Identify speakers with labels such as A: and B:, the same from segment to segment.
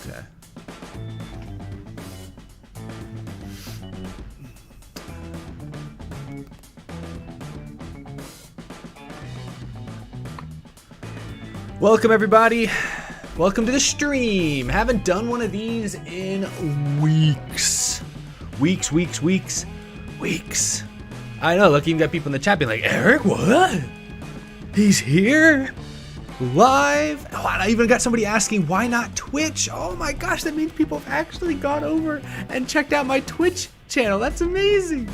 A: Okay. Welcome, everybody. Welcome to the stream. Haven't done one of these in weeks. Weeks. I know, look, you even got people in the chat being like, Eric, what? He's here? Live? Oh, I even got somebody asking, why not Twitch? Oh my gosh, that means people have actually gone over and checked out my Twitch channel. That's amazing.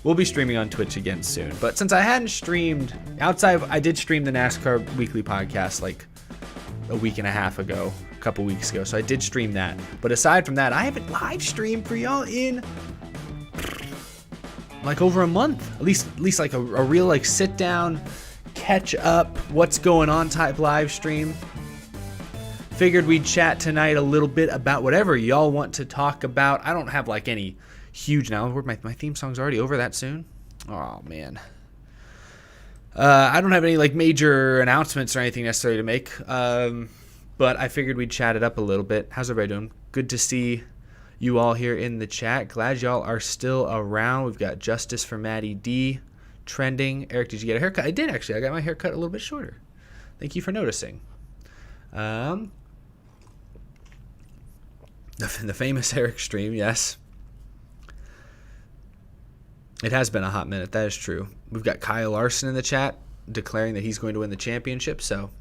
A: We'll be streaming on Twitch again soon. But since I hadn't streamed outside, I did stream the NASCAR weekly podcast like a week and a half ago, a couple weeks ago. So I did stream that. But aside from that, I haven't live streamed for y'all in like over a month. At least like a real like sit down, catch up, what's going on type live stream. Figured we'd chat tonight a little bit about whatever y'all want to talk about. I don't have like any huge now. My theme song's already over that soon. Oh man. I don't have any like major announcements or anything necessarily to make. But I figured we'd chat it up a little bit. How's everybody doing? Good to see you all here in the chat. Glad y'all are still around. We've got Justice for Maddie D trending. Eric, did you get a haircut? I did actually. I got my hair cut a little bit shorter. Thank you for noticing. The famous Eric stream, yes. It has been a hot minute. That is true. We've got Kyle Larson in the chat declaring that he's going to win the championship. So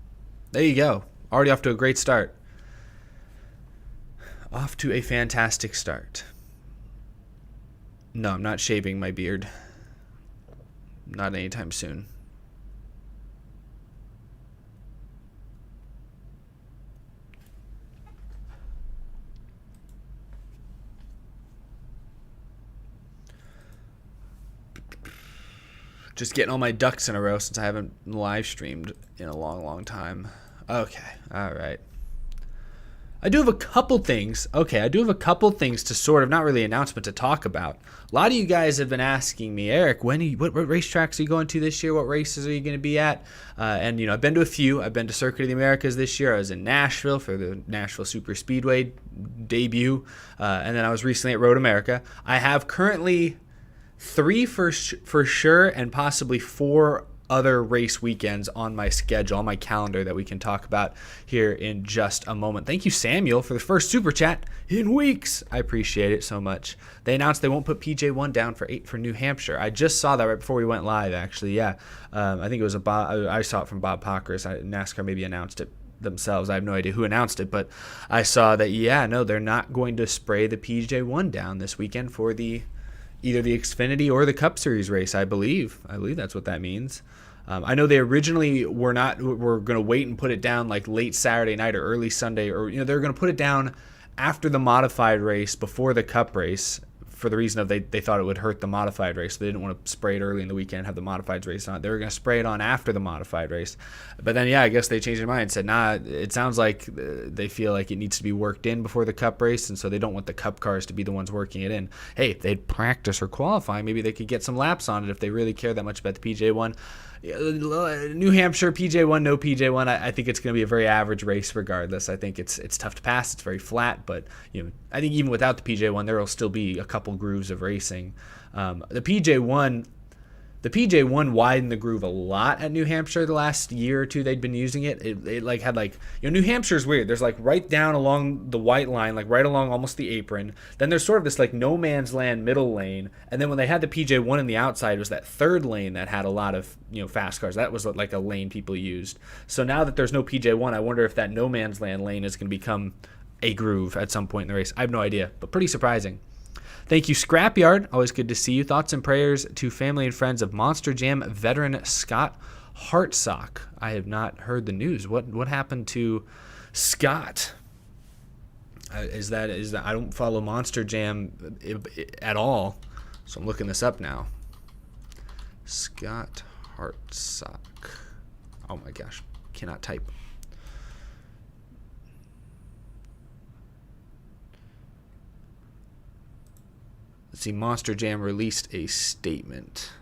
A: there you go. Already off to a great start. Off to a fantastic start. No, I'm not shaving my beard. Not anytime soon. Just getting all my ducks in a row since I haven't live streamed in a long time. Okay, all right. I do have a couple things. Okay, I do have a couple things to sort of, not really announce, but to talk about. A lot of you guys have been asking me, Eric, what racetracks are you going to this year? What races are you going to be at? And, you know, I've been to a few. I've been to Circuit of the Americas this year. I was in Nashville for the Nashville Super Speedway debut. And then I was recently at Road America. I have currently 3 for sure and possibly 4 other race weekends on my schedule, on my calendar that we can talk about here in just a moment. Thank you, Samuel, for the first super chat in weeks. I appreciate it so much. They announced they won't put PJ1 down for 8 for New Hampshire. I just saw that right before we went live, actually. Yeah, I think it was I saw it from Bob Pockers. NASCAR maybe announced it themselves. I have no idea who announced it, but I saw that, yeah, no, they're not going to spray the PJ1 down this weekend for either the Xfinity or the Cup Series race, I believe. I believe that's what that means. I know they originally were going to wait and put it down like late Saturday night or early Sunday, or, you know, they were going to put it down after the modified race before the Cup race for the reason of they thought it would hurt the modified race. They didn't want to spray it early in the weekend and have the modified race on. They were going to spray it on after the modified race. But then, yeah, I guess they changed their mind and said, nah, it sounds like they feel like it needs to be worked in before the Cup race, and so they don't want the Cup cars to be the ones working it in. Hey, if they'd practice or qualify, maybe they could get some laps on it if they really care that much about the PJ1. New Hampshire, PJ1, no PJ1. I think it's going to be a very average race regardless. I think it's tough to pass. It's very flat, but you know, I think even without the PJ1, there will still be a couple grooves of racing. The PJ1 widened the groove a lot at New Hampshire the last year or two they'd been using it. It like had like, you know, New Hampshire's weird. There's like right down along the white line, like right along almost the apron. Then there's sort of this like no man's land middle lane. And then when they had the PJ1 in the outside, it was that third lane that had a lot of, you know, fast cars. That was like a lane people used. So now that there's no PJ1, I wonder if that no man's land lane is going to become a groove at some point in the race. I have no idea, but pretty surprising. Thank you, Scrapyard. Always good to see you. Thoughts and prayers to family and friends of Monster Jam veteran Scott Hartsock. I have not heard the news. What happened to Scott? Is that I don't follow Monster Jam at all, so I'm looking this up now. Scott Hartsock. Oh my gosh, cannot type. Let's see, Monster Jam released a statement.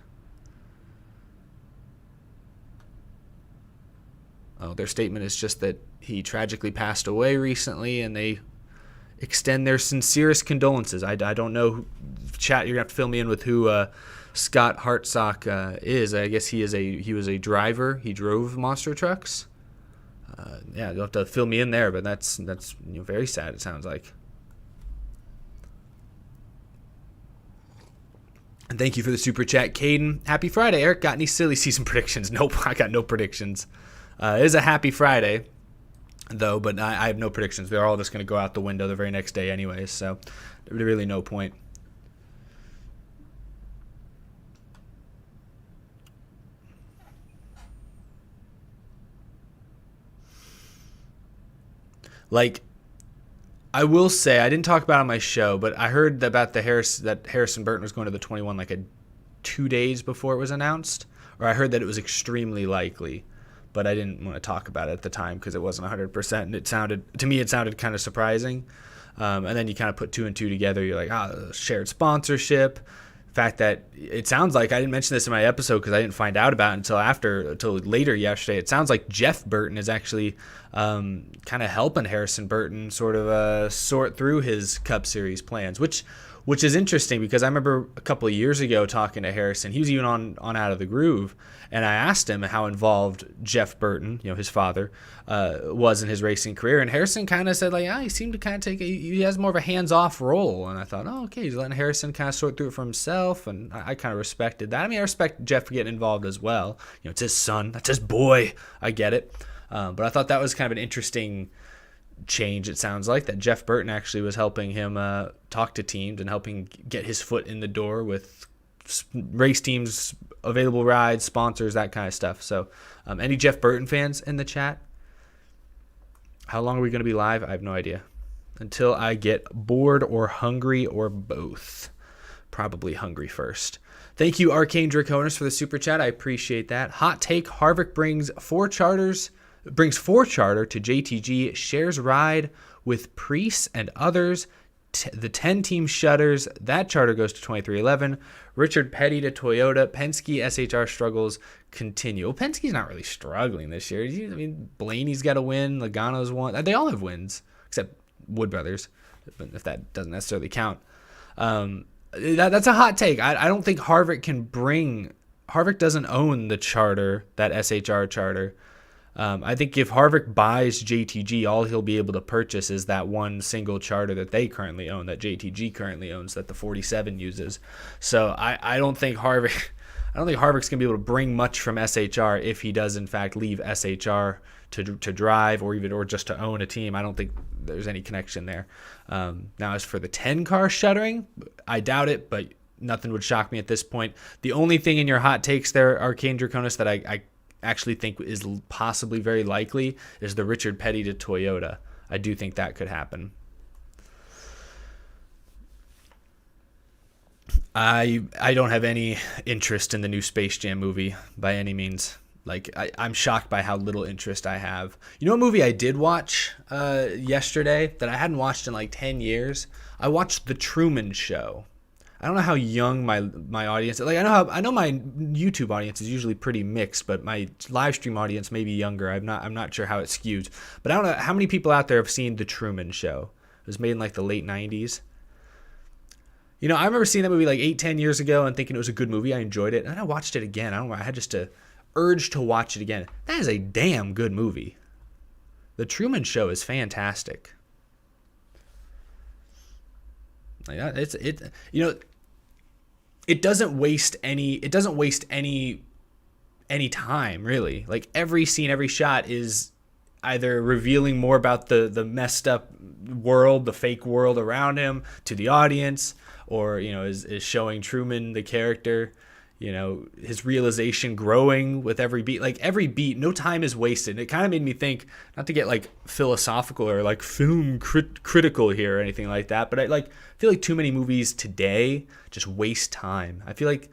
A: Oh, their statement is just that he tragically passed away recently, and they extend their sincerest condolences. I don't know, chat, you're going to have to fill me in with who Scott Hartsock is. I guess he was a driver. He drove monster trucks. Yeah, you'll have to fill me in there, but that's very sad, it sounds like. And thank you for the super chat, Caden. Happy Friday, Eric. Got any silly season predictions? Nope, I got no predictions. It is a happy Friday, though, but I have no predictions. They're all just going to go out the window the very next day anyways, so there's really no point. Like, I will say, I didn't talk about it on my show, but I heard about that Harrison Burton was going to the 21 like 2 days before it was announced, or I heard that it was extremely likely, but I didn't want to talk about it at the time because it wasn't 100%, and it sounded kind of surprising. And then you kind of put two and two together. You're like, shared sponsorship. Fact that it sounds like, I didn't mention this in my episode because I didn't find out about it until later yesterday. It sounds like Jeff Burton is actually kind of helping Harrison Burton sort of sort through his Cup Series plans, which is interesting because I remember a couple of years ago talking to Harrison. He was even on Out of the Groove, and I asked him how involved Jeff Burton, his father, was in his racing career, and Harrison kind of said he seemed to kind of he has more of a hands-off role, and I thought, okay, he's letting Harrison kind of sort through it for himself, and I kind of respected that. I mean, I respect Jeff getting involved as well. It's his son, that's his boy. I get it, but I thought that was kind of an interesting change. It sounds like that Jeff Burton actually was helping him talk to teams and helping get his foot in the door with race teams, available rides, sponsors, that kind of stuff. So any Jeff Burton fans in the chat? How long are we going to be live? I have no idea. Until I get bored or hungry or both. Probably hungry first. Thank you, Arcane Draconis, for the super chat. I appreciate that. Hot take: Harvick brings four charter to JTG, shares ride with Priest and others. The 10-team shutters. That charter goes to 2311. Richard Petty to Toyota. Penske SHR struggles continue. Well, Penske's not really struggling this year. I mean, Blaney's got a win. Logano's won. They all have wins, except Wood Brothers, if that doesn't necessarily count. That's a hot take. I don't think Harvick can bring... Harvick doesn't own the charter, that SHR charter. I think if Harvick buys JTG, all he'll be able to purchase is that one single charter that they currently own, that JTG currently owns, that the 47 uses. So I don't think Harvick's gonna be able to bring much from SHR if he does in fact leave SHR to drive or just to own a team. I don't think there's any connection there. Now, as for the 10 car shuttering, I doubt it, but nothing would shock me at this point. The only thing in your hot takes there, Arcane Draconis, that I actually think is possibly very likely is the Richard Petty to Toyota. I do think that could happen. I don't have any interest in the new Space Jam movie by any means. Like, I'm shocked by how little interest I have. You know what movie I did watch yesterday that I hadn't watched in like 10 years? I watched The Truman Show. I don't know how young my audience is. Like, I know my YouTube audience is usually pretty mixed, but my live stream audience may be younger. I'm not sure how it skews. But I don't know how many people out there have seen The Truman Show. It was made in like the late 90s. I remember seeing that movie like 8-10 years ago and thinking it was a good movie. I enjoyed it. And then I watched it again. I don't know. I had just a urge to watch it again. That is a damn good movie. The Truman Show is fantastic. Like that, it doesn't waste any time, really. Like, every scene, every shot is either revealing more about the messed up world, the fake world around him to the audience, or is showing Truman, the character, his realization growing with every beat. Like, every beat, no time is wasted. It kind of made me think, not to get like philosophical or like film critical here or anything like that, but I feel like too many movies today just waste time. I think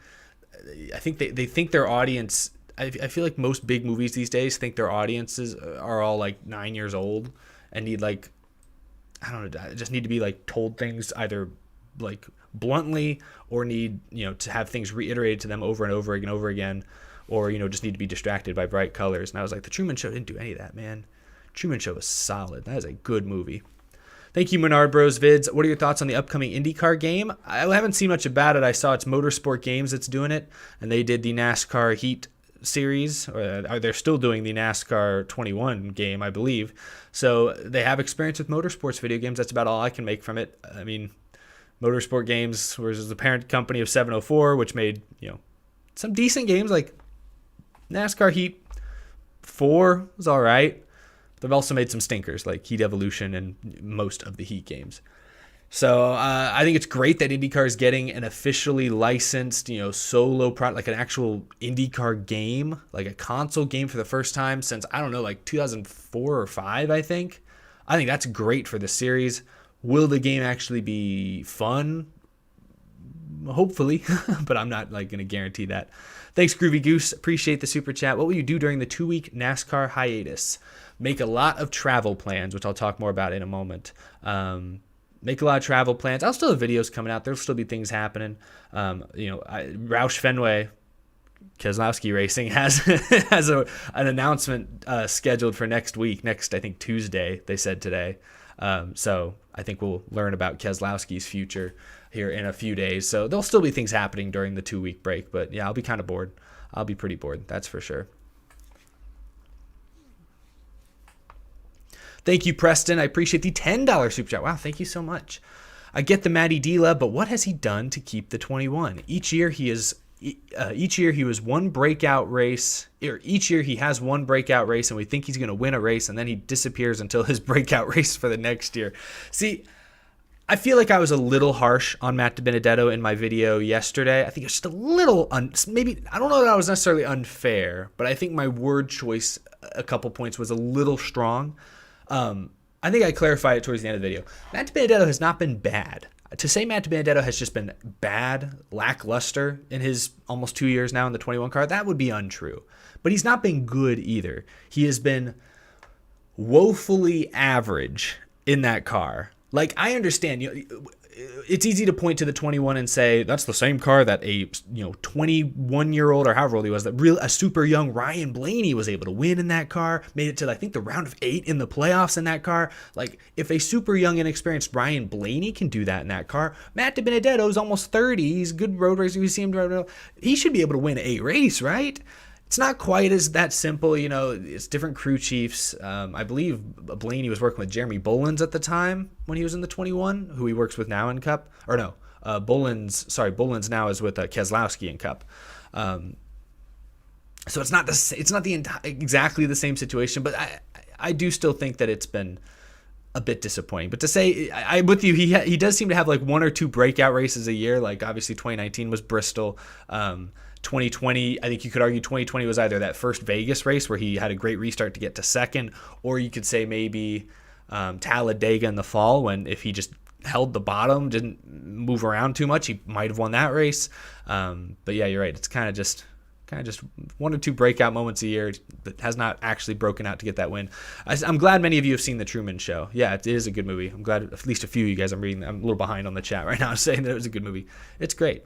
A: they think their audience, I feel like most big movies these days think their audiences are all like 9 years old and need like, I don't know, just need to be like told things either like bluntly or need to have things reiterated to them over and over again, or just need to be distracted by bright colors. And I was like, The Truman Show didn't do any of that, man. Truman Show was solid. That is a good movie. Thank you, Menard Bros Vids. What are your thoughts on the upcoming IndyCar game? I haven't seen much about it. I saw it's Motorsport Games that's doing it, and they did the NASCAR Heat series, or they're still doing the NASCAR 21 game, I believe. So they have experience with motorsports video games. That's about all I can make from it. I mean, Motorsport Games was the parent company of 704, which made, some decent games like NASCAR Heat 4 was all right. They've also made some stinkers like Heat Evolution and most of the Heat games. So I think it's great that IndyCar is getting an officially licensed, solo product, like an actual IndyCar game, like a console game for the first time since, I don't know, like 2004 or 5, I think. I think that's great for the series. Will the game actually be fun? Hopefully, but I'm not going to guarantee that. Thanks, Groovy Goose. Appreciate the super chat. What will you do during the 2-week NASCAR hiatus? Make a lot of travel plans, which I'll talk more about in a moment. Make a lot of travel plans. I'll still have videos coming out. There'll still be things happening. Roush Fenway, Keselowski Racing has an announcement scheduled for next week. Next, I think Tuesday. They said today. So I think we'll learn about Keselowski's future here in a few days. So there'll still be things happening during the 2-week break. But yeah, I'll be kind of bored. I'll be pretty bored. That's for sure. Thank you, Preston. I appreciate the $10 super chat. Wow, thank you so much. I get the Matty D-Love, but what has he done to keep the 21? Each year he was one breakout race, or each year he has one breakout race, and we think he's going to win a race, and then he disappears until his breakout race for the next year. See, I feel like I was a little harsh on Matt DiBenedetto in my video yesterday. I think it's just a little, maybe, I don't know that I was necessarily unfair, but I think my word choice a couple points was a little strong. I think I clarified it towards the end of the video. Matt DiBenedetto has not been bad. To say Matt DiBenedetto has just been bad, lackluster in his almost 2 years now in the 21 car, that would be untrue. But he's not been good either. He has been woefully average in that car. Like, I understand, it's easy to point to the 21 and say that's the same car that a 21-year-old or however old he was, that a super young Ryan Blaney was able to win in that car, made it to I think the round of 8 in the playoffs in that car. Like, if a super young inexperienced Ryan Blaney can do that in that car, Matt DiBenedetto is almost 30. He's a good road racer. We see him drive. He should be able to win a race, right? It's not quite as that simple, it's different crew chiefs. I believe Blaney was working with Jeremy Bolins at the time when he was in the 21, who he works with now in Cup. Or no, Bolins now is with Keselowski in Cup. So it's not exactly the same situation, but I do still think that it's been a bit disappointing. But to say, I'm with you, he does seem to have like one or two breakout races a year. Like obviously 2019 was Bristol. 2020, I think you could argue 2020 was either that first Vegas race where he had a great restart to get to second, or you could say maybe Talladega in the fall, when if he just held the bottom, didn't move around too much, he might have won that race. But yeah, you're right. It's kind of just one or two breakout moments a year that has not actually broken out to get that win. I'm glad many of you have seen The Truman Show. Yeah, it is a good movie. I'm glad at least a few of you guys, I'm a little behind on the chat right now saying that it was a good movie. It's great.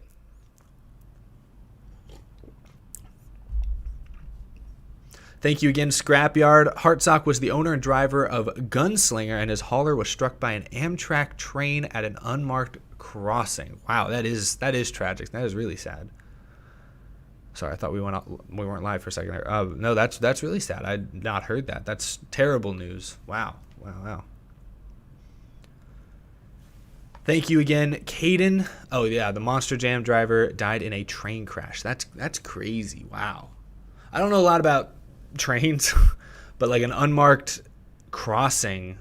A: Thank you again, Scrapyard. Hartsock was the owner and driver of Gunslinger, and his hauler was struck by an Amtrak train at an unmarked crossing. Wow, that is tragic. That is really sad. Sorry, I thought we weren't live for a second there. No, that's really sad. I'd not heard that. That's terrible news. Wow. Thank you again, Caden. Oh yeah, the Monster Jam driver died in a train crash. That's crazy. Wow. I don't know a lot about trains, but like an unmarked crossing,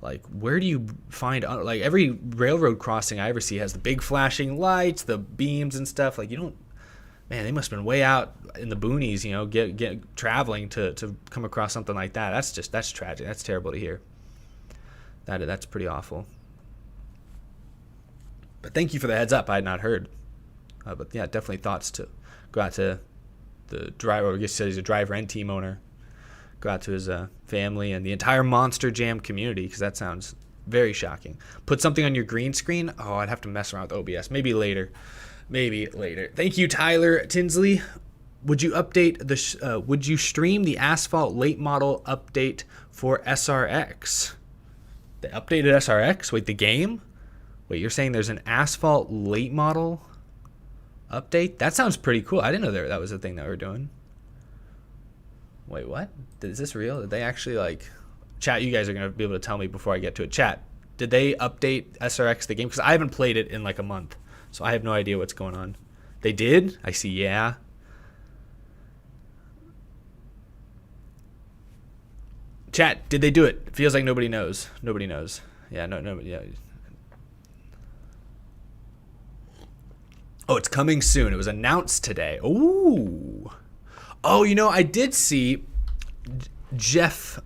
A: like where do you find, like every railroad crossing I ever see has the big flashing lights, the beams and stuff. Like man, they must have been way out in the boonies, get traveling to come across something like that. That's tragic. That's terrible to hear. That's pretty awful. But thank you for the heads up. I had not heard. But yeah, definitely thoughts to go out to the driver. I guess he's a driver and team owner. Go out to his family and the entire Monster Jam community, because that sounds very shocking. Put something on your green screen. Oh, I'd have to mess around with OBS. Maybe later. Thank you, Tyler Tinsley. Would you stream the Asphalt late model update for SRX? They updated SRX? Wait, the game? Wait, you're saying there's an Asphalt late model update? That sounds pretty cool. I didn't know that was a thing that we were doing. Wait, what? Is this real? Did they actually, like... Chat, you guys are going to be able to tell me before I get to it. Chat, did they update SRX the game? Because I haven't played it in like a month, so I have no idea what's going on. They did? I see, yeah. Chat, did they do it? It feels like nobody knows. Nobody knows. Yeah, no, yeah. Oh, it's coming soon. It was announced today. Ooh. Oh, you know, I did see Jeff.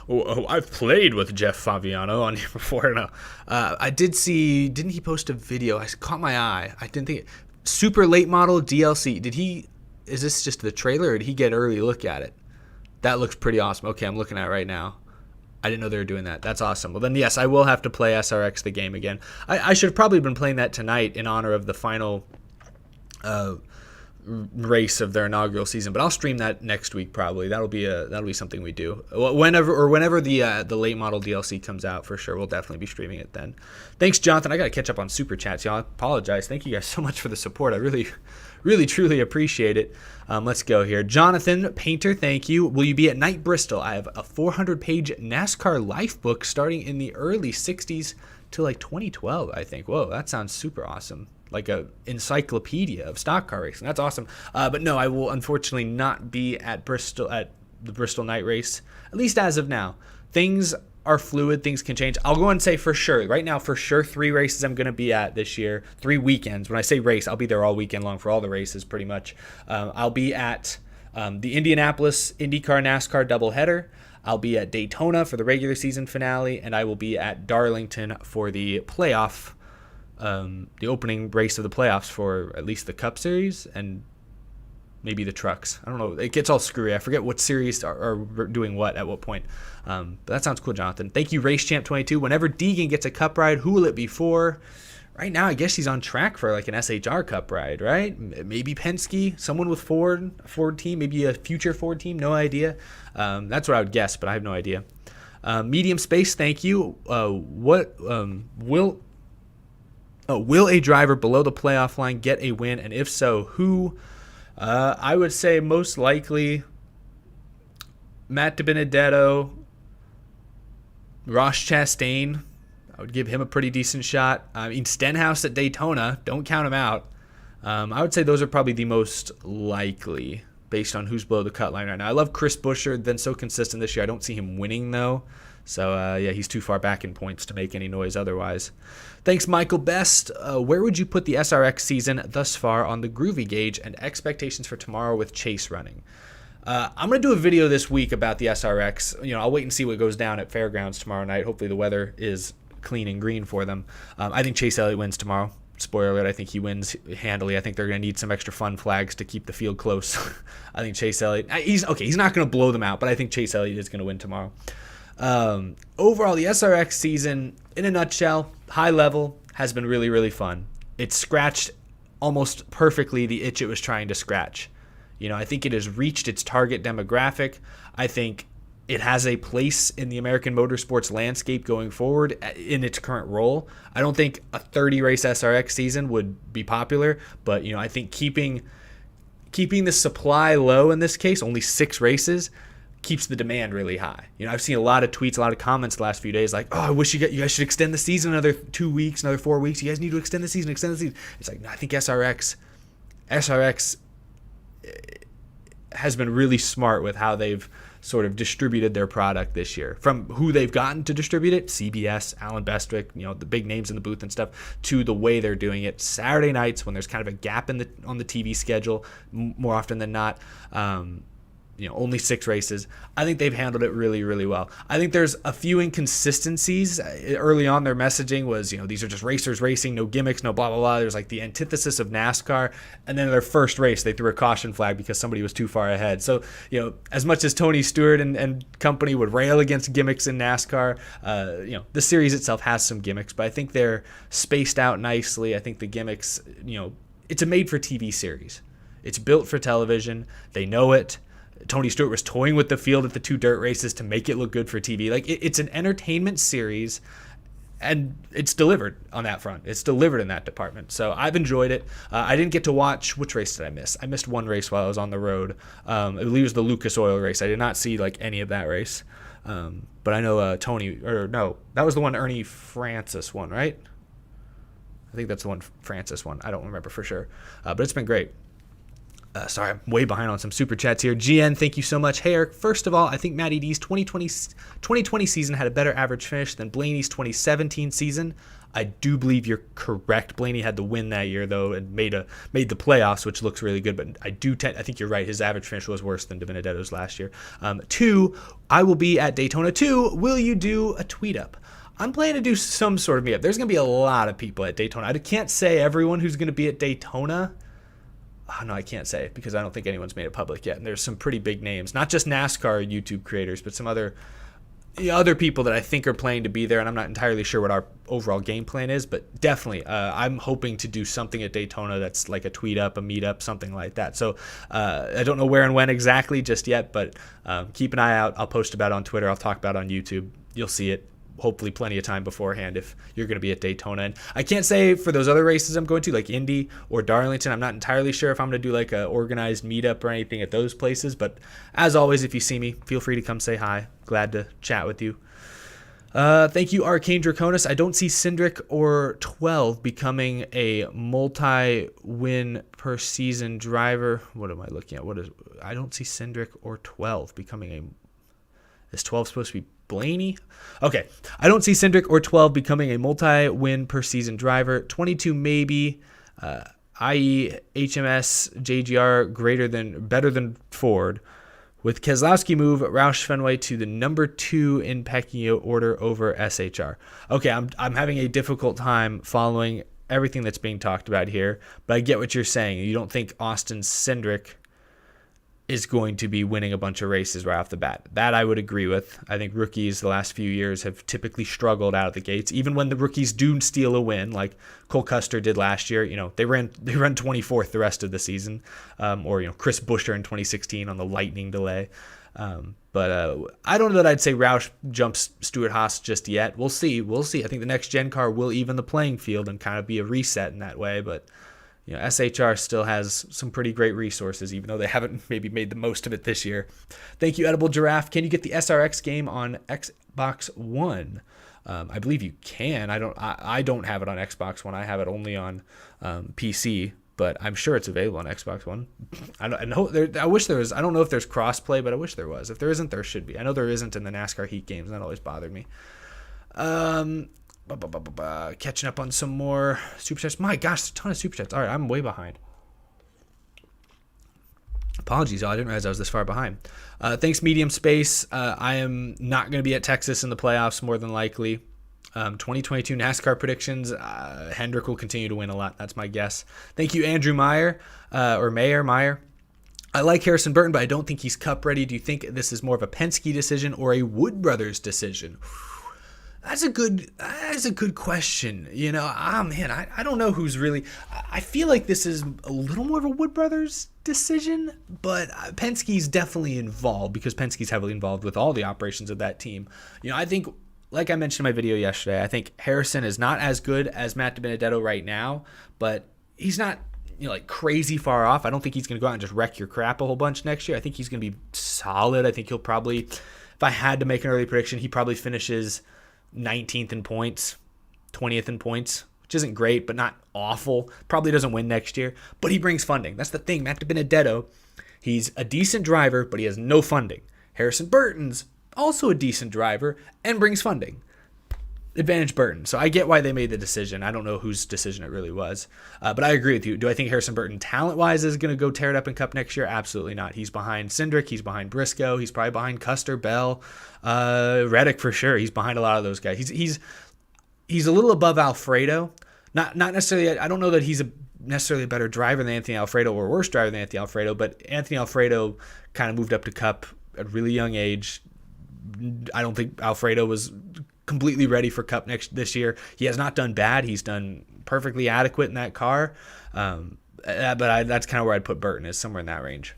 A: Oh, I've played with Jeff Favignano on here before. No, I did see. Didn't he post a video? I caught my eye. I didn't think. Super late model DLC. Did he? Is this just the trailer, or did he get an early look at it? That looks pretty awesome. Okay, I'm looking at it right now. I didn't know they were doing that. That's awesome. Well, then, yes, I will have to play SRX the game again. I should have probably been playing that tonight in honor of the final race of their inaugural season, but I'll stream that next week probably. That'll be something we do whenever the late model DLC comes out, for sure. We'll definitely be streaming it then. Thanks, Jonathan. I gotta catch up on super chats, y'all. I apologize. Thank you guys so much for the support. I really truly appreciate it. Let's go here. Jonathan Painter, thank you. Will you be at Night Bristol? I have a 400-page NASCAR life book starting in the early 60s to like 2012, I think. Whoa, that sounds super awesome. Like a encyclopedia of stock car racing. That's awesome. But no, I will unfortunately not be at Bristol at the Bristol night race, at least as of now. Things are fluid. Things can change. I'll go and say for sure. Right now, for sure, 3 races I'm going to be at this year. 3 weekends. When I say race, I'll be there all weekend long for all the races pretty much. I'll be at the Indianapolis IndyCar NASCAR doubleheader. I'll be at Daytona for the regular season finale, and I will be at Darlington for the playoff, the opening race of the playoffs for at least the Cup Series and maybe the trucks. I don't know. It gets all screwy. I forget what series are doing what at what point. But that sounds cool, Jonathan. Thank you, Race Champ 22. Whenever Deegan gets a Cup ride, who will it be for? Right now, I guess he's on track for like an SHR Cup ride, right? Maybe Penske, someone with a Ford team, maybe a future Ford team. No idea. That's what I would guess, but I have no idea. Medium Space, thank you. Will a driver below the playoff line get a win? And if so, who? I would say most likely Matt DiBenedetto, Ross Chastain. I would give him a pretty decent shot. I mean, Stenhouse at Daytona. Don't count him out. I would say those are probably the most likely based on who's below the cut line right now. I love Chris Buescher. Been so consistent this year. I don't see him winning, though. So, yeah, he's too far back in points to make any noise otherwise. Thanks, Michael Best. Where would you put the SRX season thus far on the Groovy gauge and expectations for tomorrow with Chase running? I'm going to do a video this week about the SRX. I'll wait and see what goes down at Fairgrounds tomorrow night. Hopefully the weather is clean and green for them. I think Chase Elliott wins tomorrow. Spoiler alert, I think he wins handily. I think they're going to need some extra fun flags to keep the field close. I think Chase Elliott, he's not going to blow them out, but I think Chase Elliott is going to win tomorrow. Overall, the SRX season, in a nutshell, high level, has been really, really fun. It scratched almost perfectly the itch it was trying to scratch. I think it has reached its target demographic. I think it has a place in the American motorsports landscape going forward in its current role. I don't think a 30-race SRX season would be popular, but I think keeping the supply low in this case, only 6 races, keeps the demand really high. I've seen a lot of tweets, a lot of comments the last few days like, oh, I wish you guys should extend the season another 2 weeks, another 4 weeks. You guys need to extend the season. It's like, no, I think SRX has been really smart with how they've sort of distributed their product this year. From who they've gotten to distribute it, CBS, Alan Bestwick, the big names in the booth and stuff, to the way they're doing it Saturday nights when there's kind of a gap on the TV schedule more often than not. Only 6 races. I think they've handled it really, really well. I think there's a few inconsistencies. Early on, their messaging was, these are just racers racing, no gimmicks, no blah, blah, blah. There's like the antithesis of NASCAR. And then their first race, they threw a caution flag because somebody was too far ahead. So, as much as Tony Stewart and company would rail against gimmicks in NASCAR, the series itself has some gimmicks, but I think they're spaced out nicely. I think the gimmicks, it's a made-for-TV series. It's built for television. They know it. Tony Stewart was toying with the field at the 2 dirt races to make it look good for TV. Like, it's an entertainment series, and it's delivered on that front. It's delivered in that department. So I've enjoyed it. I didn't get to watch, which race did I miss? I missed one race while I was on the road. I believe it was the Lucas Oil race. I did not see like any of that race. But I know that was the one Ernie Francis won, right? I think that's the one Francis won. I don't remember for sure. But it's been great. Sorry, I'm way behind on some super chats here. GN, thank you so much. Hey, Eric, first of all, I think Matty D's 2020 season had a better average finish than Blaney's 2017 season. I do believe you're correct. Blaney had the win that year, though, and made the playoffs, which looks really good. But I think you're right. His average finish was worse than DiBenedetto's last year. 2, I will be at Daytona 2. Will you do a tweet up? I'm planning to do some sort of meetup. There's going to be a lot of people at Daytona. I can't say everyone who's going to be at Daytona. Oh, no, I can't say because I don't think anyone's made it public yet. And there's some pretty big names, not just NASCAR YouTube creators, but some other people that I think are planning to be there. And I'm not entirely sure what our overall game plan is, but definitely I'm hoping to do something at Daytona that's like a tweet up, a meetup, something like that. So I don't know where and when exactly just yet, but keep an eye out. I'll post about it on Twitter. I'll talk about it on YouTube. You'll see it. Hopefully plenty of time beforehand if you're going to be at Daytona. And I can't say for those other races I'm going to, like Indy or Darlington, I'm not entirely sure if I'm going to do like a organized meetup or anything at those places. But as always, if you see me, feel free to come say hi. Glad to chat with you. Thank you, Arcane Draconis. I don't see Cindric or 12 becoming a multi-win per season driver. What am I looking at? I don't see Cindric or 12 becoming a... Is 12 supposed to be Blaney? Okay. I don't see Cindric or 12 becoming a multi-win per season driver. 22 maybe, i.e. HMS, JGR better than Ford. With Keselowski move Roush Fenway to the number 2 in pecking order over SHR. Okay, I'm having a difficult time following everything that's being talked about here, but I get what you're saying. You don't think Austin Cindric is going to be winning a bunch of races right off the bat. That I would agree with. I think rookies the last few years have typically struggled out of the gates. Even when the rookies do steal a win, like Cole Custer did last year, they ran 24th the rest of the season. Or Chris Buescher in 2016 on the lightning delay. But I don't know that I'd say Roush jumps Stuart Haas just yet. We'll see. I think the next gen car will even the playing field and kind of be a reset in that way. But SHR still has some pretty great resources, even though they haven't maybe made the most of it this year. Thank you, Edible Giraffe. Can you get the SRX game on Xbox One? I believe you can. I don't have it on Xbox One. I have it only on PC, but I'm sure it's available on Xbox One. I wish there was. I don't know if there's crossplay, but I wish there was. If there isn't, there should be. I know there isn't in the NASCAR Heat games. That always bothered me. Catching up on some more super chats. My gosh, a ton of super chats. All right, I'm way behind. Apologies, y'all. I didn't realize I was this far behind. Thanks, Medium Space. I am not going to be at Texas in the playoffs, more than likely. 2022 NASCAR predictions. Hendrick will continue to win a lot. That's my guess. Thank you, Andrew Meyer. Meyer. I like Harrison Burton, but I don't think he's Cup ready. Do you think this is more of a Penske decision or a Wood Brothers decision? That's a good question. I don't know who's really. I feel like this is a little more of a Wood Brothers decision, but Penske's definitely involved because Penske's heavily involved with all the operations of that team. I think, like I mentioned in my video yesterday, I think Harrison is not as good as Matt DiBenedetto right now, but he's not like crazy far off. I don't think he's going to go out and just wreck your crap a whole bunch next year. I think he's going to be solid. I think he'll probably, if I had to make an early prediction, he probably finishes 19th in points, 20th in points, which isn't great, but not awful. Probably doesn't win next year, but he brings funding. That's the thing. Matt DiBenedetto, he's a decent driver, but he has no funding. Harrison Burton's also a decent driver and brings funding. Advantage Burton. So I get why they made the decision. I don't know whose decision it really was, but I agree with you. Do I think Harrison Burton talent-wise is going to go tear it up in Cup next year? Absolutely not. He's behind Cindric. He's behind Briscoe. He's probably behind Custer, Bell, Reddick for sure. He's behind a lot of those guys. He's a little above Alfredo. Not necessarily. I don't know that he's necessarily a better driver than Anthony Alfredo or a worse driver than Anthony Alfredo, but Anthony Alfredo kind of moved up to Cup at a really young age. I don't think Alfredo was completely ready for Cup this year. He has not done bad. He's done perfectly adequate in that car. But that's kind of where I'd put Burton, is somewhere in that range.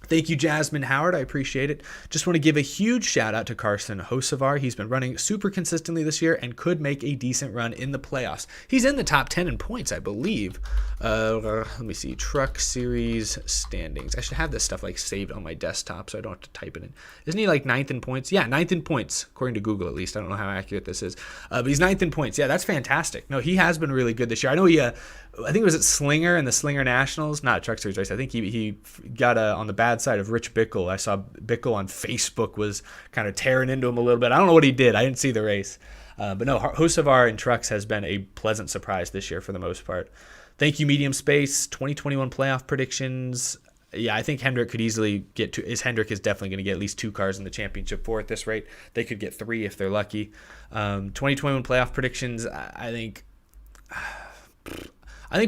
A: Thank you, Jasmine Howard. I appreciate it. Just want to give a huge shout out to Carson Hocevar. He's been running super consistently this year and could make a decent run in the playoffs. He's in the top 10 in points, I believe. Let me see. Truck Series standings. I should have this stuff like saved on my desktop so I don't have to type it in. Isn't he like 9th in points? Yeah, 9th in points, according to Google at least. I don't know how accurate this is. But he's 9th in points. Yeah, that's fantastic. No, he has been really good this year. I know I think it was at Slinger in the Slinger Nationals, not a Truck Series race. I think he got on the bad side of Rich Bickle. I saw Bickle on Facebook was kind of tearing into him a little bit. I don't know what he did. I didn't see the race. But no, Hocevar in trucks has been a pleasant surprise this year for the most part. Thank you, Medium Space. 2021 playoff predictions. Yeah, I think Hendrick could easily get to. Hendrick is definitely going to get at least 2 cars in the championship 4 at this rate. They could get 3 if they're lucky. 2021 playoff predictions. I think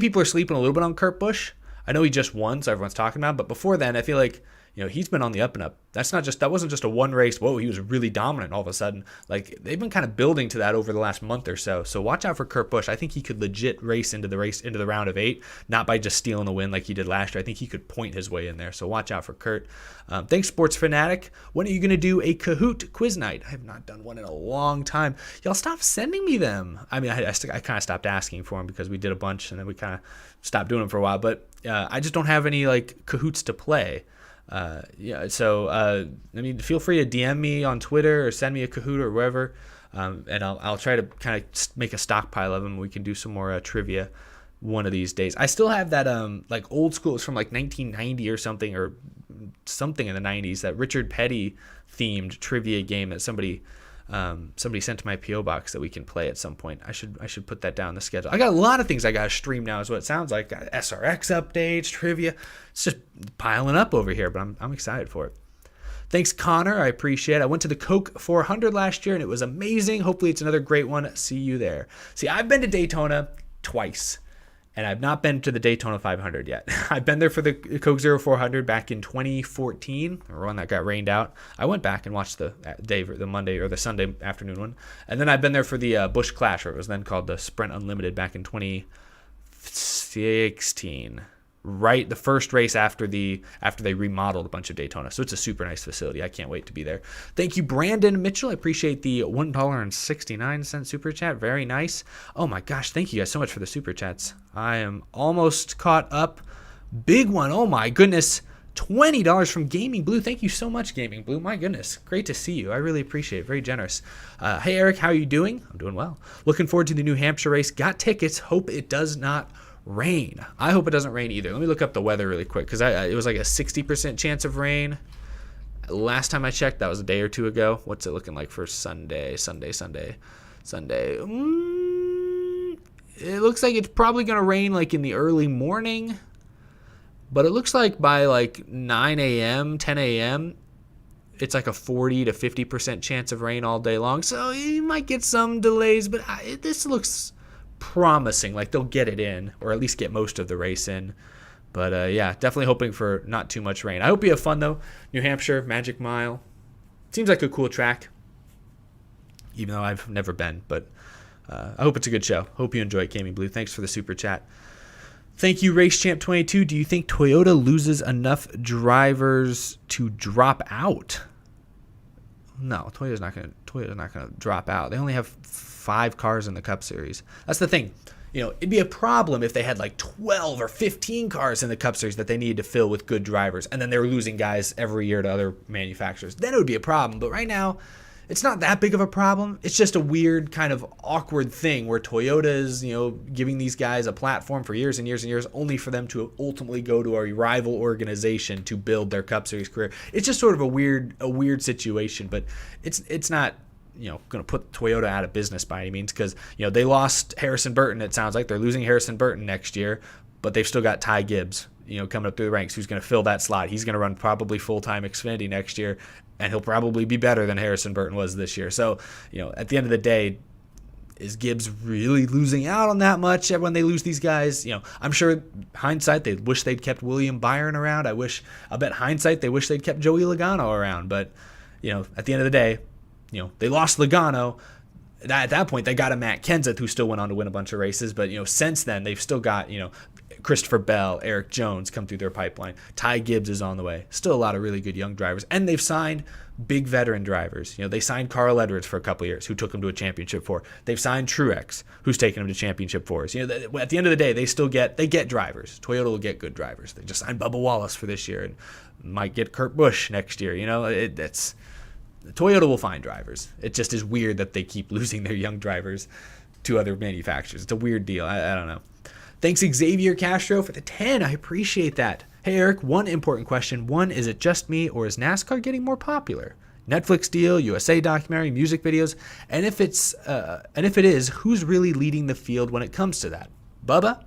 A: people are sleeping a little bit on Kurt Busch. I know he just won, so everyone's talking about him, but before then, I feel like he's been on the up and up. That wasn't just a one race. Whoa, he was really dominant all of a sudden. Like they've been kind of building to that over the last month or so. So watch out for Kurt Busch. I think he could legit race into the round of 8, not by just stealing the win like he did last year. I think he could point his way in there. So watch out for Kurt. Thanks, Sports Fanatic. When are you going to do a Kahoot quiz night? I have not done one in a long time. Y'all stop sending me them. I mean, I kind of stopped asking for them because we did a bunch and then we kind of stopped doing them for a while. But I just don't have any like Kahoots to play. So I mean, feel free to DM me on Twitter or send me a Kahoot or wherever, and I'll try to kind of make a stockpile of them. We can do some more trivia one of these days. I still have that like old school. It's from like 1990 or something in the 90s. That Richard Petty themed trivia game that somebody sent to my PO box that we can play at some point. I should put that down in the schedule. I got a lot of things I got to stream now is what it sounds like. Got SRX updates, trivia. It's just piling up over here, but I'm excited for it. Thanks, Connor. I appreciate it. I went to the Coke 400 last year and it was amazing. Hopefully it's another great one. See you there. See, I've been to Daytona twice. And I've not been to the Daytona 500 yet. I've been there for the Coke 0400 back in 2014, or one that got rained out. I went back and watched the Monday or the Sunday afternoon one. And then I've been there for the Busch Clash, or it was then called the Sprint Unlimited back in 2016. Right, the first race after they remodeled a bunch of Daytona. So it's a super nice facility. I can't wait to be there. Thank you, Brandon Mitchell. I appreciate the $1.69 super chat. Very nice. Oh my gosh, thank you guys so much for the super chats. I am almost caught up. Big one. Oh my goodness. $20 from Gaming Blue. Thank you so much, Gaming Blue. My goodness. Great to see you. I really appreciate it. Very generous. Hey, Eric, how are you doing? I'm doing well. Looking forward to the New Hampshire race. Got tickets. Hope it does not rain. I hope it doesn't rain either. Let me look up the weather really quick because it was like a 60% chance of rain. Last time I checked, that was a day or two ago. What's it looking like for Sunday? It looks like it's probably going to rain like in the early morning. But it looks like by like 9 a.m., 10 a.m., it's like a 40 to 50% chance of rain all day long. So you might get some delays, but this looks promising. Like they'll get it in, or at least get most of the race in. But yeah, definitely hoping for not too much rain. I hope you have fun though. New Hampshire, Magic Mile. Seems like a cool track, even though I've never been. But I hope it's a good show. Hope you enjoy it, Gaming Blue. Thanks for the super chat. Thank you, Race Champ 22. Do you think Toyota loses enough drivers to drop out? No, Toyota's not gonna drop out. They only have 5 cars in the Cup Series. That's the thing. It'd be a problem if they had like 12 or 15 cars in the Cup Series that they needed to fill with good drivers, and then they were losing guys every year to other manufacturers. Then it would be a problem. But right now, it's not that big of a problem. It's just a weird kind of awkward thing where Toyota is, giving these guys a platform for years and years and years, only for them to ultimately go to a rival organization to build their Cup Series career. It's just sort of a weird situation, but it's not going to put Toyota out of business by any means because they lost Harrison Burton. It sounds like they're losing Harrison Burton next year, but they've still got Ty Gibbs coming up through the ranks, who's going to fill that slot. He's going to run probably full-time Xfinity next year, and he'll probably be better than Harrison Burton was this year. So, at the end of the day, is Gibbs really losing out on that much when they lose these guys? I'm sure hindsight, they wish they'd kept William Byron around. I'll bet hindsight, they wish they'd kept Joey Logano around. But, at the end of the day, they lost Logano. At that point, they got a Matt Kenseth who still went on to win a bunch of races. But, since then, they've still got, Christopher Bell, Eric Jones come through their pipeline. Ty Gibbs is on the way. Still a lot of really good young drivers. And they've signed big veteran drivers. They signed Carl Edwards for a couple of years, who took him to a championship four. They've signed Truex, who's taken him to championship fours. At the end of the day, they get drivers. Toyota will get good drivers. They just signed Bubba Wallace for this year and might get Kurt Busch next year. Toyota will find drivers. It just is weird that they keep losing their young drivers to other manufacturers. It's a weird deal. I don't know. Thanks, Xavier Castro, for the 10. I appreciate that. Hey, Eric, one important question. One, is it just me, or is NASCAR getting more popular? Netflix deal, USA documentary, music videos, and if it is, who's really leading the field when it comes to that? Bubba?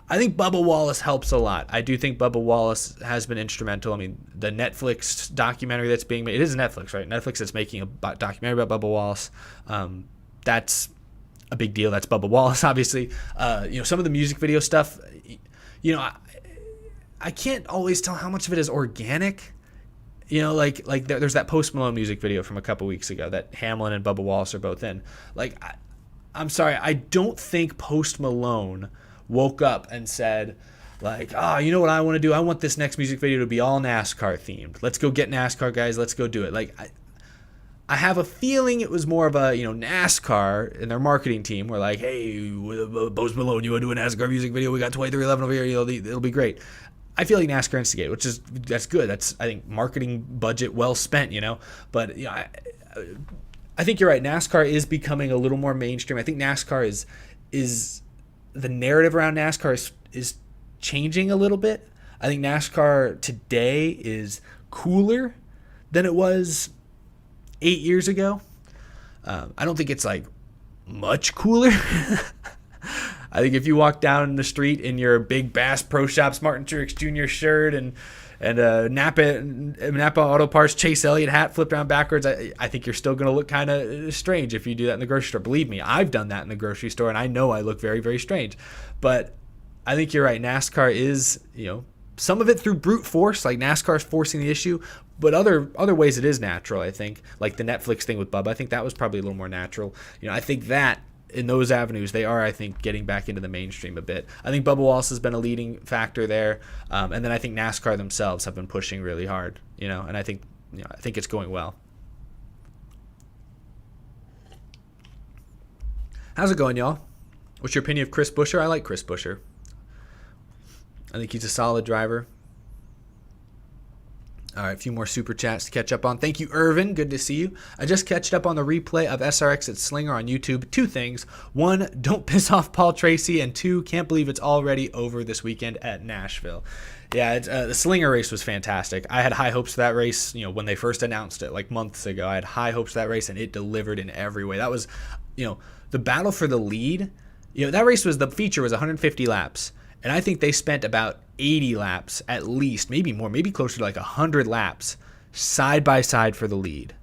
A: I think Bubba Wallace helps a lot. I do think Bubba Wallace has been instrumental. I mean, the Netflix documentary that's being made, it is Netflix, right? Netflix that's making a documentary about Bubba Wallace. That's a big deal. That's Bubba Wallace, obviously. Some of the music video stuff, I can't always tell how much of it is organic. There's that Post Malone music video from a couple weeks ago that Hamlin and Bubba Wallace are both in. I'm sorry, I don't think Post Malone woke up and said, you know what I want to do? I want this next music video to be all NASCAR themed. Let's go get NASCAR guys. Let's go do it. I have a feeling it was more of a, NASCAR and their marketing team were like, hey, Post Malone, you want to do a NASCAR music video? We got 2311 over here. It'll be great. I feel like NASCAR instigated, that's good. That's, I think, marketing budget well spent, But I think you're right. NASCAR is becoming a little more mainstream. I think NASCAR is the narrative around NASCAR is changing a little bit. I think NASCAR today is cooler than it was 8 years ago. I don't think it's much cooler. I think if you walk down the street in your big Bass Pro Shops Martin Truex Jr. shirt and Napa Auto Parts Chase Elliott hat flipped around backwards, I think you're still going to look kind of strange if you do that in the grocery store. Believe me, I've done that in the grocery store, and I know I look very, very strange. But I think you're right. NASCAR is, some of it through brute force, like NASCAR is forcing the issue, but other ways it is natural, I think. Like the Netflix thing with Bubba, I think that was probably a little more natural. I think that in those avenues, they are, I think, getting back into the mainstream a bit. I think Bubba Wallace has been a leading factor there, and then I think NASCAR themselves have been pushing really hard, and I think it's going well. How's it going, y'all? What's your opinion of Chris Buescher? I like Chris Buescher. I think he's a solid driver. All right, a few more super chats to catch up on. Thank you, Irvin. Good to see you. I just catched up on the replay of SRX at Slinger on YouTube. 2 things. 1, don't piss off Paul Tracy. And 2, can't believe it's already over this weekend at Nashville. Yeah, the Slinger race was fantastic. I had high hopes for that race, when they first announced it, months ago. I had high hopes for that race, and it delivered in every way. That was, the battle for the lead. That race the feature was 150 laps. And I think they spent about 80 laps at least, maybe more, maybe closer to 100 laps side by side for the lead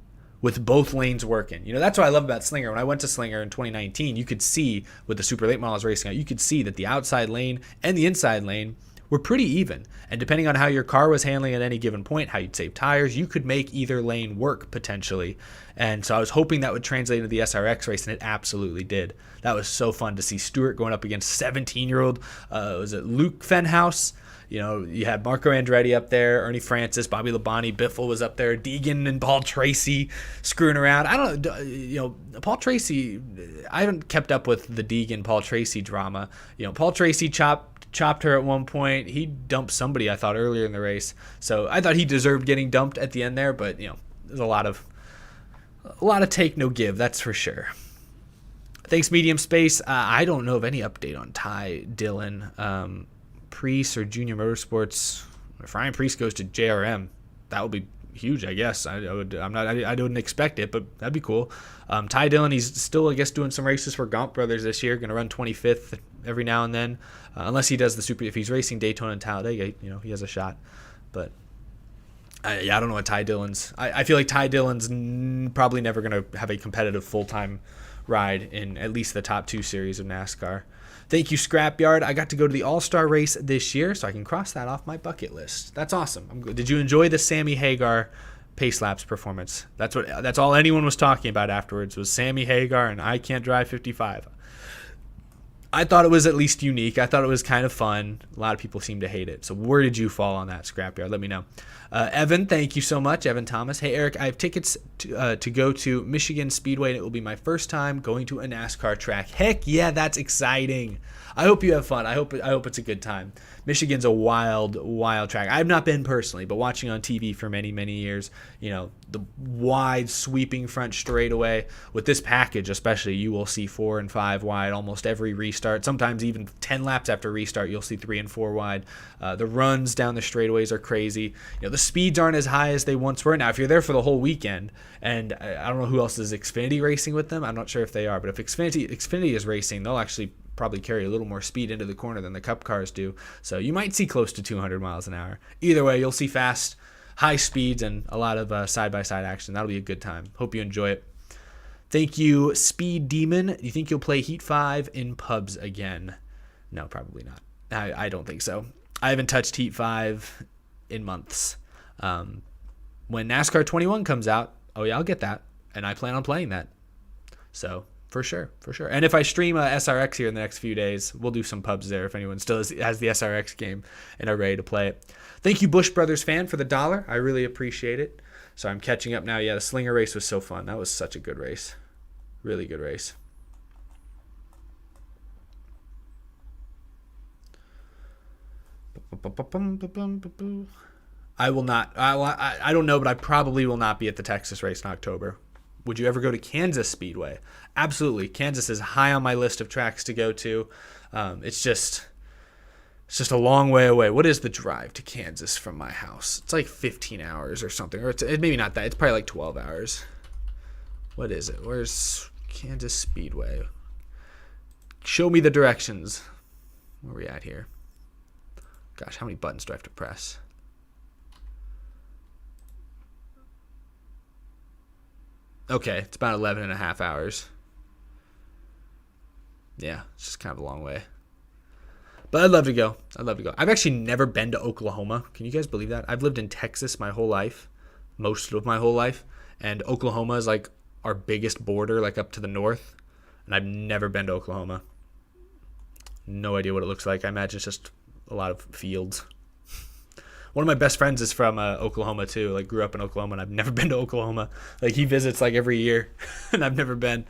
A: with both lanes working. That's what I love about Slinger. When I went to Slinger in 2019, you could see with the super late models racing out, you could see that the outside lane and the inside lane were pretty even. And depending on how your car was handling at any given point, how you'd save tires, you could make either lane work potentially. And so I was hoping that would translate into the SRX race, and it absolutely did. That was so fun to see Stewart going up against 17-year-old, was it Luke Fenhouse? You had Marco Andretti up there, Ernie Francis, Bobby Labonte, Biffle was up there, Deegan and Paul Tracy screwing around. I don't know, Paul Tracy, I haven't kept up with the Deegan-Paul Tracy drama. Paul Tracy chopped her at one point. He dumped somebody, I thought, earlier in the race. So I thought he deserved getting dumped at the end there, but, there's a lot of take, no give, that's for sure. Thanks, Medium Space. I don't know of any update on Ty Dillon. Priest or Junior Motorsports. If Ryan Priest goes to JRM, that would be huge, I guess. I wouldn't expect it, but that'd be cool. Ty Dillon, he's still, I guess, doing some races for Gaunt Brothers this year. Going to run 25th every now and then, unless he does the super. If he's racing Daytona and Talladega, he has a shot. But I don't know what Ty Dillon's. I feel like Ty Dillon's probably never going to have a competitive full-time ride in at least the top 2 series of NASCAR. Thank you, Scrapyard. I got to go to the All-Star race this year, so I can cross that off my bucket list. That's awesome. Did you enjoy the Sammy Hagar pace laps performance? That's all anyone was talking about afterwards was Sammy Hagar and I can't drive 55. I thought it was at least unique. I thought it was kind of fun. A lot of people seem to hate it. So where did you fall on that, Scrapyard? Let me know. Evan, thank you so much. Evan Thomas. Hey, Eric, I have tickets to go to Michigan Speedway, and it will be my first time going to a NASCAR track. Heck yeah, that's exciting. I hope you have fun. I hope it's a good time. Michigan's a wild, wild track. I've not been personally, but watching on TV for many, many years, the wide sweeping front straightaway. With this package especially, you will see 4 and 5 wide almost every restart. Sometimes even 10 laps after restart, you'll see 3 and 4 wide. The runs down the straightaways are crazy. The speeds aren't as high as they once were. Now, if you're there for the whole weekend, and I don't know who else is Xfinity racing with them. I'm not sure if they are, but if Xfinity is racing, they'll actually probably carry a little more speed into the corner than the Cup cars do. So you might see close to 200 miles an hour. Either way, you'll see fast, high speeds, and a lot of side-by-side action. That'll be a good time. Hope you enjoy it. Thank you, Speed Demon. You think you'll play Heat 5 in pubs again? No, probably not. I don't think so. I haven't touched Heat 5 in months. When NASCAR 21 comes out, oh yeah, I'll get that. And I plan on playing that. So... For sure. And if I stream SRX here in the next few days, we'll do some pubs there if anyone still has the SRX game and are ready to play it. Thank you, Bush Brothers fan, for the $1. I really appreciate it. So I'm catching up now. Yeah, the Slinger race was so fun. That was such a good race. Really good race. I will not. I don't know, but I probably will not be at the Texas race in October. Would you ever go to Kansas Speedway? Absolutely. Kansas is high on my list of tracks to go to. It's just a long way away. What is the drive to Kansas from my house? It's like 15 hours or something. Or it's maybe not that. It's probably like 12 hours. What is it? Where's Kansas Speedway? Show me the directions. Where are we at here? Gosh, how many buttons do I have to press? Okay, it's about 11 and a half hours. Yeah, it's just kind of a long way. But I'd love to go. I've actually never been to Oklahoma. Can you guys believe that? I've lived in Texas my whole life, most of my whole life. And Oklahoma is like our biggest border, like up to the north. And I've never been to Oklahoma. No idea what it looks like. I imagine it's just a lot of fields. One of my best friends is from Oklahoma too. Like grew up in Oklahoma, and I've never been to Oklahoma. Like he visits like every year, and I've never been.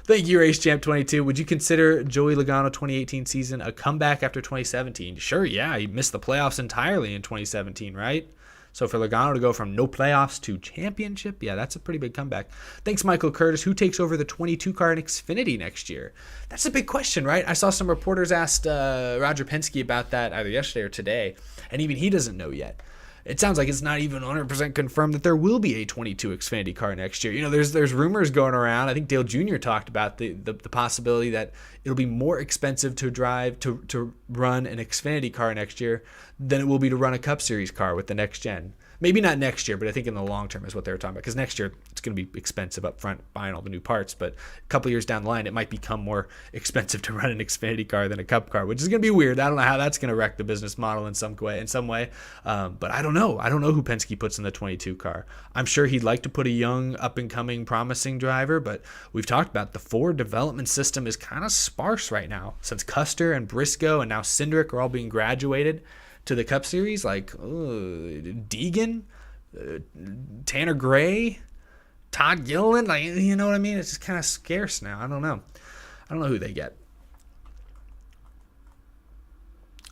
A: Thank you, Race Champ 22. Would you consider Joey Logano 2018 season a comeback after 2017? Sure, yeah. He missed the playoffs entirely in 2017, right? So for Logano to go from no playoffs to championship, yeah, that's a pretty big comeback. Thanks, Michael Curtis. Who takes over the 22 car in Xfinity next year? That's a big question, right? I saw some reporters asked Roger Penske about that either yesterday or today, and even he doesn't know yet. It sounds like it's not even 100% confirmed that there will be a 22 Xfinity car next year. There's rumors going around. I think Dale Jr. talked about the possibility that it'll be more expensive to drive to run an Xfinity car next year than it will be to run a Cup Series car with the next gen. Maybe not next year, but I think in the long term is what they were talking about. Because next year it's going to be expensive up front buying all the new parts. But a couple years down the line, it might become more expensive to run an Xfinity car than a Cup car, which is going to be weird. I don't know how that's going to wreck the business model in some way. But I don't know. I don't know who Penske puts in the 22 car. I'm sure he'd like to put a young, up-and-coming, promising driver. But we've talked about the Ford development system is kind of sparse right now. Since Custer and Briscoe and now Cindric are all being graduated to the Cup Series, like Deegan, Tanner Gray, Todd Gilliland, like, you know what I mean? It's just kind of scarce now. I don't know who they get.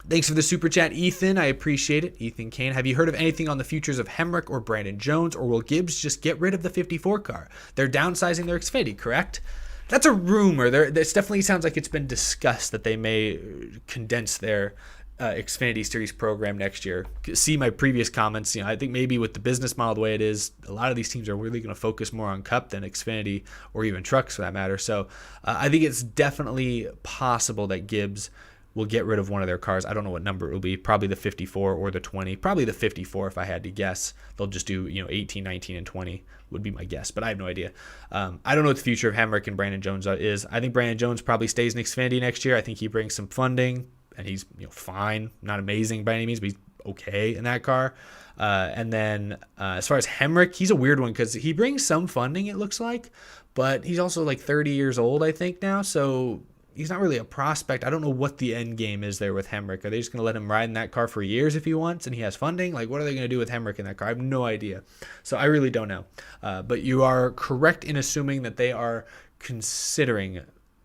A: Thanks for the super chat, Ethan. I appreciate it. Ethan Kane. Have you heard of anything on the futures of Hemrick or Brandon Jones, or will Gibbs just get rid of the 54 car? They're downsizing their Xfinity, correct? That's a rumor. This definitely sounds like it's been discussed that they may condense their Xfinity Series program next year. See my previous comments. I think maybe with the business model the way it is, a lot of these teams are really going to focus more on Cup than Xfinity or even trucks for that matter. So I think it's definitely possible that Gibbs will get rid of one of their cars. I don't know what number it will be. Probably the 54 or the 20. Probably the 54 if I had to guess. They'll just do 18, 19, and 20 would be my guess, but I have no idea. I don't know what the future of Hemrick and Brandon Jones is. I think Brandon Jones probably stays in Xfinity next year. I think he brings some funding. And he's fine, not amazing by any means, but he's okay in that car. And then as far as Hemrick, he's a weird one because he brings some funding, it looks like, but he's also like 30 years old, I think now. So he's not really a prospect. I don't know what the end game is there with Hemrick. Are they just going to let him ride in that car for years if he wants and he has funding? Like, what are they going to do with Hemrick in that car? I have no idea. So I really don't know. But you are correct in assuming that they are considering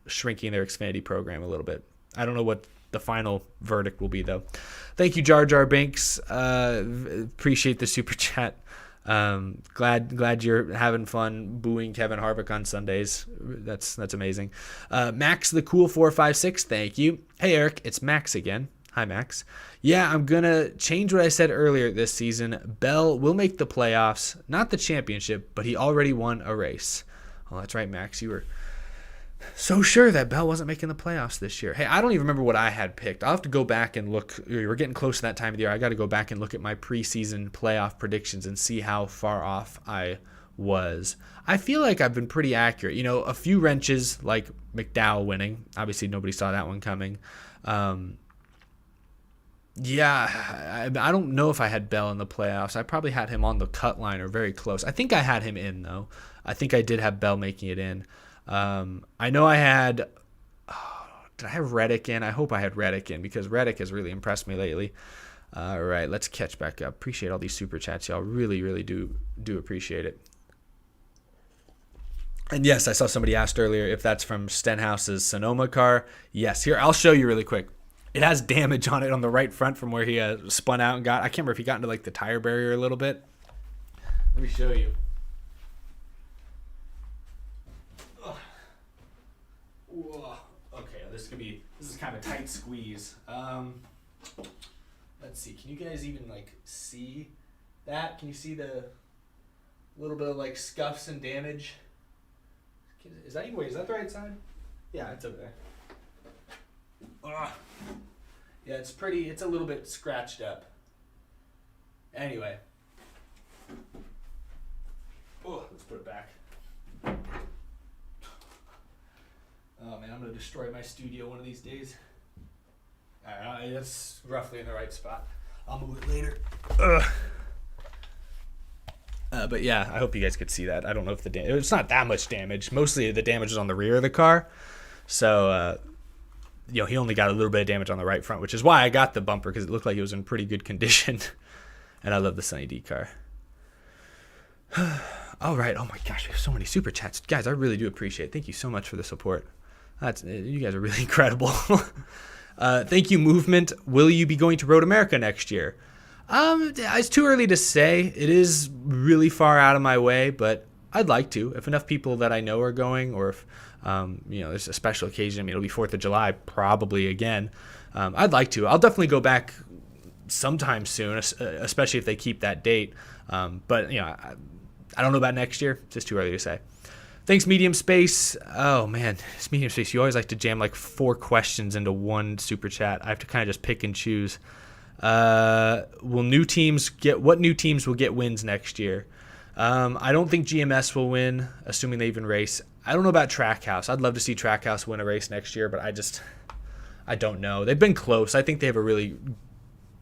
A: shrinking their Xfinity program a little bit. I don't know what the final verdict will be, though. Thank you, Jar Jar Binks. Appreciate the super chat. Glad you're having fun booing Kevin Harvick on Sundays. That's amazing. Max the Cool 456, thank you. Hey Eric, it's Max again. Hi Max. Yeah, I'm gonna change what I said earlier this season. Bell will make the playoffs, not the championship, but he already won a race. Oh, that's right, Max. You were so sure that Bell wasn't making the playoffs this year. Hey, I don't even remember what I had picked. I'll have to go back and look. We're getting close to that time of the year. I got to go back and look at my preseason playoff predictions and see how far off I was. I feel like I've been pretty accurate. A few wrenches like McDowell winning. Obviously, nobody saw that one coming. Yeah, I don't know if I had Bell in the playoffs. I probably had him on the cut line or very close. I think I had him in, though. I think I did have Bell making it in. I know I had, did I have Reddick in? I hope I had Reddick in because Reddick has really impressed me lately. All right, let's catch back up. Appreciate all these super chats, y'all. Really, really do appreciate it. And yes, I saw somebody asked earlier if that's from Stenhouse's Sonoma car. Yes, here, I'll show you really quick. It has damage on it on the right front from where he spun out and got, I can't remember if he got into like the tire barrier a little bit. Let me show you. Okay, this is kind of a tight squeeze. Let's see. Can you guys even see that? Can you see the little bit of scuffs and damage? Is that the right side? Yeah, it's over there. Yeah, it's a little bit scratched up. Anyway. Let's put it back. Oh man, I'm going to destroy my studio one of these days. Alright, that's roughly in the right spot. I'll move it later. But yeah, I hope you guys could see that. I don't know if it's not that much damage. Mostly the damage is on the rear of the car. So, he only got a little bit of damage on the right front, which is why I got the bumper because it looked like it was in pretty good condition. And I love the Sunny D car. All right. Oh my gosh, we have so many super chats. Guys, I really do appreciate it. Thank you so much for the support. You guys are really incredible. Thank you, Movement. Will you be going to Road America next year? It's too early to say. It is really far out of my way, but I'd like to. If enough people that I know are going, or if there's a special occasion. It'll be 4th of July probably again. I'd like to. I'll definitely go back sometime soon, especially if they keep that date. But I don't know about next year. It's just too early to say. Thanks, Medium Space. Oh, man. It's Medium Space. You always like to jam 4 questions into one super chat. I have to kind of just pick and choose. What new teams will get wins next year? I don't think GMS will win, assuming they even race. I don't know about Trackhouse. I'd love to see Trackhouse win a race next year, but I don't know. They've been close. I think they have a really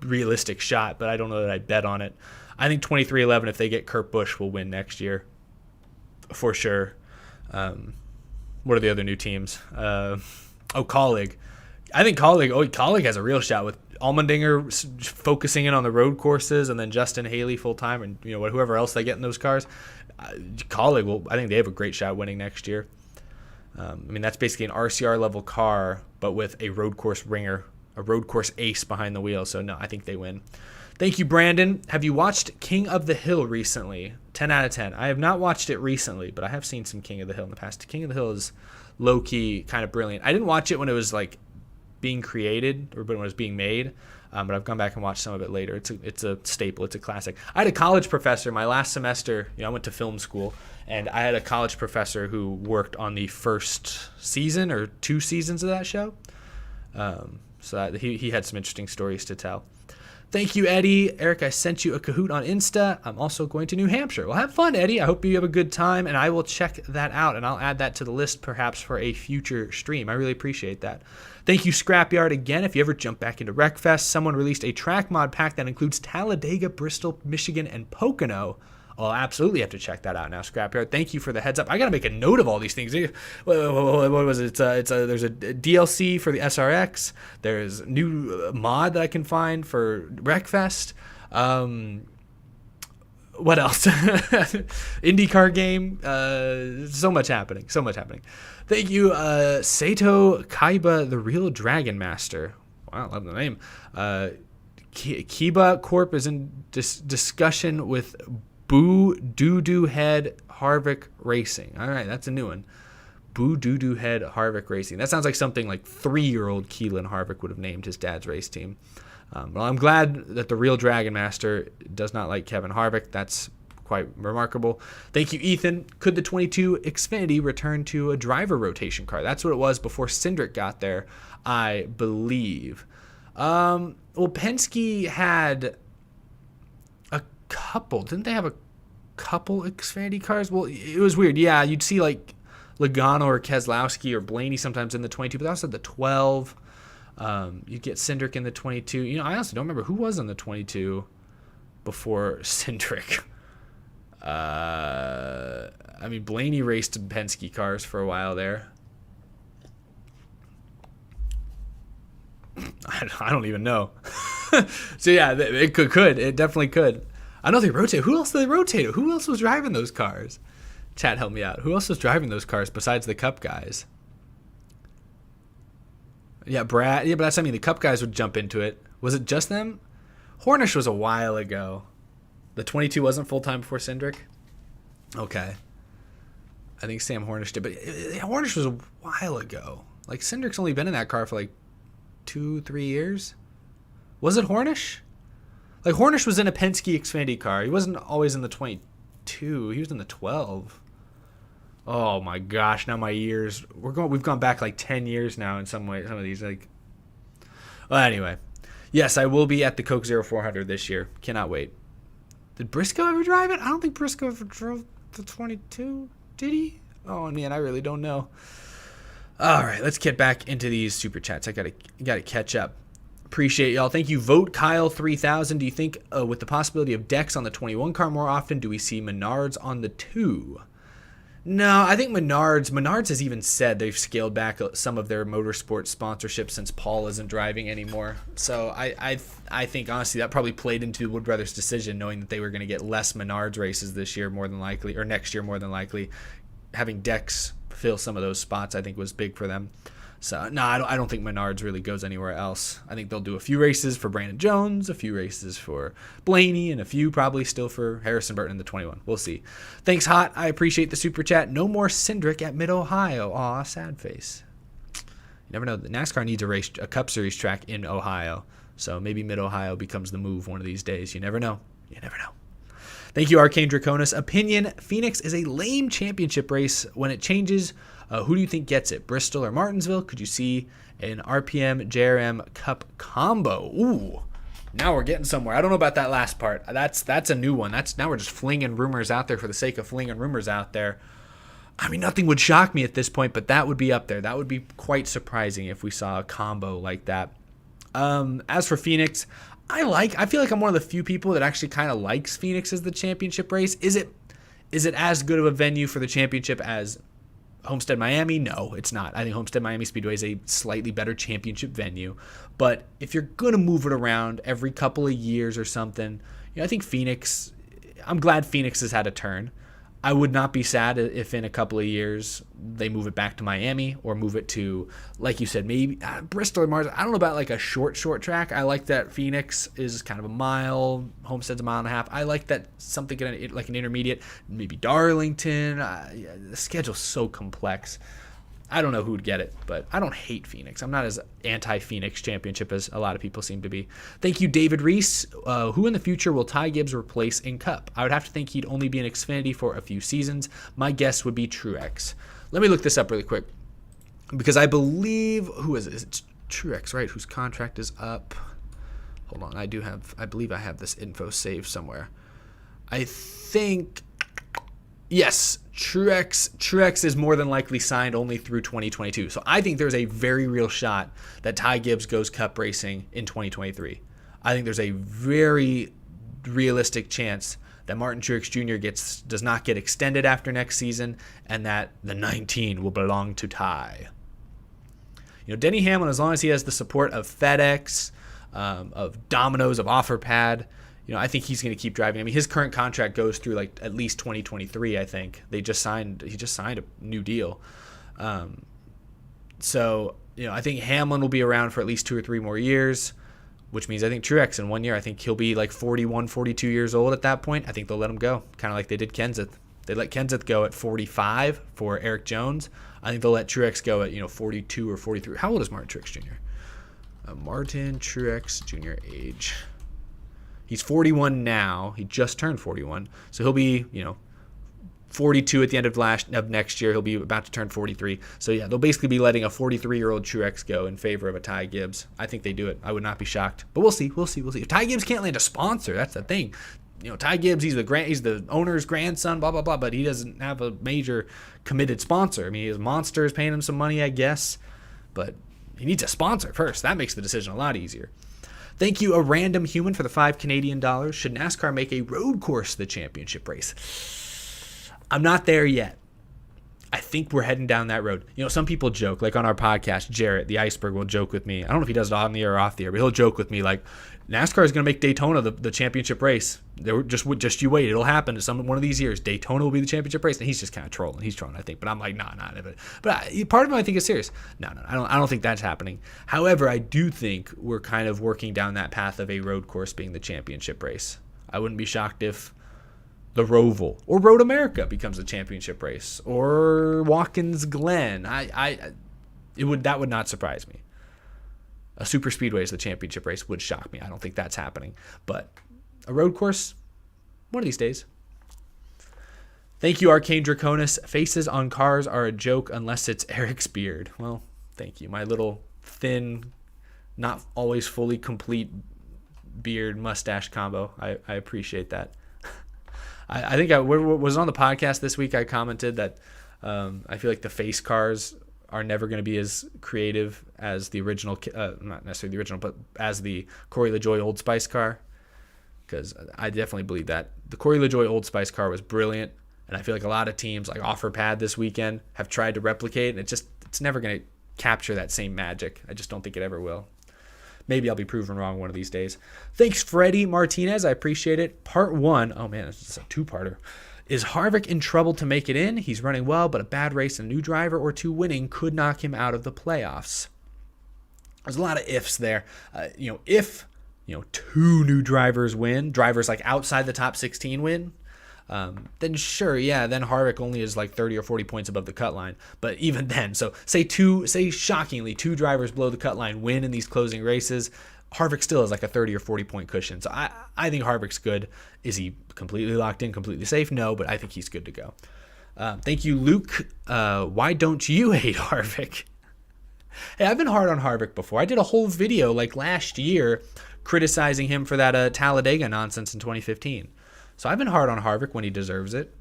A: realistic shot, but I don't know that I'd bet on it. I think 2311, if they get Kurt Busch, will win next year for sure. What are the other new teams? Colleague. I think Colleague has a real shot with Allmendinger focusing in on the road courses, and then Justin Haley full time, and whoever else they get in those cars. Colleague I think they have a great shot winning next year. That's basically an RCR level car, but with a road course ringer, a road course ace behind the wheel. So no, I think they win. Thank you, Brandon. Have you watched King of the Hill recently? 10 out of 10. I have not watched it recently, but I have seen some King of the Hill in the past. King of the Hill is low-key kind of brilliant. I didn't watch it when it was being created or when it was being made, but I've gone back and watched some of it later. It's a staple. It's a classic. I had a college professor my last semester. I went to film school, and I had a college professor who worked on the first season or 2 seasons of that show. So he had some interesting stories to tell. Thank you, Eddie. Eric, I sent you a Kahoot on Insta. I'm also going to New Hampshire. Well, have fun, Eddie. I hope you have a good time, and I will check that out, and I'll add that to the list perhaps for a future stream. I really appreciate that. Thank you, Scrapyard, again. If you ever jump back into Wreckfest, someone released a track mod pack that includes Talladega, Bristol, Michigan, and Pocono I'll absolutely have to check that out now, Scrapyard. Thank you for the heads up. I got to make a note of all these things. What was it? There's a DLC for the SRX. There's a new mod that I can find for Wreckfest. What else? IndyCar game. So much happening. So much happening. Thank you, Sato Kaiba, the real Dragon Master. Wow, I love the name. Kiba Corp is in discussion with Boo Doo Doo Head Harvick Racing. All right, that's a new one. Boo Doo Doo Head Harvick Racing. That sounds like something like 3-year-old Keelan Harvick would have named his dad's race team. Well, I'm glad that the real Dragon Master does not like Kevin Harvick. That's quite remarkable. Thank you, Ethan. Could the 22 Xfinity return to a driver rotation car? That's what it was before Cindric got there, I believe. Well, Penske had a couple. Didn't they have a couple Xfinity cars? Well, it was weird. Yeah, you'd see like Logano or Keselowski or Blaney sometimes in the 22, but that was at the 12. You get Cindric in the 22. You know, I honestly don't remember who was in the 22 before Cindric. I mean, Blaney raced Penske cars for a while there. I don't even know. So yeah, it could. It definitely could. I know they rotate. Who else did they rotate? Who else was driving those cars? Chat, help me out. Who else was driving those cars besides the Cup guys? Yeah, Brad. Yeah, but that's, I mean, the Cup guys would jump into it. Was it just them? Hornish was a while ago. The 22 wasn't full-time before Cindric? Okay. I think Sam Hornish did. But Hornish was a while ago. Like, Cindric's only been in that car for like 2-3 years. Was it Hornish? Like, Hornish was in a Penske Xfinity car. He wasn't always in the 22. He was in the 12. Oh my gosh, now my years. We've gone back like 10 years now in some way. Some of these, like. Well, anyway. Yes, I will be at the Coke 0400 this year. Cannot wait. Did Briscoe ever drive it? I don't think Briscoe ever drove the 22. Did he? Oh man, I really don't know. All right, let's get back into these super chats. I gotta catch up. Appreciate y'all. Thank you. Vote Kyle 3000. Do you think with the possibility of Dex on the 21 car more often, do we see Menards on the 2? No, I think Menards has even said they've scaled back some of their motorsport sponsorships since Paul isn't driving anymore. So I think, honestly, that probably played into Wood Brothers' decision, knowing that they were going to get less Menards races this year more than likely, or next year more than likely. Having Dex fill some of those spots, I think, was big for them. So, no, I don't think Menards really goes anywhere else. I think they'll do a few races for Brandon Jones, a few races for Blaney, and a few probably still for Harrison Burton in the 21. We'll see. Thanks, Hot. I appreciate the super chat. No more Cindric at Mid-Ohio. Aw, sad face. You never know. The NASCAR needs a Cup Series track in Ohio. So maybe Mid-Ohio becomes the move one of these days. You never know. You never know. Thank you, Arcane Draconis. Opinion, Phoenix is a lame championship race. When it changes, who do you think gets it, Bristol or Martinsville? Could you see an RPM JRM Cup combo? Ooh, now we're getting somewhere. I don't know about that last part. That's a new one. Now we're just flinging rumors out there for the sake of flinging rumors out there. I mean, nothing would shock me at this point, but that would be up there. That would be quite surprising if we saw a combo like that. As for Phoenix, I feel like I'm one of the few people that actually kind of likes Phoenix as the championship race. Is it as good of a venue for the championship as Homestead Miami? No, it's not. I think Homestead Miami Speedway is a slightly better championship venue. But if you're going to move it around every couple of years or something, I think Phoenix, I'm glad Phoenix has had a turn. I would not be sad if in a couple of years they move it back to Miami or move it to, like you said, maybe Bristol or Mars. I don't know about like a short track. I like that Phoenix is kind of a mile, Homestead's a mile and a half. I like that something like an intermediate, maybe Darlington. The schedule's so complex. I don't know who would get it, but I don't hate Phoenix. I'm not as anti-Phoenix championship as a lot of people seem to be. Thank you, David Reese. Who in the future will Ty Gibbs replace in Cup? I would have to think he'd only be in Xfinity for a few seasons. My guess would be Truex. Let me look this up really quick, because I believe, who is it? It's Truex, right? Whose contract is up. Hold on, I believe I have this info saved somewhere. I think, yes, Truex is more than likely signed only through 2022. So I think there's a very real shot that Ty Gibbs goes Cup racing in 2023. I think there's a very realistic chance that Martin Truex Jr. does not get extended after next season, and that the 19 will belong to Ty. Denny Hamlin, as long as he has the support of FedEx, of Domino's, of OfferPad, I think he's going to keep driving. I mean, his current contract goes through like at least 2023. I think he just signed a new deal. So I think Hamlin will be around for at least 2 or 3 more years, which means I think Truex in 1 year, I think he'll be like 41, 42 years old at that point. I think they'll let him go, kind of like they did Kenseth. They let Kenseth go at 45 for Eric Jones. I think they'll let Truex go at 42 or 43. How old is Martin Truex Jr.? Martin Truex Jr. age. He's 41 now. He just turned 41, so he'll be 42 at the end of next year. He'll be about to turn 43. So yeah, they'll basically be letting a 43-year-old Truex go in favor of a Ty Gibbs. I think they do it. I would not be shocked, but we'll see. If Ty Gibbs can't land a sponsor, that's the thing. Ty Gibbs, he's the owner's grandson, blah, blah, blah, but he doesn't have a major committed sponsor. I mean, his Monster is paying him some money, I guess, but he needs a sponsor first. That makes the decision a lot easier. Thank you, a random human, for the $5 Canadian. Should NASCAR make a road course the championship race? I'm not there yet. I think we're heading down that road. Some people joke, like on our podcast, Jarrett, the Iceberg, will joke with me. I don't know if he does it on the air or off the air, but he'll joke with me like, NASCAR is going to make Daytona the championship race. Just you wait. It'll happen one of these years. Daytona will be the championship race. And he's just kind of trolling. He's trolling, I think. But I'm like, nah. But part of him, I think, is serious. No, I don't think that's happening. However, I do think we're kind of working down that path of a road course being the championship race. I wouldn't be shocked if the Roval or Road America becomes the championship race, or Watkins Glen. That would not surprise me. A super speedway is the championship race would shock me. I don't think that's happening. But a road course, one of these days. Thank you, Arcane Draconis. Faces on cars are a joke unless it's Eric's beard. Well, thank you. My little thin, not always fully complete beard mustache combo. I appreciate that. I think I was on the podcast this week. I commented that I feel like the face cars are never going to be as creative as the original, not necessarily the original, but as the Corey LaJoie Old Spice car, because I definitely believe that. The Corey LaJoie Old Spice car was brilliant, and I feel like a lot of teams like OfferPad this weekend have tried to replicate, and it's never going to capture that same magic. I just don't think it ever will. Maybe I'll be proven wrong one of these days. Thanks, Freddie Martinez. I appreciate it. Part 1. Oh, man, this is a two-parter. Is Harvick in trouble to make it in? He's running well, but a bad race and a new driver or 2 winning could knock him out of the playoffs. There's a lot of ifs there. If 2 new drivers win, drivers like outside the top 16 win, then sure, yeah, then Harvick only is like 30 or 40 points above the cut line. But even then, so say shockingly 2 drivers below the cut line win in these closing races, Harvick still has like a 30 or 40 point cushion. So I think Harvick's good. Is he completely locked in, completely safe? No, but I think he's good to go. Thank you, Luke. Why don't you hate Harvick? Hey, I've been hard on Harvick before. I did a whole video like last year criticizing him for that Talladega nonsense in 2015. So I've been hard on Harvick when he deserves it.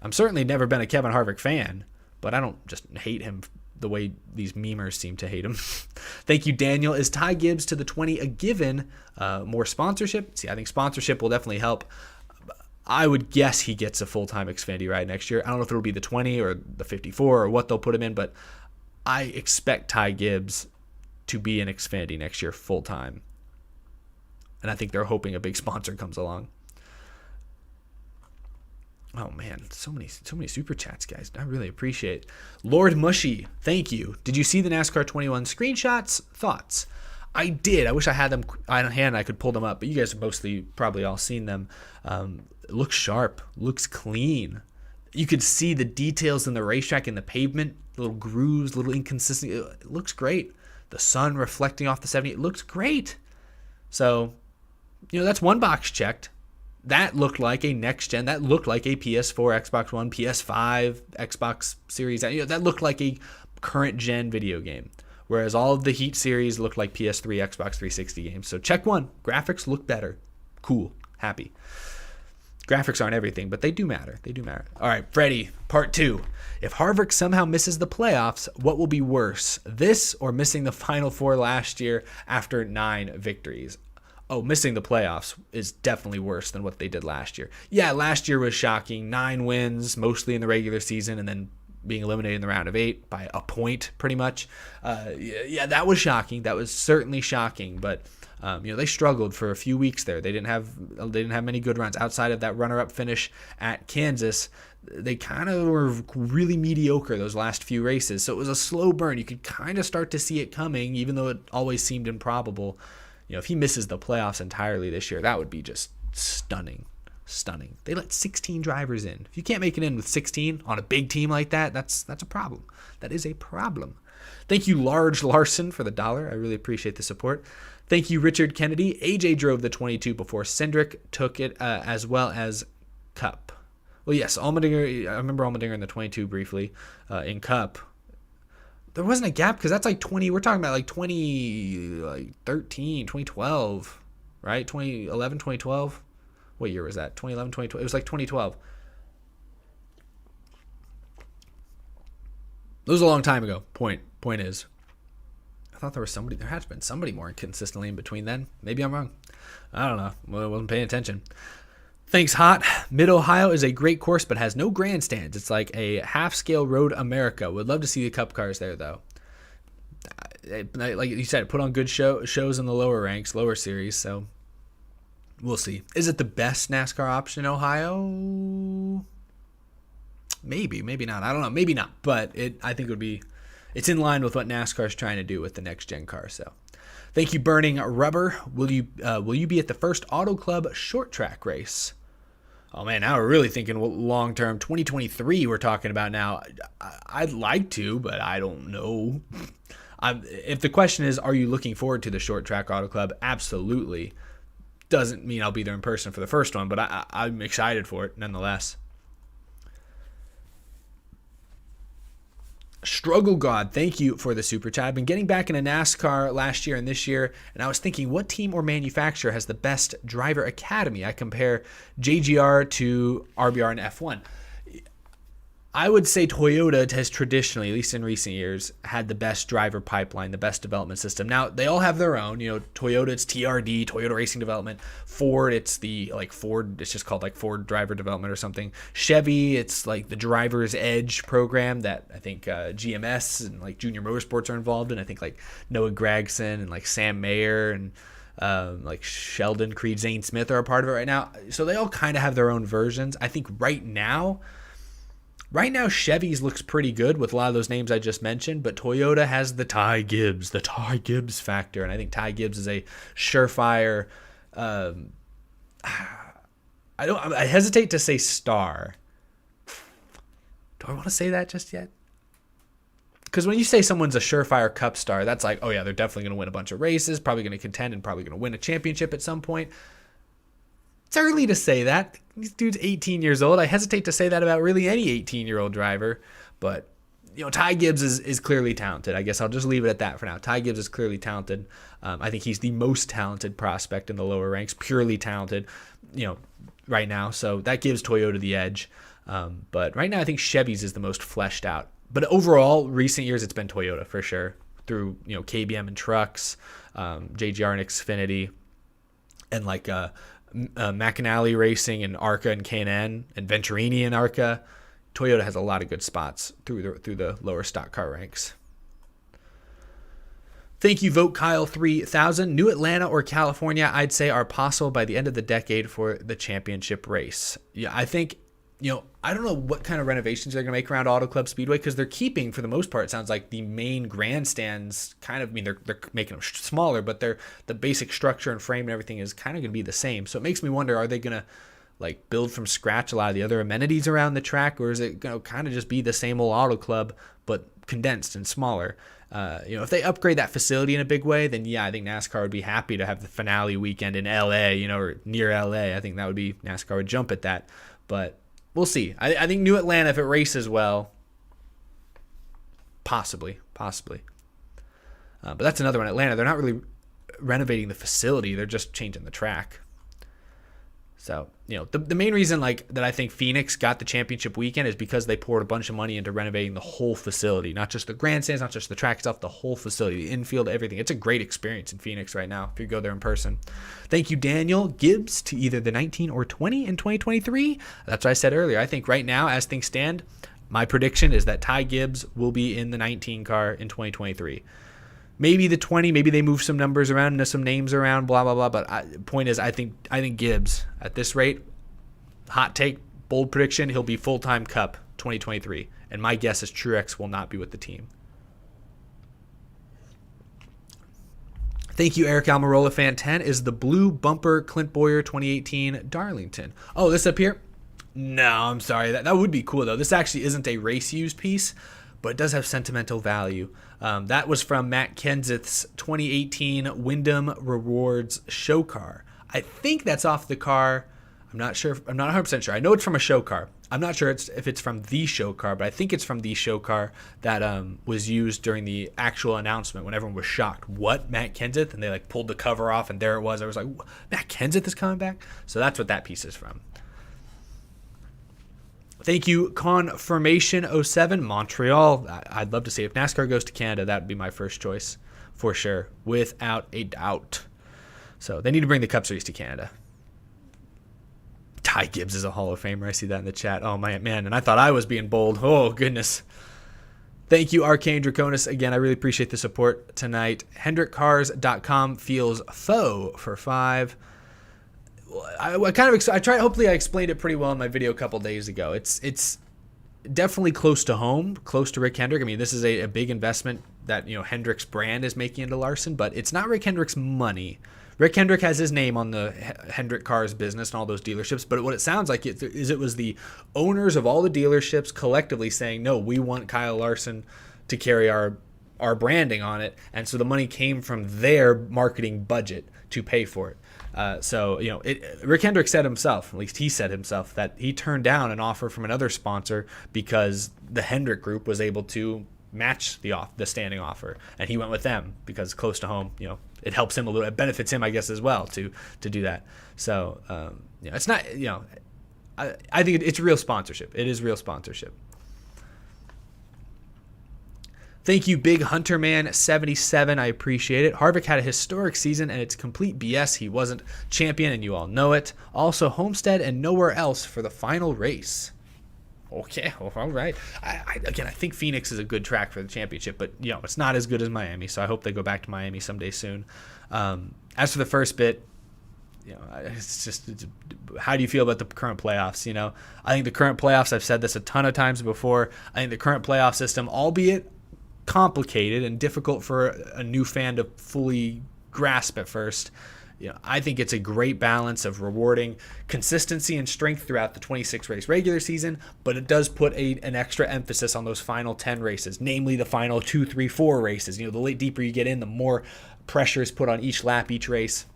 A: I'm certainly never been a Kevin Harvick fan, but I don't just hate him the way these memers seem to hate him. Thank you, Daniel. Is Ty Gibbs to the 20 a given? More sponsorship? See, I think sponsorship will definitely help. I would guess he gets a full-time Xfinity ride next year. I don't know if it'll be the 20 or the 54 or what they'll put him in, but I expect Ty Gibbs to be in Xfinity next year full-time. And I think they're hoping a big sponsor comes along. Oh, man, so many super chats, guys. I really appreciate it. Lord Mushy, thank you. Did you see the NASCAR 21 screenshots? Thoughts? I did. I wish I had them on hand. I could pull them up, but you guys have mostly probably all seen them. It looks sharp. Looks clean. You could see the details in the racetrack and the pavement, little grooves, little inconsistency. It looks great. The sun reflecting off the 70. It looks great. So, that's one box checked. That looked like a next gen. That looked like a PS4, Xbox One, PS5, Xbox Series. That looked like a current gen video game. Whereas all of the Heat series looked like PS3, Xbox 360 games. So check one. Graphics look better. Cool. Happy. Graphics aren't everything, but they do matter. They do matter. All right, Freddie, part 2. If Harvick somehow misses the playoffs, what will be worse? This or missing the Final Four last year after 9 victories? Oh, missing the playoffs is definitely worse than what they did last year. Yeah, last year was shocking. 9 wins, mostly in the regular season, and then being eliminated in the round of 8 by a point, pretty much. Yeah, that was shocking. That was certainly shocking. But they struggled for a few weeks there. They didn't have many good runs outside of that runner-up finish at Kansas. They kind of were really mediocre those last few races. So it was a slow burn. You could kind of start to see it coming, even though it always seemed improbable. If he misses the playoffs entirely this year, that would be just stunning. Stunning. They let 16 drivers in. If you can't make it in with 16 on a big team like that, that's a problem. That is a problem. Thank you, Large Larson, for the $1. I really appreciate the support. Thank you, Richard Kennedy. AJ drove the 22 before Cindric took it, as well as Cup. Well, yes, Allmendinger. I remember Allmendinger in the 22 briefly. In Cup, there wasn't a gap because that's like 20. We're talking about like 2013, 2012, right? 2011, 2012. What year was that? 2011, 2012. It was like 2012. It was a long time ago. Point is, I thought there had to been somebody more consistently in between then. Maybe I'm wrong. I don't know. Well, I wasn't paying attention. Thanks, Hot. Mid-Ohio is a great course, but has no grandstands. It's like a half-scale Road America. Would love to see the Cup cars there, though. Like you said, put on good shows in the lower ranks, lower series, so we'll see. Is it the best NASCAR option in Ohio? Maybe not. I don't know. Maybe not, but I think it's in line with what NASCAR is trying to do with the next-gen car, so. Thank you, Burning Rubber. Will you be at the first Auto Club short track race? Oh man, now we're really thinking long term. 2023 we're talking about now. I'd like to, but I don't know. If the question is, are you looking forward to the short track Auto Club? Absolutely. Doesn't mean I'll be there in person for the first one, but I'm excited for it nonetheless. Struggle God, thank you for the super chat. I've been getting back into NASCAR last year and this year, and I was thinking, what team or manufacturer has the best driver academy? I compare JGR to RBR and F1. I would say Toyota has traditionally, at least in recent years, had the best driver pipeline, the best development system. Now, they all have their own. Toyota, it's TRD, Toyota Racing Development. Ford, it's Ford, it's just called like Ford Driver Development or something. Chevy, it's like the Driver's Edge program that I think GMS and like Junior Motorsports are involved in. I think like Noah Gragson and like Sam Mayer and like Sheldon Creed Zane Smith are a part of it right now. So they all kind of have their own versions. I think right now, Chevy's looks pretty good with a lot of those names I just mentioned, but Toyota has the Ty Gibbs factor, and I think Ty Gibbs is a surefire. I hesitate to say star. Do I want to say that just yet? Because when you say someone's a surefire Cup star, that's like, oh yeah, they're definitely going to win a bunch of races, probably going to contend, and probably going to win a championship at some point. It's early to say that. This dude's 18 years old. I hesitate to say that about really any 18-year-old driver. But, Ty Gibbs is clearly talented. I guess I'll just leave it at that for now. Ty Gibbs is clearly talented. I think he's the most talented prospect in the lower ranks, purely talented, right now. So that gives Toyota the edge. But right now, I think Chevy's is the most fleshed out. But overall, recent years, it's been Toyota for sure. Through, KBM and trucks, JGR and Xfinity, and like McAnally Racing and ARCA and K&N and Venturini and ARCA. Toyota has a lot of good spots through the lower stock car ranks. Thank you, Vote Kyle 3000. New Atlanta or California, I'd say, are possible by the end of the decade for the championship race. Yeah, I think, I don't know what kind of renovations they're going to make around Auto Club Speedway, because they're keeping, for the most part, it sounds like the main grandstands they're making them smaller, but the basic structure and frame and everything is kind of going to be the same. So it makes me wonder, are they going to like build from scratch a lot of the other amenities around the track, or is it going to kind of just be the same old Auto Club, but condensed and smaller? If they upgrade that facility in a big way, then yeah, I think NASCAR would be happy to have the finale weekend in LA, or near LA. I think that would be, NASCAR would jump at that, but we'll see. I think New Atlanta, if it races well, possibly. But that's another one. Atlanta, they're not really renovating the facility. They're just changing the track. So, the main reason that I think Phoenix got the championship weekend is because they poured a bunch of money into renovating the whole facility, not just the grandstands, not just the track stuff, the whole facility, the infield, everything. It's a great experience in Phoenix right now if you go there in person. Thank you, Daniel Gibbs, to either the 19 or 20 in 2023. That's what I said earlier. I think right now, as things stand, my prediction is that Ty Gibbs will be in the 19 car in 2023. Maybe the 20, maybe they move some numbers around and some names around, blah, blah, blah. But point is, I think Gibbs, at this rate, hot take, bold prediction, he'll be full-time Cup 2023. And my guess is Truex will not be with the team. Thank you, Eric Almirola Fan 10. Is the blue bumper Clint Boyer 2018 Darlington? Oh, this up here? No, I'm sorry. That would be cool, though. This actually isn't a race-used piece, but it does have sentimental value. That was from Matt Kenseth's 2018 Wyndham Rewards show car. I think that's off the car. I'm not sure. I'm not 100% sure. I know it's from a show car. I'm not sure if it's from the show car, but I think it's from the show car that was used during the actual announcement when everyone was shocked. What? Matt Kenseth? And they pulled the cover off, and there it was. I was like, Matt Kenseth is coming back? So that's what that piece is from. Thank you, Confirmation07, Montreal. I'd love to see if NASCAR goes to Canada, that would be my first choice for sure, without a doubt. So they need to bring the Cup Series to Canada. Ty Gibbs is a Hall of Famer. I see that in the chat. Oh, my man. And I thought I was being bold. Oh, goodness. Thank you, Arcane Draconis. Again, I really appreciate the support tonight. HendrickCars.com feels faux for 5. I tried. Hopefully, I explained it pretty well in my video a couple days ago. It's definitely close to home, close to Rick Hendrick. I mean, this is a big investment that Hendrick's brand is making into Larson, but it's not Rick Hendrick's money. Rick Hendrick has his name on the Hendrick Cars business and all those dealerships, but what it sounds like it was the owners of all the dealerships collectively saying, no, we want Kyle Larson to carry our branding on it, and so the money came from their marketing budget to pay for it. Rick Hendrick said himself, at least he said himself, that he turned down an offer from another sponsor because the Hendrick Group was able to match the standing offer, and he went with them because close to home. It helps him a little. It benefits him, I guess, as well to do that. So it's not. I think it's real sponsorship. It is real sponsorship. Thank you, Big Hunter Man 77. I appreciate it. Harvick had a historic season, and it's complete BS. He wasn't champion, and you all know it. Also, Homestead and nowhere else for the final race. Okay, all right. I think Phoenix is a good track for the championship, but it's not as good as Miami. So I hope they go back to Miami someday soon. As for the first bit, how do you feel about the current playoffs? I think the current playoffs. I've said this a ton of times before. I think the current playoff system, albeit complicated and difficult for a new fan to fully grasp at first, I think it's a great balance of rewarding consistency and strength throughout the 26 race regular season, but it does put an extra emphasis on those final 10 races, namely the final 2, 3, 4 races. The deeper you get in, the more pressure is put on each lap, each race.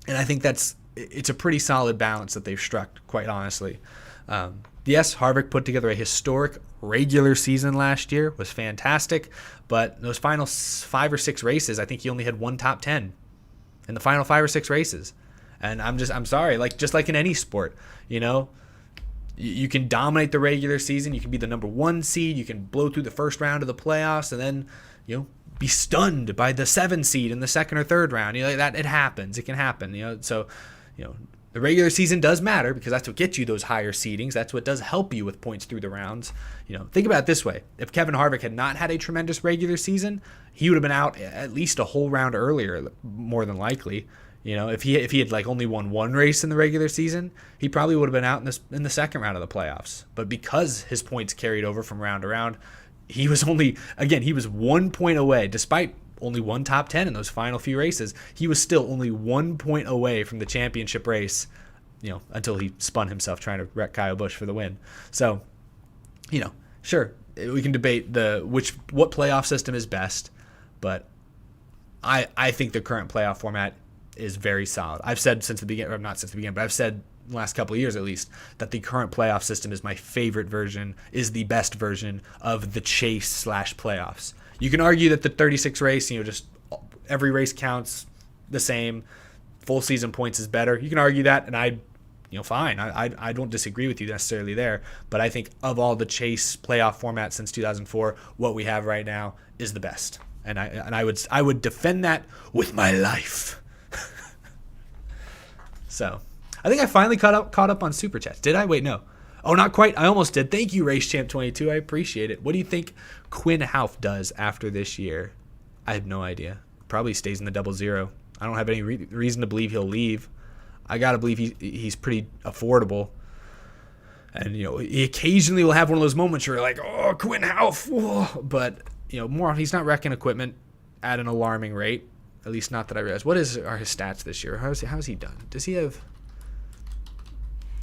A: And I think it's a pretty solid balance that they've struck, quite honestly. Yes, Harvick put together a historic regular season last year, was fantastic, but those final 5 or 6 races, I think he only had one top 10 in the final 5 or 6 races. And I'm sorry, just like in any sport, you can dominate the regular season, you can be the number 1 seed, you can blow through the first round of the playoffs, and then, be stunned by the 7 seed in the second or third round. That it happens. It can happen. So, the regular season does matter because that's what gets you those higher seedings. That's what does help you with points through the rounds. Think about it this way. If Kevin Harvick had not had a tremendous regular season, he would have been out at least a whole round earlier, more than likely. If he had only won 1 race in the regular season, he probably would have been out in the second round of the playoffs. But because his points carried over from round to round, he was 1 point away, despite only one top 10 in those final few races. He was still only 1 point away from the championship race, until he spun himself trying to wreck Kyle Busch for the win. So, sure, we can debate what playoff system is best, but I think the current playoff format is very solid. I've said since the beginning, or not since the beginning, but I've said the last couple of years at least, that the current playoff system is my favorite version, is the best version of the chase / playoffs. You can argue that the 36 race, just every race counts the same. Full season points is better. You can argue that, and I fine. I don't disagree with you necessarily there, but I think of all the chase playoff formats since 2004, what we have right now is the best, and I would defend that with my life. So, I think I finally caught up on Super Chats. Did I? Wait, no. Oh, not quite. I almost did. Thank you, RaceChamp22. I appreciate it. What do you think Quinn Houff does after this year? I have no idea. Probably stays in the 00. I don't have any reason to believe he'll leave. I got to believe he's pretty affordable. And, he occasionally will have one of those moments where you're like, oh, Quinn Houff. Whoa. But, more he's not wrecking equipment at an alarming rate. At least not that I realize. What are his stats this year? How's he done? Does he have...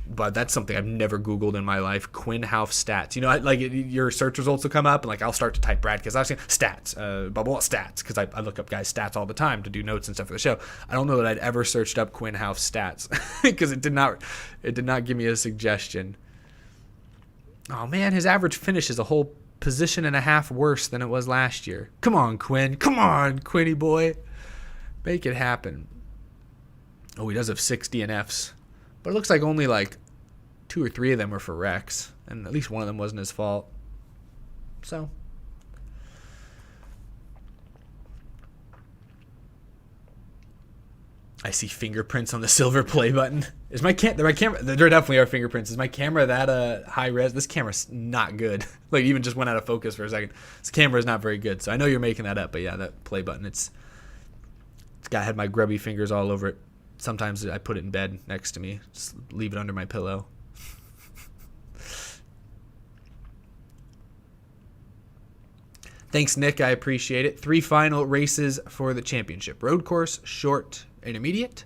A: But that's something I've never Googled in my life. Quinn Houff stats. Like your search results will come up, and like I'll start to type Brad Keselowski stats, bubble stats, because I look up guys' stats all the time to do notes and stuff for the show. I don't know that I'd ever searched up Quinn Houff stats because it did not give me a suggestion. Oh man, his average finish is a whole position and a half worse than it was last year. Come on, Quinn. Come on, Quinny boy. Make it happen. Oh, he does have 6 DNFs. But it looks like only like 2 or 3 of them were for wrecks. And at least one of them wasn't his fault. So. I see fingerprints on the silver play button. Is my camera? There definitely are fingerprints. Is my camera that high res? This camera's not good. Like even just went out of focus for a second. This camera is not very good. So I know you're making that up. But yeah, that play button, it's had my grubby fingers all over it. Sometimes I put it in bed next to me. Just leave it under my pillow. Thanks, Nick. I appreciate it. 3 final races for the championship. Road course, short, intermediate.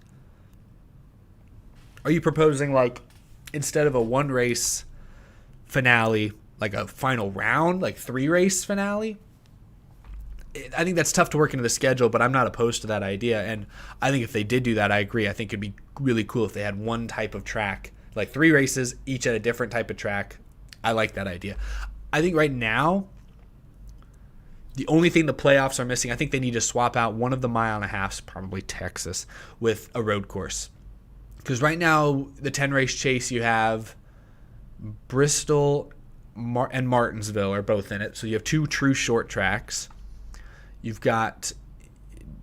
A: Are you proposing, like, instead of a 1-race finale, like a final round, like 3-race finale? I think that's tough to work into the schedule, but I'm not opposed to that idea. And I think if they did do that, I agree. I think it'd be really cool if they had one type of track, like 3 races, each at a different type of track. I like that idea. I think right now, the only thing the playoffs are missing, I think they need to swap out one of the 1.5 miles, probably Texas, with a road course. Because right now, the 10-race chase, you have Bristol and Martinsville are both in it. So you have 2 true short tracks. You've got,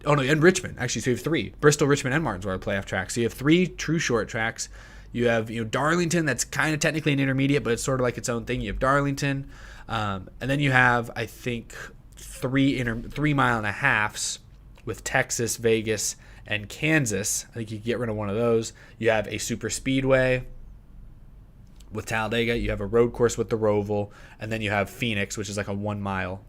A: and Richmond, actually, so you have 3. Bristol, Richmond, and Martinsville are playoff tracks. So you have 3 true short tracks. You have, Darlington, that's kind of technically an intermediate, but it's sort of like its own thing. You have Darlington. And then you have, I think, 3 1.5 miles with Texas, Vegas, and Kansas. I think you can get rid of one of those. You have a super speedway with Talladega. You have a road course with the Roval. And then you have Phoenix, which is like a 1-mile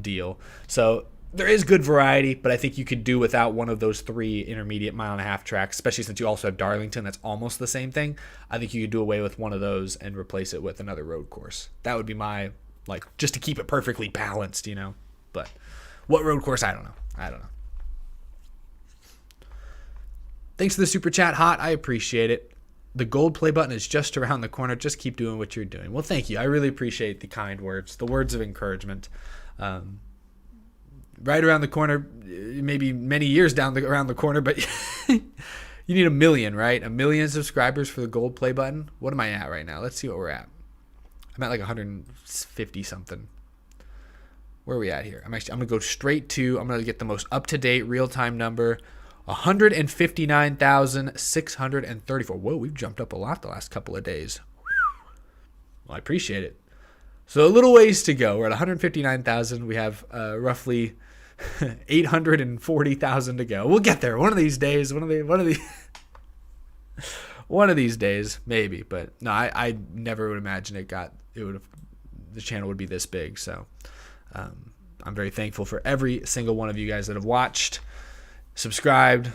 A: deal. So there is good variety, but I think you could do without one of those 3 intermediate 1.5 tracks, especially since you also have Darlington. That's almost the same thing. I think you could do away with one of those and replace it with another road course. That would be my, just to keep it perfectly balanced, But what road course? I don't know. Thanks for the super chat, Hot. I appreciate it. The gold play button is just around the corner. Just keep doing what you're doing. Well, thank you. I really appreciate the kind words, the words of encouragement. Right around the corner, maybe many years around the corner, but you need 1 million, right? 1 million subscribers for the gold play button. What am I at right now? Let's see what we're at. I'm at like 150 something. Where are we at here? I'm going to go straight to, I'm going to get the most up-to-date real-time number, 159,634. Whoa, we've jumped up a lot the last couple of days. Well, I appreciate it. So a little ways to go. We're at 159,000. We have roughly 840,000 to go. We'll get there one of these days. One of these days, maybe. But no, I never would imagine the channel would be this big. So I'm very thankful for every single one of you guys that have watched, subscribed,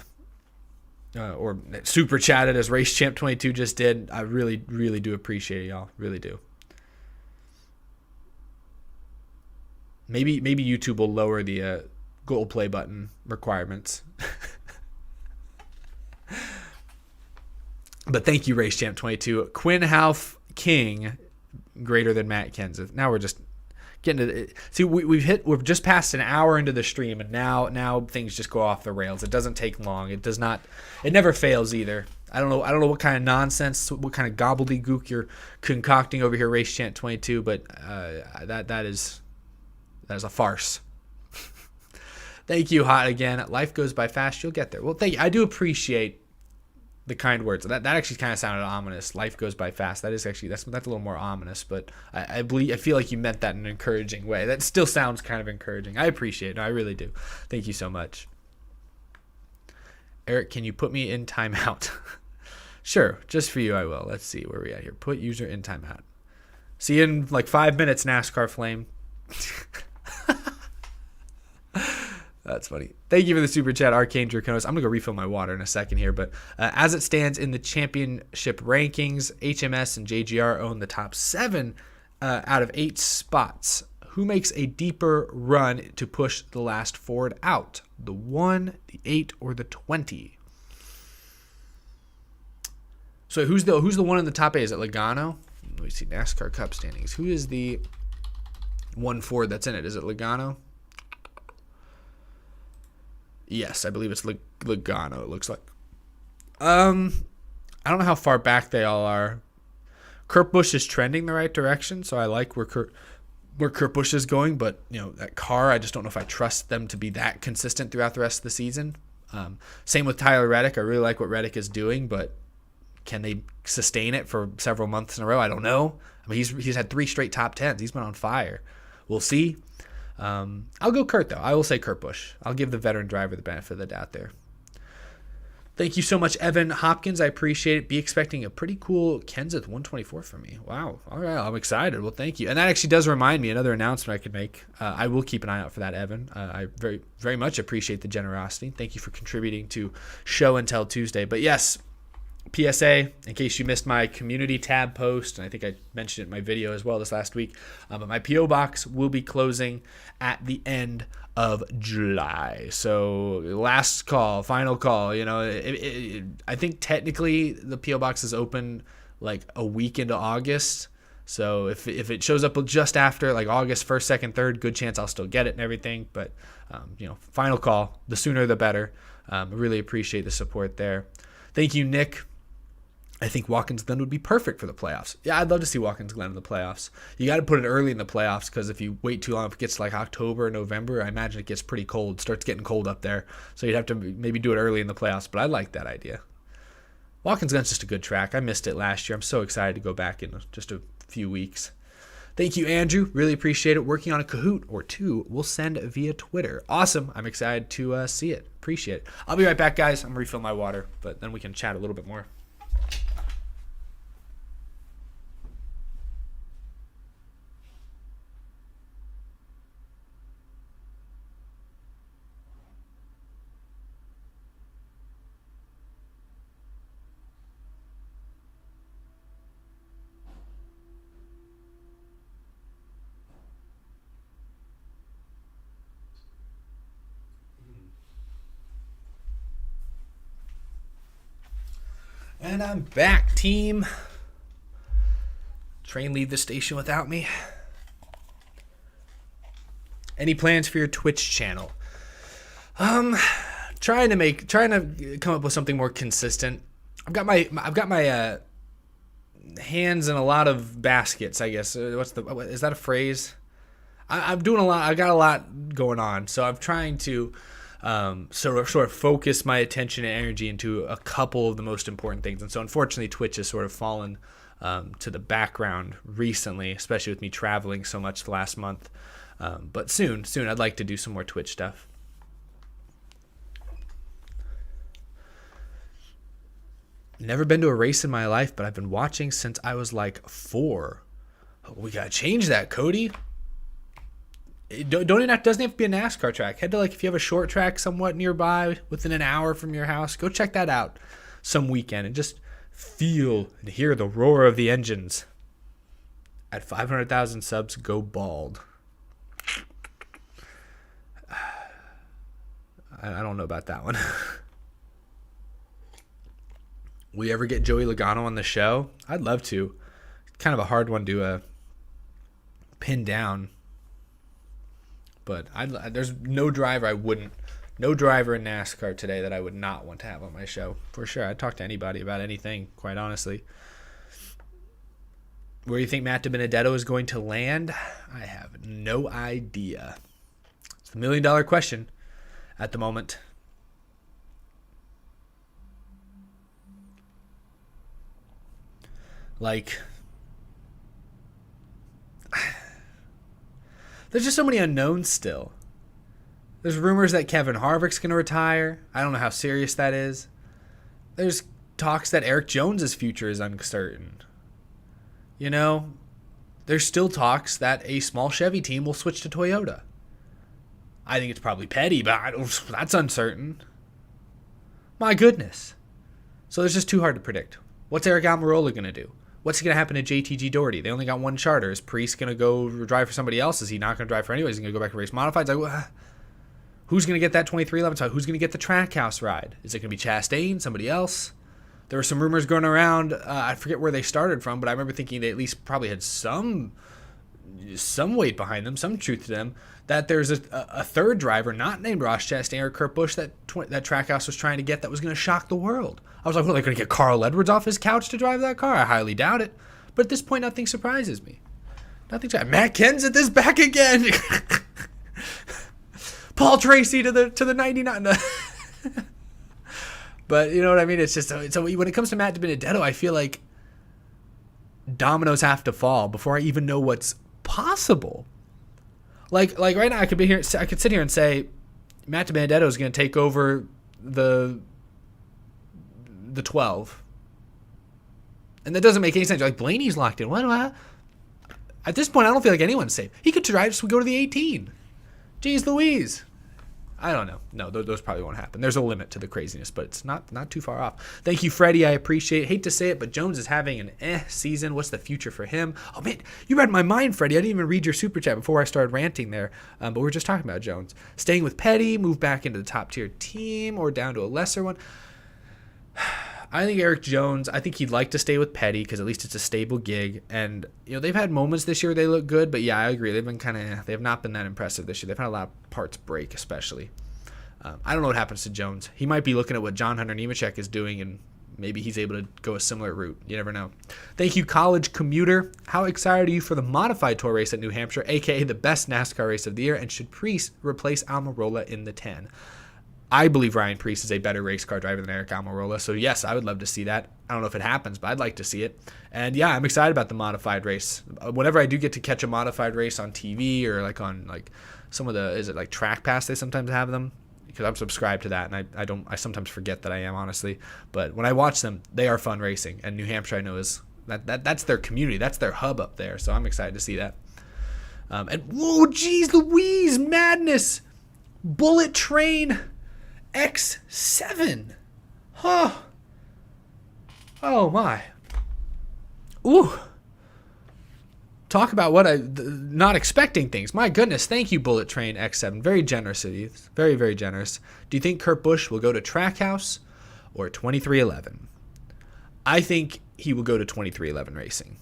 A: or super chatted as RaceChamp22 just did. I really, really do appreciate it, y'all. Really do. Maybe YouTube will lower the gold play button requirements. But thank you, RaceChamp22. Quinn Houff King greater than Matt Kenseth. Now we're just getting to see we've just passed an hour into the stream, and now things just go off the rails. It doesn't take long. It never fails either. I don't know what kind of nonsense, what kind of gobbledygook you're concocting over here, Race Chant 22, but that is a farce. Thank you, Hot, again. Life goes by fast. You'll get there. Well, thank you. I do appreciate the kind words. That actually kind of sounded ominous. Life goes by fast. That's a little more ominous, but I feel like you meant that in an encouraging way. That still sounds kind of encouraging. I appreciate it. No, I really do. Thank you so much. Eric, can you put me in timeout? Sure, just for you I will. Let's see where we at here. Put user in timeout. See you in like 5 minutes, NASCAR Flame. That's funny. Thank you for the super chat, Arcane Draconis. I'm going to go refill my water in a second here, but as it stands in the championship rankings, HMS and JGR own the top 7 out of 8 spots. Who makes a deeper run to push the last Ford out? The 1, the 8, or the 20? So who's the one in the top 8? Is it Logano? Let me see NASCAR Cup standings. Who is the one Ford that's in it? Is it Logano? Yes, I believe it's Logano, it looks like. I don't know how far back they all are. Kurt Busch is trending the right direction, so I like where Kurt Busch is going, but that car, I just don't know if I trust them to be that consistent throughout the rest of the season. Same with Tyler Reddick. I really like what Reddick is doing, but can they sustain it for several months in a row? I don't know. I mean, he's had 3 straight top 10s. He's been on fire. We'll see. I'll go Kurt, though. I will say Kurt Busch. I'll give the veteran driver the benefit of the doubt there. Thank you so much, Evan Hopkins. I appreciate it. Be expecting a pretty cool Kenseth 124 from me. Wow. All right. I'm excited. Well, thank you. And that actually does remind me, another announcement I could make. I will keep an eye out for that, Evan. I very, very much appreciate the generosity. Thank you for contributing to Show and Tell Tuesday. But yes, PSA, in case you missed my community tab post, and I think I mentioned it in my video as well this last week, but my P.O. box will be closing at the end of July. So last call, final call. I think technically the P.O. box is open like a week into August. So if it shows up just after like August 1st, 2nd, 3rd, good chance I'll still get it and everything. But, final call, the sooner the better. I really appreciate the support there. Thank you, Nick. I think Watkins Glen would be perfect for the playoffs. Yeah, I'd love to see Watkins Glen in the playoffs. You got to put it early in the playoffs because if you wait too long, if it gets like October, November, I imagine it gets pretty cold. Starts getting cold up there. So you'd have to maybe do it early in the playoffs, but I like that idea. Watkins Glen's just a good track. I missed it last year. I'm so excited to go back in just a few weeks. Thank you, Andrew. Really appreciate it. Working on a Kahoot or 2 we'll send via Twitter. Awesome. I'm excited to see it. Appreciate it. I'll be right back, guys. I'm going to refill my water, but then we can chat a little bit more. And I'm back, team. Train leave the station without me. Any plans for your Twitch channel? Trying to come up with something more consistent. I've got my hands in a lot of baskets, I guess. Is that a phrase? I'm doing a lot. I got a lot going on, so I'm trying to sort of focus my attention and energy into a couple of the most important things. And so unfortunately Twitch has sort of fallen to the background recently, especially with me traveling so much the last month. But soon I'd like to do some more Twitch stuff. Never been to a race in my life, but I've been watching since I was like 4. Oh, we gotta change that, Cody. It doesn't have to be a NASCAR track. Head to if you have a short track somewhat nearby within an hour from your house, go check that out some weekend and just feel and hear the roar of the engines. At 500,000 subs, go bald. I don't know about that one. Will you ever get Joey Logano on the show? I'd love to. Kind of a hard one to pin down. But there's no driver no driver in NASCAR today that I would not want to have on my show. For sure. I'd talk to anybody about anything, quite honestly. Where do you think Matt DiBenedetto is going to land? I have no idea. It's the $1 million question at the moment. Like, there's just so many unknowns still. There's rumors that Kevin Harvick's going to retire. I don't know how serious that is. There's talks that Eric Jones's future is uncertain. You know, there's still talks that a small Chevy team will switch to Toyota. I think it's probably Petty, but that's uncertain. My goodness. So it's just too hard to predict. What's Eric Almirola going to do? What's going to happen to JTG Doherty? They only got one charter. Is Priest going to go drive for somebody else? Is he not going to drive for anyone? Is he going to go back and race modifieds? Who's going to get that 2311 side? Who's going to get the Trackhouse ride? Is it going to be Chastain? Somebody else? There were some rumors going around. I forget where they started from, but I remember thinking they at least probably had some weight behind them, some truth to them, that there's a third driver not named Ross Chastain or Kurt Busch that Trackhouse was trying to get that was going to shock the world. I was like, well, they're going to get Carl Edwards off his couch to drive that car? I highly doubt it. But at this point, nothing surprises me. Matt Kenseth is back again. Paul Tracy to the 99. But you know what I mean? It's just so when it comes to Matt DiBenedetto, I feel like dominoes have to fall before I even know what's possible. Like right now, I could sit here and say Matt DiBenedetto is going to take over the 12, and that doesn't make any sense. Like Blaney's locked in. What? At this point, I don't feel like anyone's safe. He could drive so we go to the 18. Jeez Louise. I don't know. No, those probably won't happen. There's a limit to the craziness, but it's not too far off. Thank you, Freddie. I appreciate it. Hate to say it, but Jones is having an season. What's the future for him? Oh, man, you read my mind, Freddie. I didn't even read your super chat before I started ranting there, but we were just talking about Jones. Staying with Petty, move back into the top-tier team, or down to a lesser one. I think Eric Jones, I think he'd like to stay with Petty because at least it's a stable gig. And, you know, they've had moments this year they look good, but yeah, I agree. They have not been that impressive this year. They've had a lot of parts break, especially. I don't know what happens to Jones. He might be looking at what John Hunter Nemechek is doing, and maybe he's able to go a similar route. You never know. Thank you, College Commuter. How excited are you for the modified tour race at New Hampshire, a.k.a. the best NASCAR race of the year, and should Priest replace Almirola in the 10? I believe Ryan Priest is a better race car driver than Eric Almirola, so yes, I would love to see that. I don't know if it happens, but I'd like to see it. And yeah, I'm excited about the modified race. Whenever I do get to catch a modified race on TV or like on like some of the, is it like Track Pass, they sometimes have them? Because I'm subscribed to that, and I sometimes forget that I am, honestly. But when I watch them, they are fun racing, and New Hampshire I know is that's their community, that's their hub up there. So I'm excited to see that. And whoa, geez, Louise, madness, Bullet Train X7, huh? Oh my, ooh. Talk about what not expecting things. My goodness, thank you, Bullet Train X7. Very generous of you. Very, very generous. Do you think Kurt Busch will go to Trackhouse or 2311? I think he will go to 2311 Racing.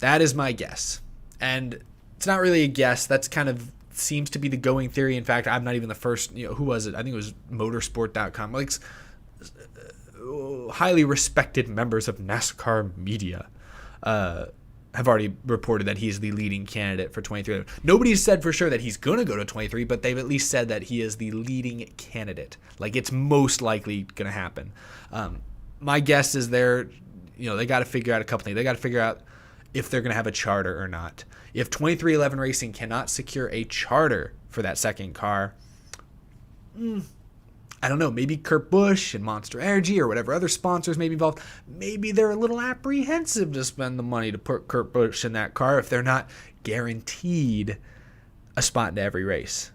A: That is my guess. And it's not really a guess. That's kind of seems to be the going theory. In fact, I'm not even the first. You know, who was it? I think it was motorsport.com. Like highly respected members of NASCAR media. Have already reported that he's the leading candidate for 23. Nobody's said for sure that he's going to go to 23, but they've at least said that he is the leading candidate. Like it's most likely going to happen. My guess is they got to figure out a couple things. They got to figure out if they're going to have a charter or not. If 2311 Racing cannot secure a charter for that second car, I don't know, maybe Kurt Busch and Monster Energy or whatever other sponsors may be involved, maybe they're a little apprehensive to spend the money to put Kurt Busch in that car if they're not guaranteed a spot into every race.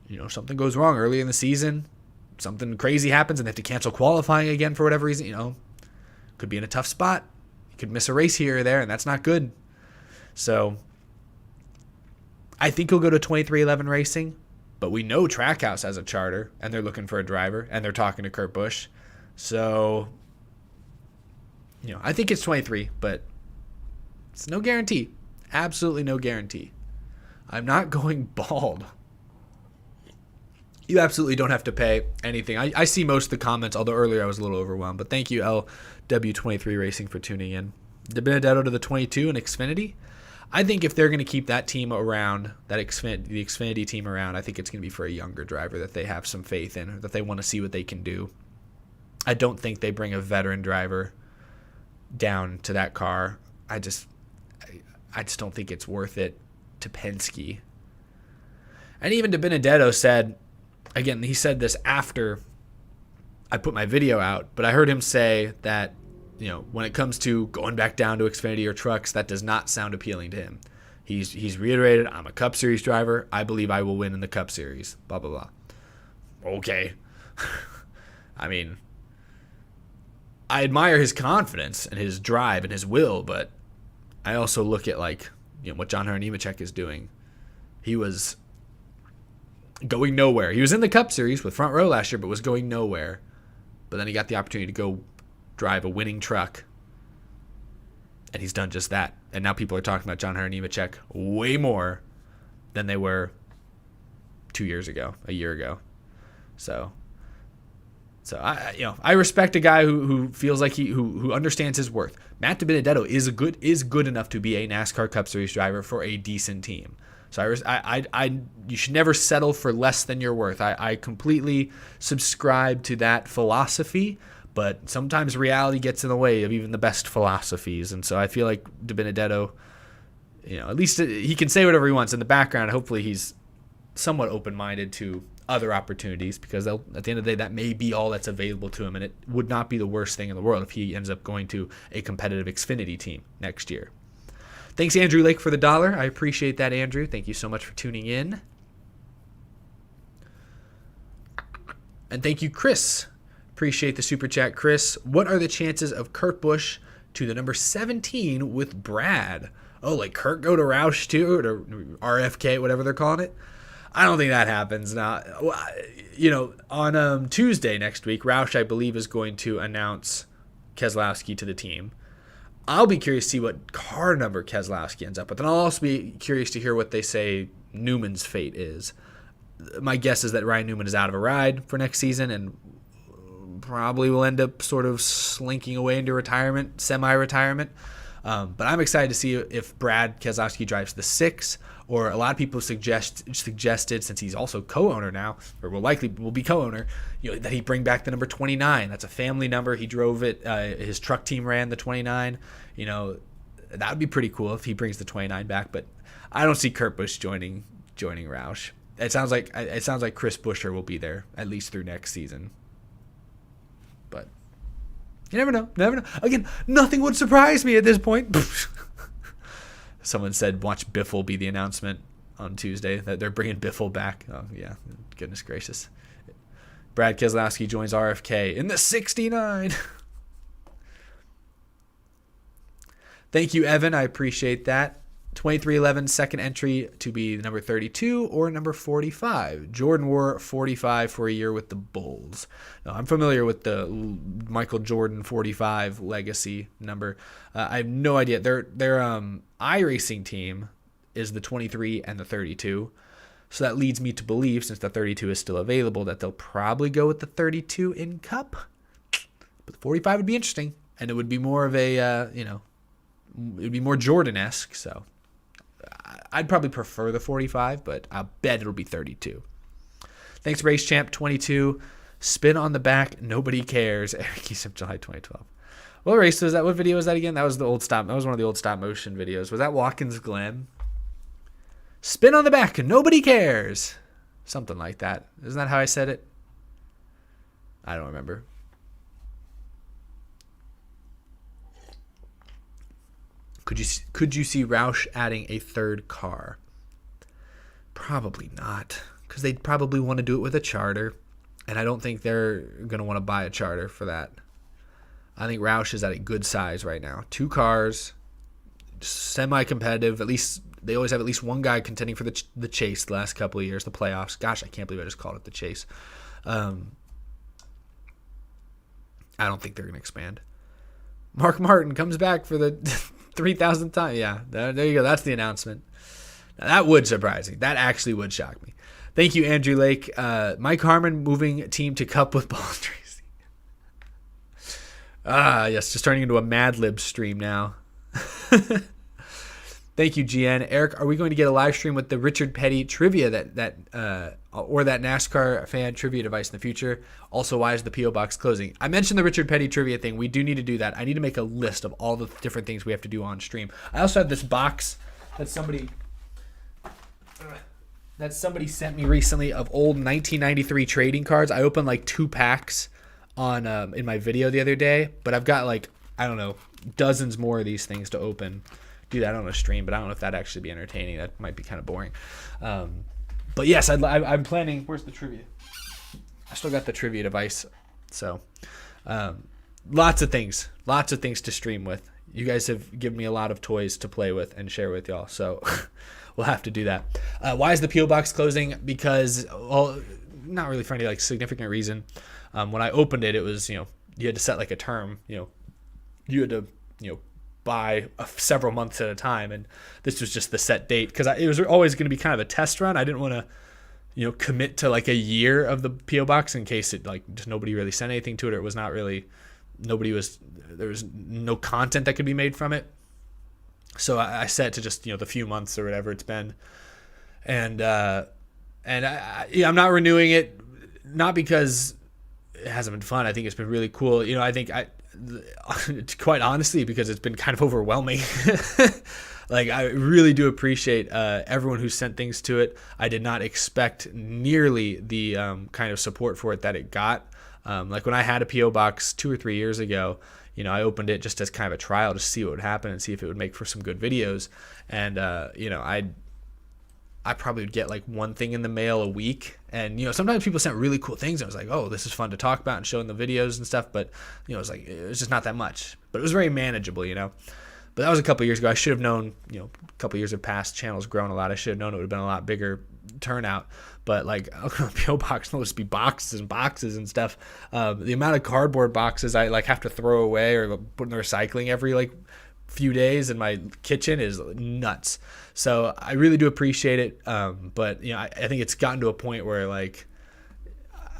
A: You know, something goes wrong early in the season, something crazy happens and they have to cancel qualifying again for whatever reason, you know, could be in a tough spot. You could miss a race here or there, and that's not good. So I think he'll go to 2311 Racing. But we know Trackhouse has a charter, and they're looking for a driver, and they're talking to Kurt Busch. So, you know, I think it's 23, but it's no guarantee. Absolutely no guarantee. I'm not going bald You absolutely don't have to pay anything. I see most of the comments, although earlier I was a little overwhelmed. But thank you, LW23 Racing, for tuning in. De Benedetto to the 22 and Xfinity. I think if they're going to keep that team around, the Xfinity team around, I think it's going to be for a younger driver that they have some faith in, or that they want to see what they can do. I don't think they bring a veteran driver down to that car. I just don't think it's worth it to Penske. And even De Benedetto said, again, he said this after I put my video out, but I heard him say that, when it comes to going back down to Xfinity or trucks, that does not sound appealing to him. He's reiterated, I'm a Cup Series driver. I believe I will win in the Cup Series. Blah, blah, blah. Okay. I mean, I admire his confidence and his drive and his will, but I also look at what John Hunter Nemechek is doing. He was going nowhere. He was in the Cup Series with Front Row last year, but was going nowhere. But then he got the opportunity to go drive a winning truck, and he's done just that. And now people are talking about John Hunter Nemechek way more than they were 2 years ago, a year ago. So I respect a guy who feels like who understands his worth. Matt De Benedetto is good enough to be a NASCAR Cup Series driver for a decent team. So you should never settle for less than your worth. I completely subscribe to that philosophy, but sometimes reality gets in the way of even the best philosophies. And so I feel like De Benedetto, at least he can say whatever he wants in the background. Hopefully he's somewhat open-minded to other opportunities, because at the end of the day, that may be all that's available to him, and it would not be the worst thing in the world if he ends up going to a competitive Xfinity team next year. Thanks, Andrew Lake, for the $1. I appreciate that, Andrew. Thank you so much for tuning in. And thank you, Chris. Appreciate the super chat, Chris. What are the chances of Kurt Busch to the number 17 with Brad? Oh, like Kurt go to Roush too, or RFK, whatever they're calling it? I don't think that happens. Now, on Tuesday next week, Roush, I believe, is going to announce Keselowski to the team. I'll be curious to see what car number Keselowski ends up with, and I'll also be curious to hear what they say Newman's fate is. My guess is that Ryan Newman is out of a ride for next season and probably will end up sort of slinking away into retirement, semi-retirement. But I'm excited to see if Brad Keselowski drives the 6, or a lot of people suggested, since he's also co-owner now, or will be co-owner, that he bring back the number 29. That's a family number. He drove it. His truck team ran the 29. That would be pretty cool if he brings the 29 back. But I don't see Kurt Busch joining Roush. It sounds like Chris Buescher will be there at least through next season. But you never know. Again, nothing would surprise me at this point. Someone said, watch Biffle be the announcement on Tuesday that they're bringing Biffle back. Oh, yeah. Goodness gracious. Brad Keselowski joins RFK in the 69. Thank you, Evan. I appreciate that. 2311, second entry to be number 32 or number 45. Jordan wore 45 for a year with the Bulls. Now, I'm familiar with the Michael Jordan 45 legacy number. I have no idea. Their iRacing team is the 23 and the 32. So that leads me to believe, since the 32 is still available, that they'll probably go with the 32 in Cup. But the 45 would be interesting, and it would be more of a, it would be more Jordan-esque, so I'd probably prefer the 45, but I'll bet it'll be 32. Thanks, Race Champ 22. Spin on the back. Nobody cares. Eric Easton, July 2012. What race was that? What video was that again? That was the old stop. That was one of the old stop motion videos. Was that Watkins Glen? Spin on the back. Nobody cares. Something like that. Isn't that how I said it? I don't remember. Could you see Roush adding a third car? Probably not, because they'd probably want to do it with a charter, and I don't think they're going to want to buy a charter for that. I think Roush is at a good size right now. 2 cars, semi-competitive. At least they always have at least one guy contending for the chase the last couple of years, the playoffs. Gosh, I can't believe I just called it the chase. I don't think they're going to expand. Mark Martin comes back for the 3,000th time. Yeah, there you go. That's the announcement. Now, that would surprise me. That actually would shock me. Thank you, Andrew Lake. Mike Harmon moving team to Cup with Ball Tracy. Yes, just turning into a Mad Lib stream now. Thank you, GN. Eric, are we going to get a live stream with the Richard Petty trivia or that NASCAR fan trivia device in the future? Also, why is the P.O. Box closing? I mentioned the Richard Petty trivia thing. We do need to do that. I need to make a list of all the different things we have to do on stream. I also have this box that somebody sent me recently of old 1993 trading cards. I opened like 2 packs on in my video the other day, but I've got like, I don't know, dozens more of these things to open. Do that on a stream, but I don't know if that'd actually be entertaining. That might be kind of boring. But yes, I'm planning. Where's the trivia? I still got the trivia device. So lots of things to stream with. You guys have given me a lot of toys to play with and share with y'all. So we'll have to do that. Why is the P.O. Box closing? Because, well, not really for any like significant reason. When I opened it, it was, you had to set like a term, you had to, buy several months at a time, and this was just the set date because it was always going to be kind of a test run. I didn't want to commit to like a year of the P.O. Box in case it like just nobody really sent anything to it, or it was not really there was no content that could be made from it. So I set to just the few months or whatever it's been, and I'm not renewing it, not because it hasn't been fun. I think it's been really cool. I think quite honestly, because it's been kind of overwhelming. Like, I really do appreciate everyone who sent things to it. I did not expect nearly the kind of support for it that it got. Like when I had a P.O. Box 2 or 3 years ago, I opened it just as kind of a trial to see what would happen and see if it would make for some good videos. And, I probably would get like one thing in the mail a week. And, sometimes people sent really cool things. I was like, oh, this is fun to talk about and showing the videos and stuff. But, it was just not that much. But it was very manageable, But that was a couple years ago. I should have known, a couple years have passed. Channel's grown a lot. I should have known it would have been a lot bigger turnout. But like, P.O. Box will just be boxes and boxes and stuff. The amount of cardboard boxes I like have to throw away or put in the recycling every like few days in my kitchen is nuts. So I really do appreciate it. But I think it's gotten to a point where like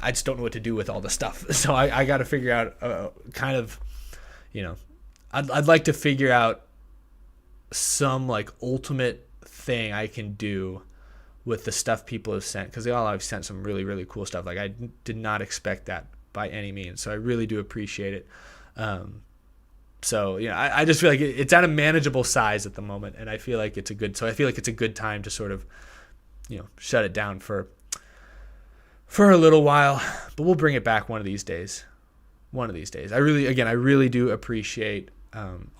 A: I just don't know what to do with all the stuff. So I got to figure out kind of, I'd like to figure out some like ultimate thing I can do with the stuff people have sent, because they all have sent some really, really cool stuff. Like I did not expect that by any means. So I really do appreciate it. So, I just feel like it's at a manageable size at the moment, and I feel like it's a good time to sort of, shut it down for a little while, but we'll bring it back one of these days. I really do appreciate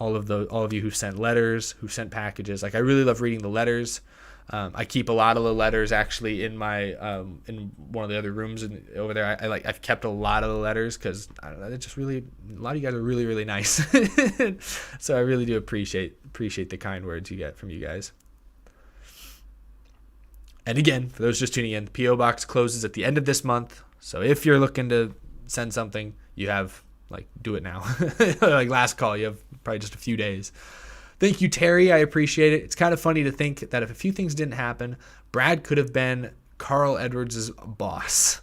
A: all of you who've sent letters, who've sent packages. Like, I really love reading the letters. I keep a lot of the letters actually in my in one of the other rooms over there. I've kept a lot of the letters because I don't know. It's just really, a lot of you guys are really, really nice. So I really do appreciate the kind words you get from you guys. And again, for those just tuning in, the P.O. Box closes at the end of this month. So if you're looking to send something, you have do it now. Like last call, you have probably just a few days. Thank you, Terry. I appreciate it. It's kind of funny to think that if a few things didn't happen, Brad could have been Carl Edwards' boss.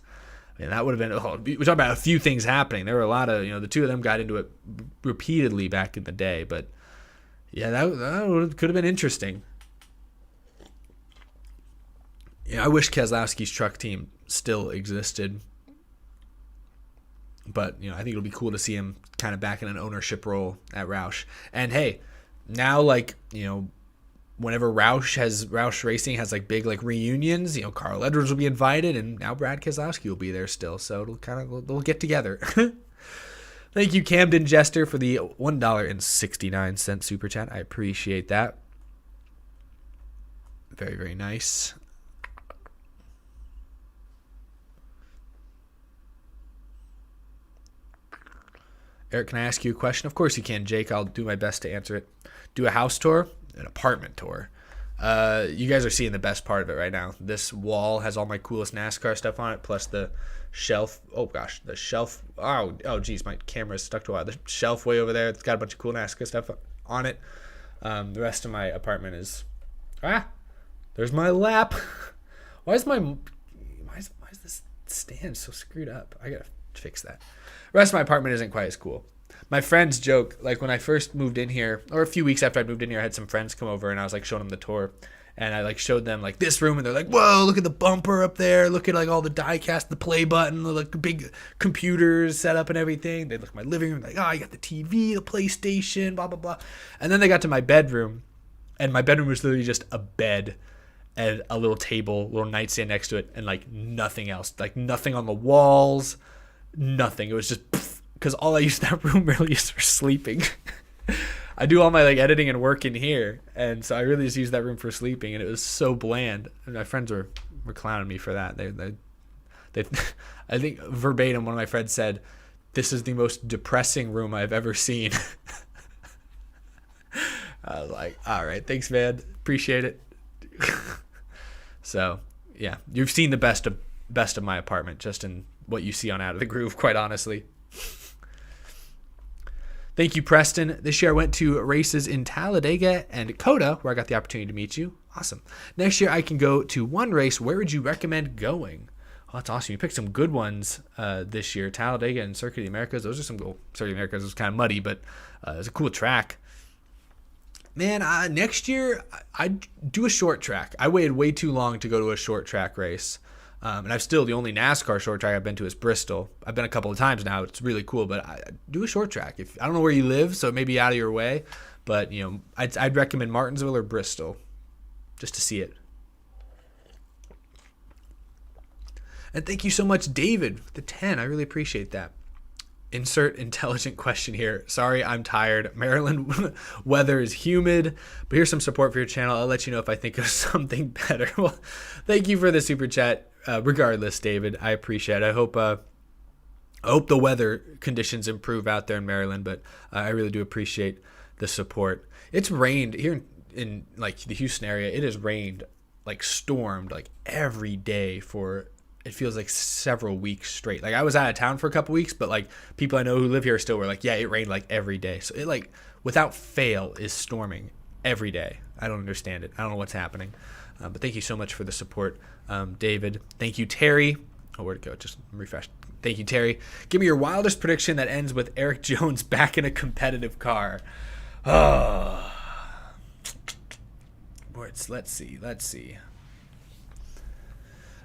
A: I mean, that would have been, we're talking about a few things happening. There were a lot of, the two of them got into it repeatedly back in the day. But yeah, that could have been interesting. I wish Keselowski's truck team still existed. But, I think it'll be cool to see him kind of back in an ownership role at Roush. And hey, now, whenever Roush Racing has big reunions, Carl Edwards will be invited, and now Brad Keselowski will be there still. So they'll get together. Thank you, Camden Jester, for the $1.69 super chat. I appreciate that. Very, very nice. Eric, can I ask you a question? Of course you can, Jake. I'll do my best to answer it. Do a house tour, an apartment tour. You guys are seeing the best part of it right now. This wall has all my coolest NASCAR stuff on it, plus the shelf. Oh, gosh, the shelf. Oh, geez, my camera's stuck to a while. The shelf way over there, it's got a bunch of cool NASCAR stuff on it. The rest of my apartment is... there's my lap. Why is my stand's so screwed up. I gotta fix that. The rest of my apartment isn't quite as cool. My friends joke, like when I first moved in here, or a few weeks after I moved in here, I had some friends come over and I was like showing them the tour. And I like showed them like this room and they're like, whoa, look at the bumper up there. Look at like all the die cast, the play button, the like big computers set up and everything. They look at my living room like, oh, I got the TV, the PlayStation, blah, blah, blah. And then they got to my bedroom and my bedroom was literally just a bed and a little table, little nightstand next to it and like nothing else, like nothing on the walls, nothing. It was just because all I used that room really is for sleeping. I do all my like editing and work in here, and so I really just used that room for sleeping, and it was so bland. And my friends were clowning me for that. They I think verbatim, one of my friends said, "This is the most depressing room I've ever seen." I was like, "All right, thanks, man. Appreciate it." So yeah, you've seen the best of my apartment just in what you see on Out of the Groove, quite honestly. Thank you, Preston. This year I went to races in Talladega and Coda, where I got the opportunity to meet you. Awesome. Next year I can go to one race. Where would you recommend going? Oh, that's awesome. You picked some good ones this year. Talladega and Circuit of the Americas. Those are some cool. Circuit of the Americas was kind of muddy, but it was a cool track. Man, next year I'd do a short track. I waited way too long to go to a short track race. And the only NASCAR short track I've been to is Bristol. I've been a couple of times now. It's really cool, but I do a short track. I don't know where you live, so it may be out of your way, but I'd recommend Martinsville or Bristol just to see it. And thank you so much, David, for the 10. I really appreciate that. Insert intelligent question here. Sorry, I'm tired. Maryland weather is humid, but here's some support for your channel. I'll let you know if I think of something better. Well, thank you for the super chat. Regardless, David, I appreciate it. I hope the weather conditions improve out there in Maryland, but I really do appreciate the support. It's rained here in like the Houston area. It has rained, like stormed, like every day for it feels like several weeks straight. Like I was out of town for a couple weeks, but like people I know who live here still were like, yeah, it rained like every day. So it like without fail is storming every day. I don't understand it. I don't know what's happening. But thank you so much for the support, David. Thank you, Terry. Oh, where'd it go? Just refresh. Thank you, Terry. Give me your wildest prediction that ends with Eric Jones back in a competitive car. Oh. Let's see.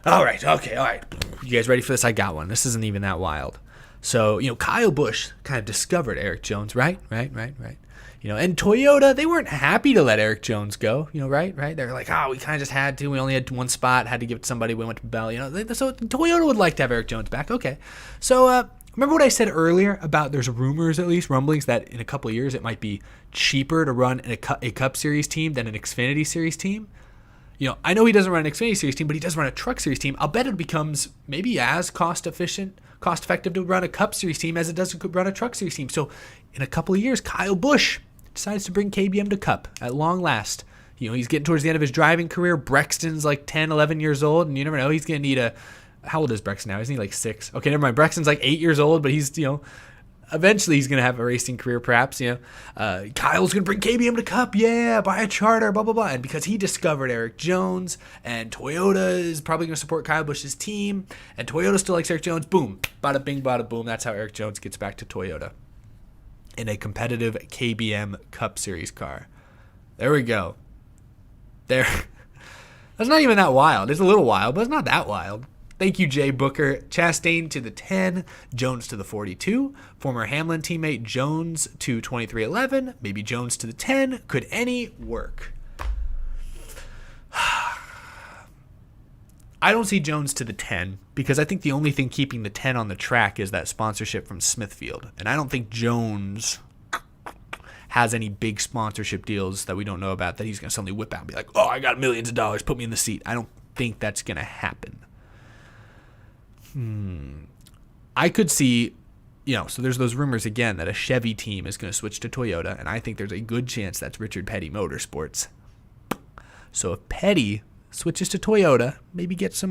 A: All right. You guys ready for this? I got one. This isn't even that wild. So, Kyle Busch kind of discovered Eric Jones, right? And Toyota, they weren't happy to let Eric Jones go, right? They're like, we kind of just had to. We only had one spot, had to give it to somebody. We went to Bell, So Toyota would like to have Eric Jones back. Okay. So remember what I said earlier about there's rumors, at least rumblings, that in a couple of years it might be cheaper to run a Cup Series team than an Xfinity Series team. I know he doesn't run an Xfinity Series team, but he does run a Truck Series team. I'll bet it becomes maybe as cost effective to run a Cup Series team as it does to run a Truck Series team. So in a couple of years, Kyle Busch decides to bring KBM to Cup at long last. He's getting towards the end of his driving career. Brexton's like 10, 11 years old, and you never know. He's going to need how old is Brexton now? Isn't he like 6? Okay, never mind. Brexton's like 8 years old, but he's, eventually he's going to have a racing career perhaps, Kyle's going to bring KBM to Cup, buy a charter, blah, blah, blah. And because he discovered Eric Jones, and Toyota is probably going to support Kyle Busch's team, and Toyota still likes Eric Jones, boom, bada bing, bada boom. That's how Eric Jones gets back to Toyota in a competitive KBM Cup Series car. There we go. There. That's not even that wild. It's a little wild, but it's not that wild. Thank you, Jay Booker. Chastain to the 10, Jones to the 42, former Hamlin teammate Jones to 2311, maybe Jones to the 10. Could any work? I don't see Jones to the 10 because I think the only thing keeping the 10 on the track is that sponsorship from Smithfield. And I don't think Jones has any big sponsorship deals that we don't know about that he's going to suddenly whip out and be like, I got millions of dollars, put me in the seat. I don't think that's going to happen. I could see, so there's those rumors again that a Chevy team is going to switch to Toyota, and I think there's a good chance that's Richard Petty Motorsports. So if Petty switches to Toyota, maybe get some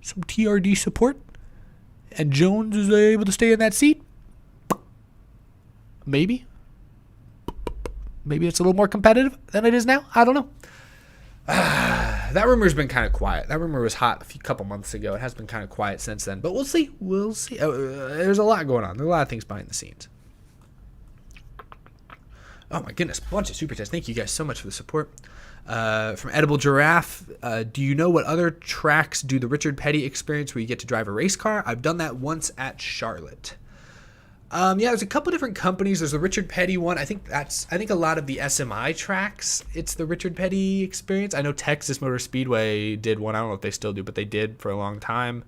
A: TRD support, and Jones is able to stay in that seat, maybe it's a little more competitive than it is now. I don't know. That rumor's been kind of quiet. That rumor was hot a couple months ago. It has been kind of quiet since then. But we'll see. We'll see. There's a lot going on. There's a lot of things behind the scenes. Oh my goodness, bunch of super chats. Thank you guys so much for the support. From Edible Giraffe, do you know what other tracks do the Richard Petty experience where you get to drive a race car? I've done that once at Charlotte. Yeah, there's a couple different companies. There's the Richard Petty one. I think a lot of the SMI tracks, it's the Richard Petty experience. I know Texas Motor Speedway did one. I don't know if they still do, but they did for a long time.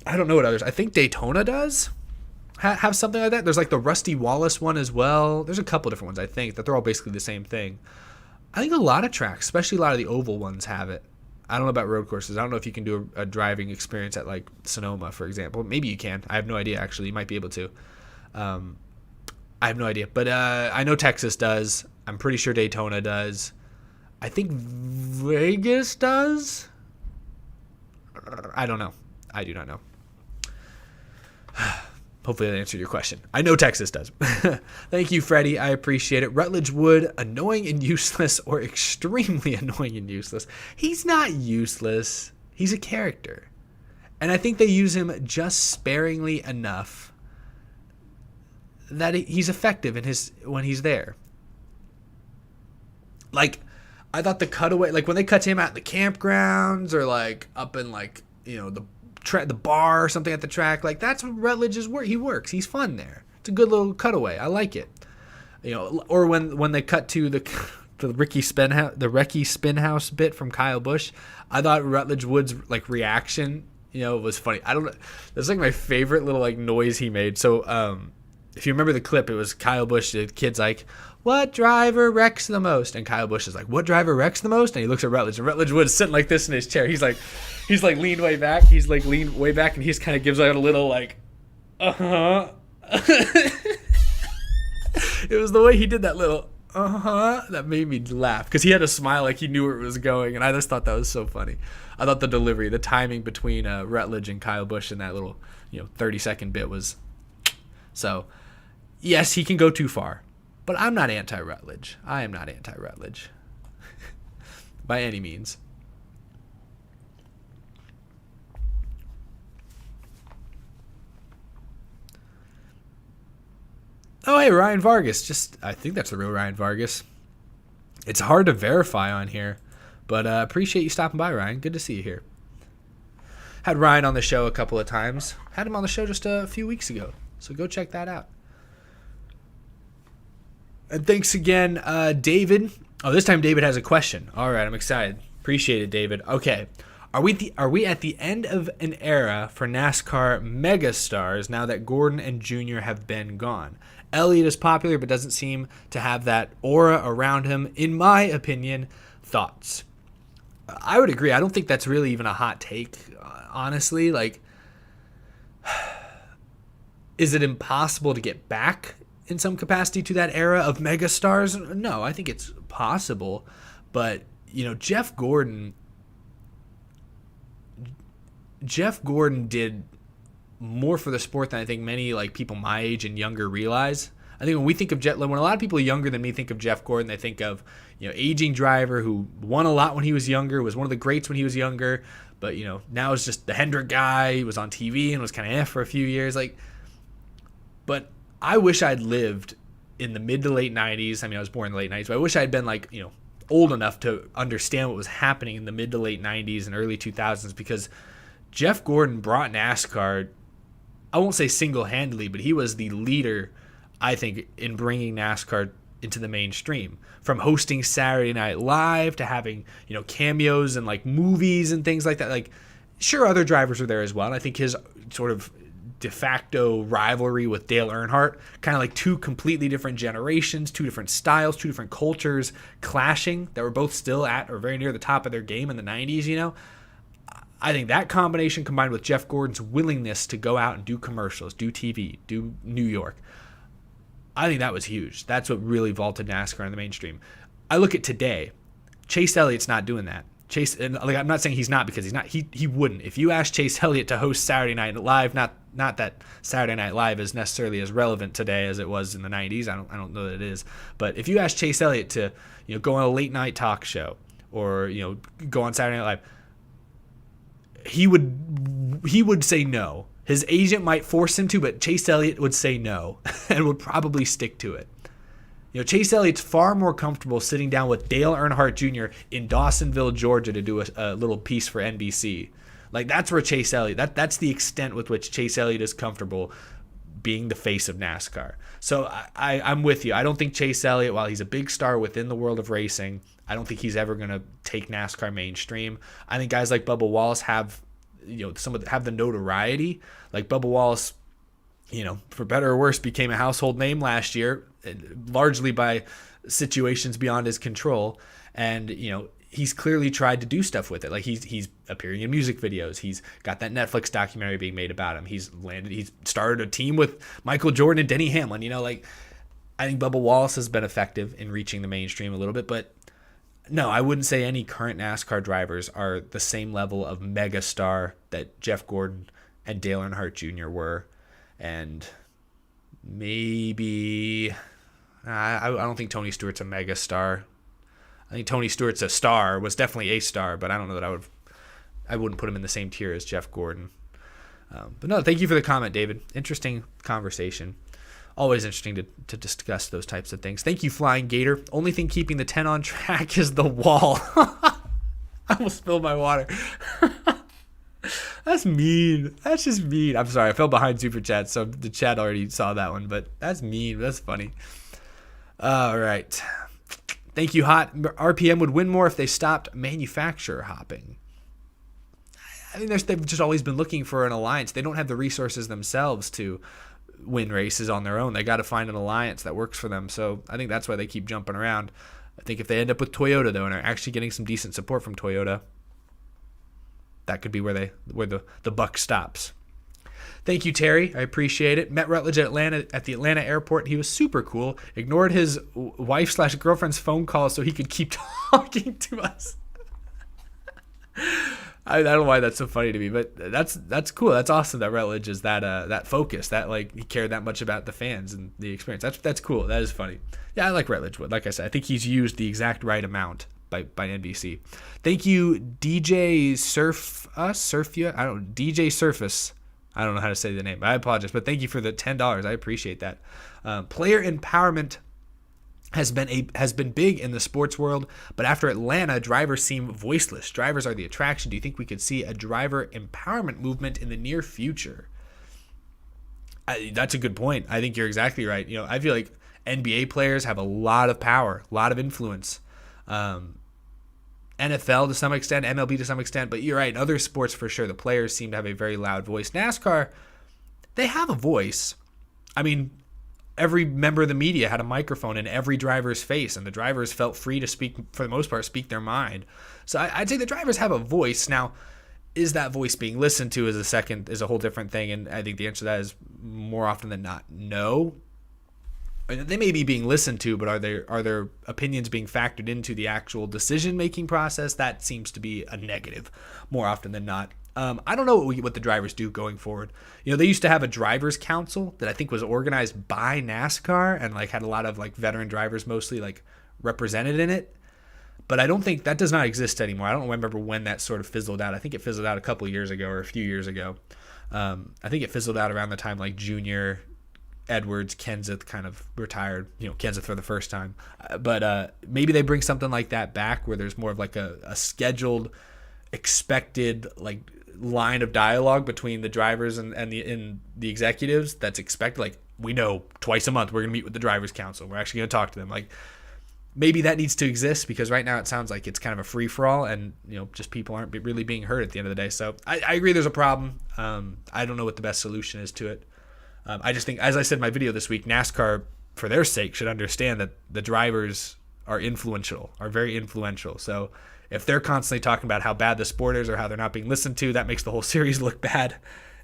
A: I don't know what others. I think Daytona does have something like that. There's like the Rusty Wallace one as well. There's a couple different ones, I think, that they're all basically the same thing. I think a lot of tracks, especially a lot of the oval ones, have it. I don't know about road courses. I don't know if you can do a driving experience at like Sonoma, for example. Maybe you can. I have no idea, actually. You might be able to. I have no idea. But I know Texas does. I'm pretty sure Daytona does. I think Vegas does. I don't know. I do not know. Hopefully that answered your question. I know Texas does. Thank you, Freddie. I appreciate it. Rutledge Wood, annoying and useless, or extremely annoying and useless. He's not useless. He's a character. And I think they use him just sparingly enough that he's effective when he's there. Like, I thought the cutaway, like when they cut to him at the campgrounds or like up in like, the bar or something at the track, like that's what Rutledge's work. He works. He's fun there. It's a good little cutaway. I like it. Or when they cut to the Ricky Spinhouse bit from Kyle Busch, I thought Rutledge Wood's like reaction, was funny. I don't know. That's like my favorite little like noise he made. So if you remember the clip, it was Kyle Busch. The kid's like, "What driver wrecks the most?" And Kyle Busch is like, "What driver wrecks the most?" And he looks at Rutledge, and Rutledge Wood's sitting like this in his chair. He's like leaned way back. And he just kind of gives out a little like, It was the way he did that little that made me laugh because he had a smile like he knew where it was going, and I just thought that was so funny. I thought the delivery, the timing between Rutledge and Kyle Busch in that little 30-second bit was so. Yes, he can go too far. But I'm not anti-Rutledge. I am not anti-Rutledge. By any means. Oh, hey, Ryan Vargas. I think that's the real Ryan Vargas. It's hard to verify on here. But appreciate you stopping by, Ryan. Good to see you here. Had Ryan on the show a couple of times. Had him on the show just a few weeks ago. So go check that out. And thanks again, David. Oh, this time David has a question. All right, I'm excited. Appreciate it, David. Okay, are we at the end of an era for NASCAR megastars now that Gordon and Jr. have been gone? Elliott is popular, but doesn't seem to have that aura around him. In my opinion, thoughts? I would agree. I don't think that's really even a hot take, honestly. Like, is it impossible to get back in some capacity to that era of megastars? No, I think it's possible. But, Jeff Gordon did more for the sport than I think many like people my age and younger realize. I think when we think of when a lot of people younger than me think of Jeff Gordon, they think of, aging driver who won a lot when he was younger, was one of the greats when he was younger, but, now is just the Hendrick guy. He was on TV and was kind of for a few years. But I wish I'd lived in the mid to late 90s. I mean, I was born in the late 90s, but I wish I'd been old enough to understand what was happening in the mid to late 90s and early 2000s, because Jeff Gordon brought NASCAR, I won't say single-handedly, but he was the leader, I think, in bringing NASCAR into the mainstream. From hosting Saturday Night Live to having, cameos and movies and things like that. Sure, other drivers were there as well. And I think his sort of de facto rivalry with Dale Earnhardt, kind of two completely different generations, two different styles, two different cultures clashing that were both still at or very near the top of their game in the 90s, I think that combination combined with Jeff Gordon's willingness to go out and do commercials, do TV, do New York, I think that was huge. That's what really vaulted NASCAR in the mainstream. I look at today, Chase Elliott's not doing that. And I'm not saying he's not, because he's not. He wouldn't. If you ask Chase Elliott to host Saturday Night Live, not that Saturday Night Live is necessarily as relevant today as it was in the 90s. I don't know that it is. But if you ask Chase Elliott to go on a late night talk show or go on Saturday Night Live, he would say no. His agent might force him to, but Chase Elliott would say no and would probably stick to it. Chase Elliott's far more comfortable sitting down with Dale Earnhardt Jr. in Dawsonville, Georgia, to do a little piece for NBC. Like, that's where Chase Elliott, that's the extent with which Chase Elliott is comfortable being the face of NASCAR. So I'm with you. I don't think Chase Elliott, while he's a big star within the world of racing, I don't think he's ever going to take NASCAR mainstream. I think guys like Bubba Wallace have the notoriety. Like Bubba Wallace, for better or worse, became a household name last year, largely by situations beyond his control. And, he's clearly tried to do stuff with it. Like he's appearing in music videos. He's got that Netflix documentary being made about him. He's started a team with Michael Jordan and Denny Hamlin. I think Bubba Wallace has been effective in reaching the mainstream a little bit, but no, I wouldn't say any current NASCAR drivers are the same level of megastar that Jeff Gordon and Dale Earnhardt Jr. were. And maybe I don't think Tony Stewart's a megastar. I think Tony Stewart's a star, was definitely a star, but I don't know that I wouldn't put him in the same tier as Jeff Gordon. But no, thank you for the comment, David. Interesting conversation. Always interesting to discuss those types of things. Thank you, Flying Gator. Only thing keeping the 10 on track is the wall. I almost spilled my water. That's mean. That's just mean. I'm sorry. I fell behind Super Chat, so the chat already saw that one, but that's mean. That's funny. All right. Thank you, Hot. RPM would win more if they stopped manufacturer hopping. I mean, they've just always been looking for an alliance. They don't have the resources themselves to win races on their own. They got to find an alliance that works for them. So I think that's why they keep jumping around. I think if they end up with Toyota, though, and are actually getting some decent support from Toyota, that could be where the buck stops. Thank you, Terry. I appreciate it. Met Rutledge at the Atlanta airport. He was super cool. Ignored his wife/girlfriend's phone call so he could keep talking to us. I don't know why that's so funny to me, but that's cool. That's awesome that Rutledge is that focused, that like he cared that much about the fans and the experience. That's cool. That is funny. Yeah, I like Rutledge. Like I said, I think he's used the exact right amount by NBC. Thank you, DJ DJ Surface. I don't know how to say the name. I apologize, but thank you for the $10. I appreciate that. Player empowerment has been big in the sports world, but after Atlanta, drivers seem voiceless. Drivers are the attraction. Do you think we could see a driver empowerment movement in the near future? That's a good point. I think you're exactly right. I feel like NBA players have a lot of power, a lot of influence. NFL to some extent, MLB to some extent, but you're right. In other sports, for sure, the players seem to have a very loud voice. NASCAR, they have a voice. I mean, every member of the media had a microphone in every driver's face, and the drivers felt free to speak, for the most part, speak their mind. So I'd say the drivers have a voice. Now, is that voice being listened to is a whole different thing, and I think the answer to that is more often than not, no. They may be being listened to, but are their opinions being factored into the actual decision-making process? That seems to be a negative more often than not. I don't know what the drivers do going forward. They used to have a drivers' council that I think was organized by NASCAR and like had a lot of like veteran drivers mostly like represented in it. But I don't think that does not exist anymore. I don't remember when that sort of fizzled out. I think it fizzled out a couple years ago or a few years ago. I think it fizzled out around the time like Junior, Edwards, Kenseth kind of retired, Kenseth for the first time. But maybe they bring something like that back where there's more of like a scheduled, expected like line of dialogue between the drivers and the executives that's expected. Like, we know twice a month we're going to meet with the drivers' council. We're actually going to talk to them. Like, maybe that needs to exist because right now it sounds like it's kind of a free-for-all and, just people aren't really being heard at the end of the day. So I agree there's a problem. I don't know what the best solution is to it. I just think, as I said in my video this week, NASCAR, for their sake, should understand that the drivers are very influential. So if they're constantly talking about how bad the sport is or how they're not being listened to, that makes the whole series look bad,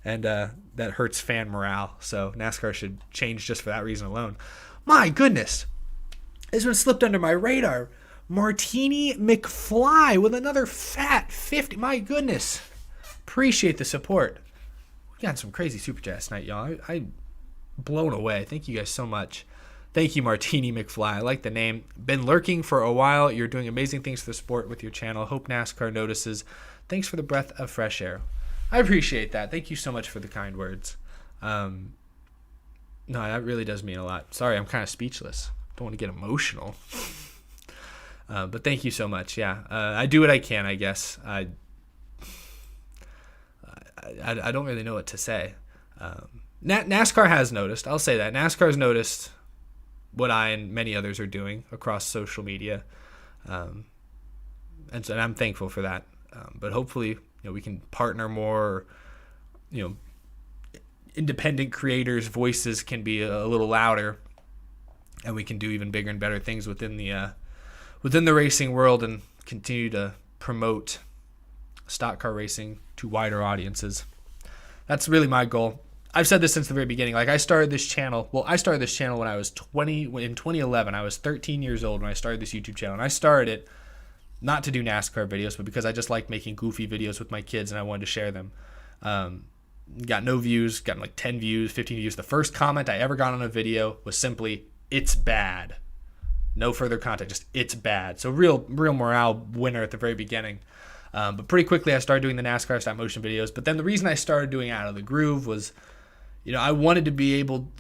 A: and that hurts fan morale. So NASCAR should change just for that reason alone. My goodness, this one slipped under my radar. Martini McFly with another fat 50. My goodness. Appreciate the support. We got some crazy super chats tonight, y'all. I'm blown away. Thank you guys so much. Thank you, Martini McFly. I like the name. Been lurking for a while. You're doing amazing things for the sport with your channel. Hope NASCAR notices. Thanks for the breath of fresh air. I appreciate that. Thank you so much for the kind words. No, that really does mean a lot. Sorry, I'm kind of speechless. Don't want to get emotional. But thank you so much. Yeah, I do what I can, I guess. I don't really know what to say. NASCAR has noticed. I'll say that. NASCAR has noticed what I and many others are doing across social media. And I'm thankful for that. But hopefully, we can partner more, independent creators' voices can be a little louder, and we can do even bigger and better things within the racing world and continue to promote stock car racing to wider audiences. That's really my goal. I've said this since the very beginning. Like, I started this channel when I was 20. In 2011, I was 13 years old when I started this YouTube channel, and I started it not to do NASCAR videos, but because I just like making goofy videos with my kids and I wanted to share them. Got no views, got like 10 views, 15 views. The first comment I ever got on a video was simply, "It's bad." No further content, just "it's bad." So real morale winner at the very beginning. But pretty quickly I started doing the NASCAR stop motion videos. But then the reason I started doing Out of the Groove was, I wanted to be able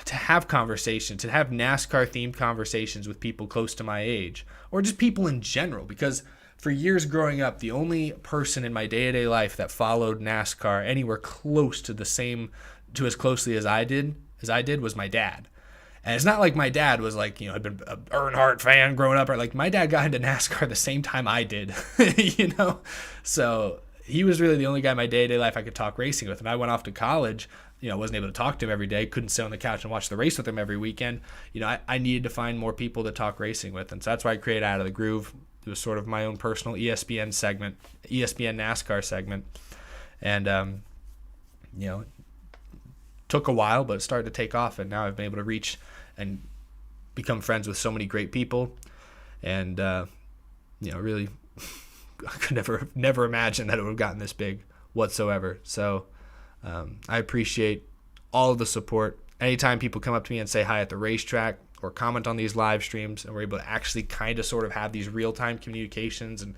A: to have conversations, to have NASCAR themed conversations with people close to my age, or just people in general, because for years growing up, the only person in my day-to-day life that followed NASCAR anywhere close to as closely as I did was my dad. And it's not like my dad was like, had been an Earnhardt fan growing up, or like my dad got into NASCAR the same time I did, So he was really the only guy in my day-to-day life I could talk racing with. And I went off to college, wasn't able to talk to him every day, couldn't sit on the couch and watch the race with him every weekend. I needed to find more people to talk racing with. And so that's why I created Out of the Groove. It was sort of my own personal ESPN segment, ESPN NASCAR segment. And, took a while, but it started to take off. And now I've been able to reach and become friends with so many great people. And, really, I could never imagine that it would have gotten this big whatsoever. So I appreciate all of the support. Anytime people come up to me and say hi at the racetrack or comment on these live streams, and we're able to actually kind of sort of have these real-time communications and,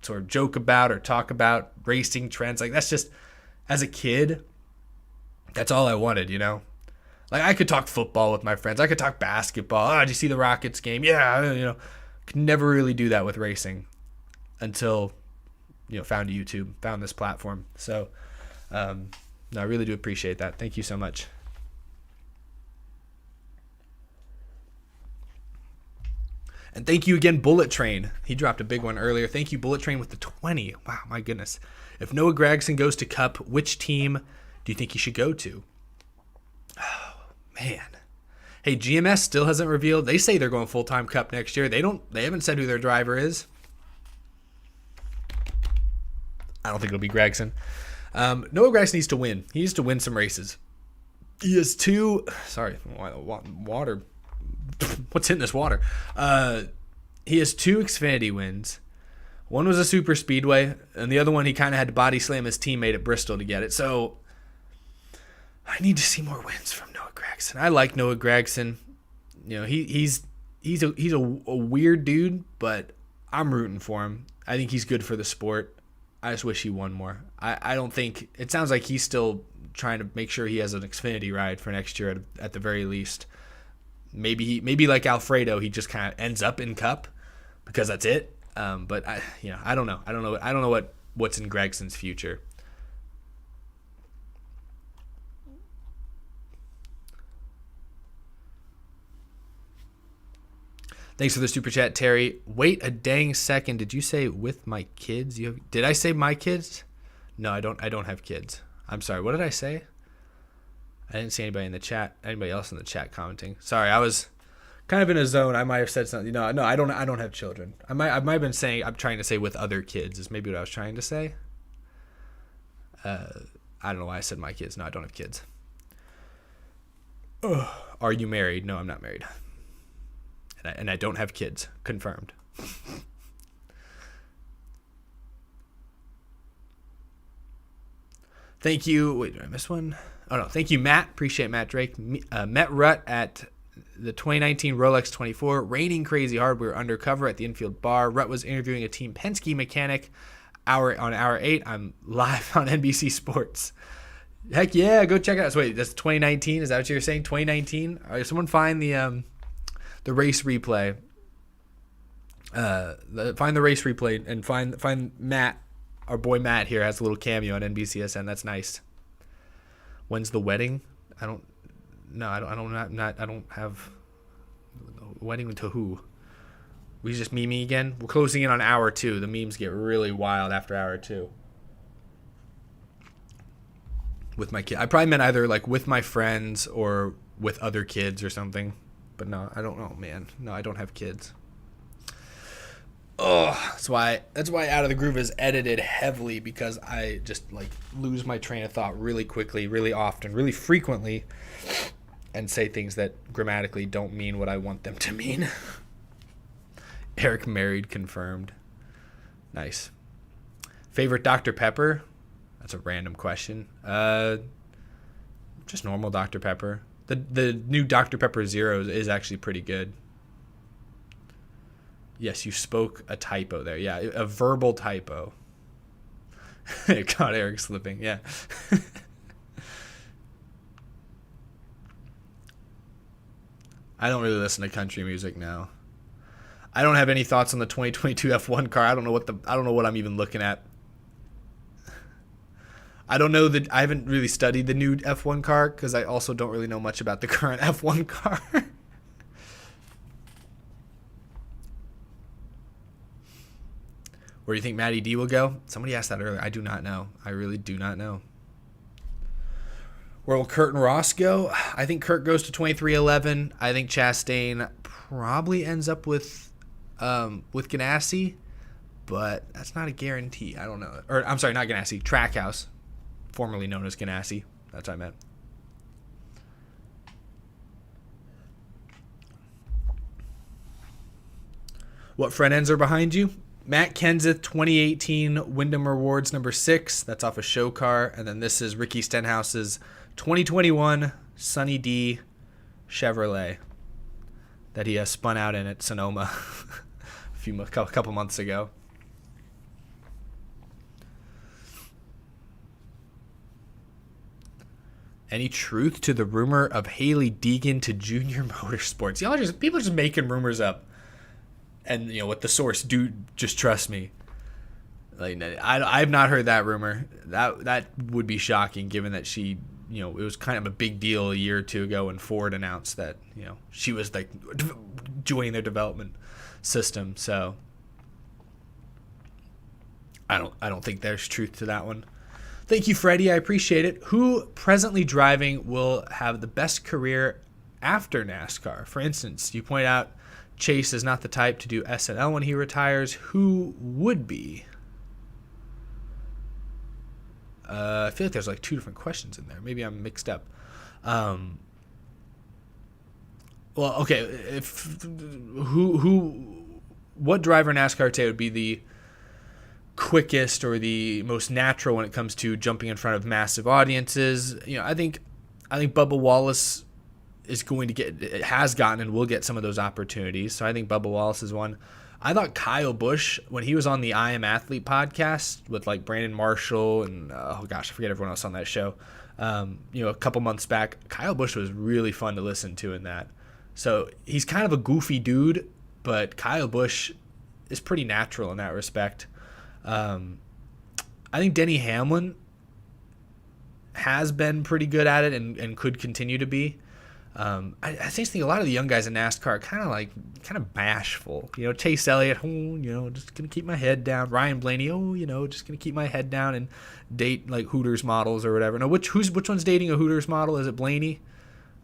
A: sort of joke about or talk about racing trends, like that's just, as a kid, that's all I wanted, Like, I could talk football with my friends. I could talk basketball. Oh, did you see the Rockets game? Yeah, could never really do that with racing until, found YouTube, found this platform. So, no, I really do appreciate that. Thank you so much. And thank you again, Bullet Train. He dropped a big one earlier. Thank you, Bullet Train, with the 20. Wow, my goodness. If Noah Gragson goes to Cup, which team do you think he should go to? Oh, man. Hey, GMS still hasn't revealed. They say they're going full-time Cup next year. They haven't said who their driver is. I don't think it'll be Gragson. Noah Gragson needs to win. He needs to win some races. He has water. What's in this water? He has 2 Xfinity wins. One was a super speedway, and the other one he kind of had to body slam his teammate at Bristol to get it. So I need to see more wins from Noah Gragson. I like Noah Gragson. He's a weird dude, but I'm rooting for him. I think he's good for the sport. I just wish he won more. I don't think – it sounds like he's still trying to make sure he has an Xfinity ride for next year at the very least. Maybe like Alfredo, he just kind of ends up in Cup because that's it. But I don't know. I don't know what's in Gregson's future. Thanks for the super chat, Terry. Wait a dang second. Did you say with my kids? Did I say my kids? No, I don't have kids. I'm sorry. What did I say? I didn't see anybody in the chat. Anybody else in the chat commenting? Sorry, I was kind of in a zone. I might have said something. No, I don't have children. I might have been saying, I'm trying to say with other kids is maybe what I was trying to say. I don't know why I said my kids. No, I don't have kids. Ugh. Are you married? No, I'm not married. And I don't have kids. Confirmed. Thank you. Wait, did I miss one? Oh no, thank you, Matt. Appreciate Matt Drake. Met Rutt at the 2019 Rolex 24, raining crazy hard. We were undercover at the infield bar. Rutt was interviewing a Team Penske mechanic. On hour 8, I'm live on NBC Sports. Heck yeah, go check it out. So wait, that's 2019. Is that what you're saying? 2019. All right, someone find the race replay. Find the race replay and find Matt. Our boy Matt here has a little cameo on NBCSN. That's nice. When's the wedding? I don't have wedding to who? We just meme again. We're closing in on hour 2. The memes get really wild after hour 2. With my kid, I probably meant either like with my friends or with other kids or something. But no, I don't know, man. No, I don't have kids. Oh, that's why Out of the Groove is edited heavily, because I just like lose my train of thought really quickly, really often, really frequently, and say things that grammatically don't mean what I want them to mean. Eric married confirmed. Nice. Favorite Dr. Pepper? That's a random question. Just normal Dr. Pepper. The new Dr. Pepper Zero is actually pretty good. Yes, you spoke a typo there. Yeah, a verbal typo. God, Eric slipping. Yeah. I don't really listen to country music now. I don't have any thoughts on the 2022 F1 car. I don't know what I'm even looking at. I haven't really studied the new F1 car, because I also don't really know much about the current F1 car. Where do you think Matty D will go? Somebody asked that earlier. I do not know. I really do not know. Where will Kurt and Ross go? I think Kurt goes to 2311. I think Chastain probably ends up with Ganassi, but that's not a guarantee. I don't know. Or I'm sorry, not Ganassi. Trackhouse, formerly known as Ganassi. That's what I meant. What front ends are behind you? Matt Kenseth 2018 Wyndham Rewards number 6. That's off a show car. And then this is Ricky Stenhouse's 2021 Sunny D Chevrolet that he spun out in at Sonoma a couple months ago. Any truth to the rumor of Hailie Deegan to Junior Motorsports? People are just making rumors up. And, with the source, dude, just trust me. Like, I've not heard that rumor. That would be shocking, given that she, it was kind of a big deal a year or two ago when Ford announced that, she was like joining their development system. So I don't think there's truth to that one. Thank you, Freddie. I appreciate it. Who presently driving will have the best career after NASCAR? For instance, you point out Chase is not the type to do SNL when he retires. Who would be? I feel like there's like 2 different questions in there. Maybe I'm mixed up. Well, okay. What driver in NASCAR today would be the quickest or the most natural when it comes to jumping in front of massive audiences? I think Bubba Wallace has gotten and will get some of those opportunities. So I think Bubba Wallace is one. I thought Kyle Busch, when he was on the I Am Athlete podcast with like Brandon Marshall and I forget everyone else on that show. A couple months back, Kyle Busch was really fun to listen to in that. So he's kind of a goofy dude, but Kyle Busch is pretty natural in that respect. I think Denny Hamlin has been pretty good at it and could continue to be. I think a lot of the young guys in NASCAR are kind of bashful. Chase Elliott, just gonna keep my head down. Ryan Blaney, just gonna keep my head down and date like Hooters models or whatever. No, which one's dating a Hooters model? Is it Blaney?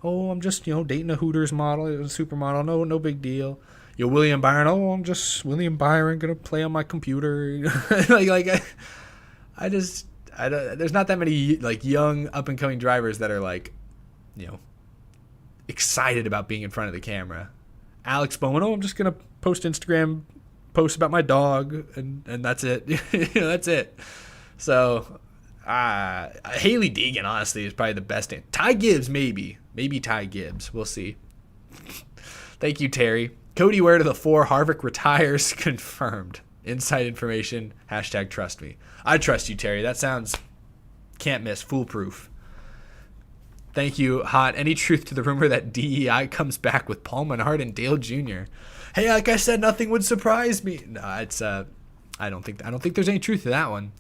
A: Oh, I'm just dating a Hooters model, a supermodel. No big deal. William Byron. Oh, I'm just William Byron, gonna play on my computer. There's not that many like young up and coming drivers that are like, excited about being in front of the camera. Alex Bowman, I'm just gonna post Instagram posts about my dog and that's it. That's it. So Haley Deegan, honestly, is probably the best. Ty Gibbs, maybe. Maybe Ty Gibbs. We'll see. Thank you, Terry. Cody Ware to the 4. Harvick retires. Confirmed. Inside information. Hashtag trust me. I trust you, Terry. That sounds can't miss. Foolproof. Thank you, Hot. Any truth to the rumor that DEI comes back with Paul Menard and Dale Jr.? Hey, like I said, nothing would surprise me. No, it's I don't think there's any truth to that one.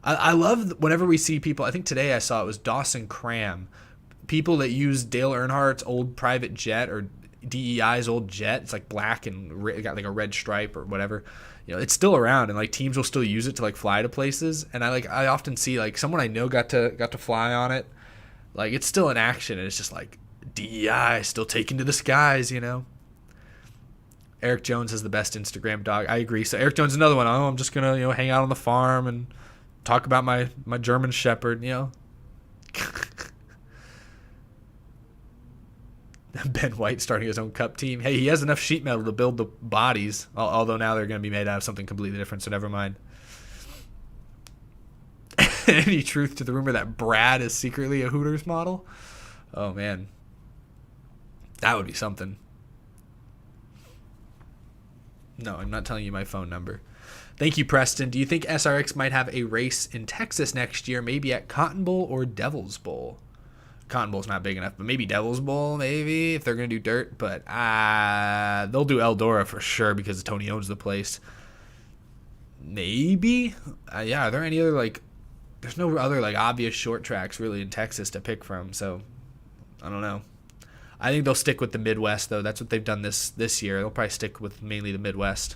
A: I love whenever we see people. I think today I saw it was Dawson Cram. People that use Dale Earnhardt's old private jet or DEI's old jet. It's like black and got like a red stripe or whatever. You know, it's still around, and like teams will still use it to like fly to places. And I often see like someone I know got to fly on it. Like it's still in action, and it's just like DEI still taken to the skies, you know. Eric Jones has the best Instagram dog. I agree. So Eric Jones is another one. Oh, I'm just gonna hang out on the farm and talk about my German Shepherd, Ben White starting his own cup team. Hey, he has enough sheet metal to build the bodies, although now they're going to be made out of something completely different, so never mind. Any truth to the rumor that Brad is secretly a Hooters model? Oh, man. That would be something. No, I'm not telling you my phone number. Thank you, Preston. Do you think SRX might have a race in Texas next year, maybe at Cotton Bowl or Devil's Bowl? Cotton Bowl's not big enough, but maybe Devil's Bowl, maybe, if they're going to do dirt. But they'll do Eldora for sure because Tony owns the place. Maybe? Yeah, are there any other, like, there's no other, like, obvious short tracks really in Texas to pick from, so I don't know. I think they'll stick with the Midwest, though. That's what they've done this year. They'll probably stick with mainly the Midwest.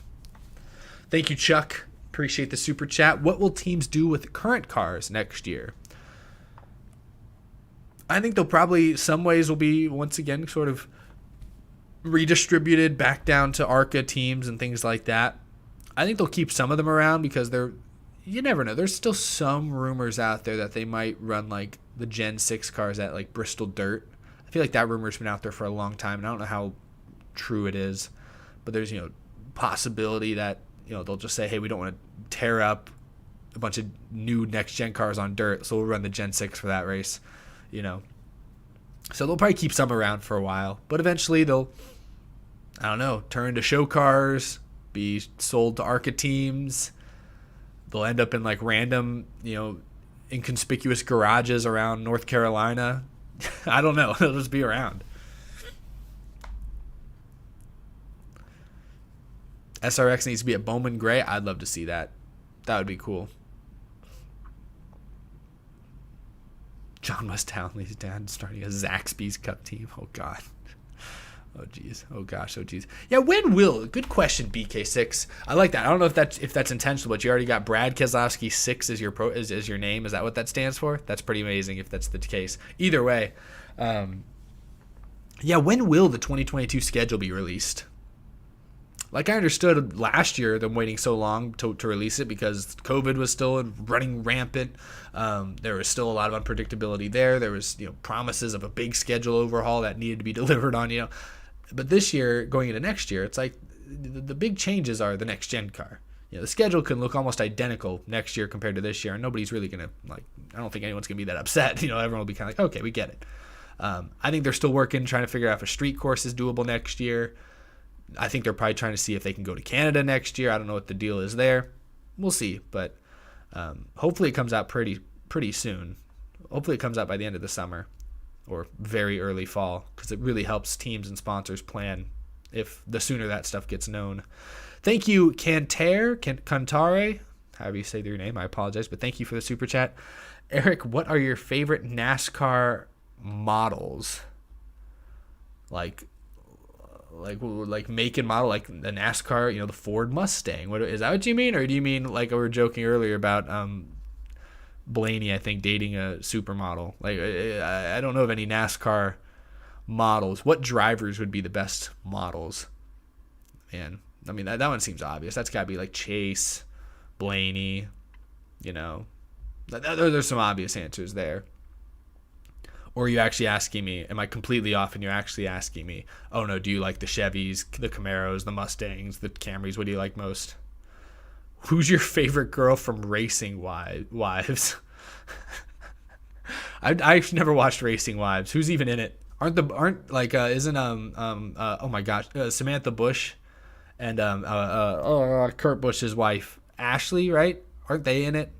A: Thank you, Chuck. Appreciate the super chat. What will teams do with current cars next year? I think they'll probably, some ways will be, once again, sort of redistributed back down to ARCA teams and things like that. I think they'll keep some of them around because you never know. There's still some rumors out there that they might run like the Gen 6 cars at like Bristol Dirt. I feel like that rumor's been out there for a long time, and I don't know how true it is. But there's, possibility that, they'll just say, hey, we don't want to tear up a bunch of new next-gen cars on dirt, so we'll run the Gen 6 for that race, So they'll probably keep some around for a while. But eventually they'll, turn to show cars, be sold to ARCA teams. They'll end up in, like, random, inconspicuous garages around North Carolina. I don't know. They'll just be around. SRX needs to be at Bowman Gray. I'd love to see that. That would be cool. John West Townley's dad starting a Zaxby's Cup team. Oh, God. Oh, jeez. Oh, gosh. Oh, jeez. Yeah, when will? Good question, BK6. I like that. I don't know if that's intentional, but you already got Brad Keselowski 6 as your name. Is that what that stands for? That's pretty amazing if that's the case. Either way. Yeah, when will the 2022 schedule be released? Like I understood last year, them waiting so long to release it because COVID was still running rampant. There was still a lot of unpredictability there. There was promises of a big schedule overhaul that needed to be delivered on. But this year, going into next year, it's like the big changes are the next gen car. The schedule can look almost identical next year compared to this year, and nobody's really gonna I don't think anyone's gonna be that upset. Everyone will be kind of like, okay, we get it. I think they're still working, trying to figure out if a street course is doable next year. I think they're probably trying to see if they can go to Canada next year. I don't know what the deal is there. We'll see, but hopefully it comes out pretty soon. Hopefully it comes out by the end of the summer or very early fall because it really helps teams and sponsors plan if the sooner that stuff gets known. Thank you, Cantare, however you say your name. I apologize, but thank you for the super chat. Eric, what are your favorite NASCAR models? Like make and model, like the NASCAR, the Ford Mustang. Is that what you mean? Or do you mean like we were joking earlier about Blaney, I think, dating a supermodel? Like, I don't know of any NASCAR models. What drivers would be the best models? Man, I mean, that one seems obvious. That's got to be like Chase, Blaney, There's some obvious answers there. Or are you actually asking me, am I completely off and you're actually asking me, oh no, do you like the Chevys, the Camaros, the Mustangs, the Camrys? What do you like most? Who's your favorite girl from Racing Wives? I've never watched Racing Wives. Who's even in it? Aren't like isn't oh my gosh, Samantha Bush and Kurt Busch's wife Ashley, right? Aren't they in it?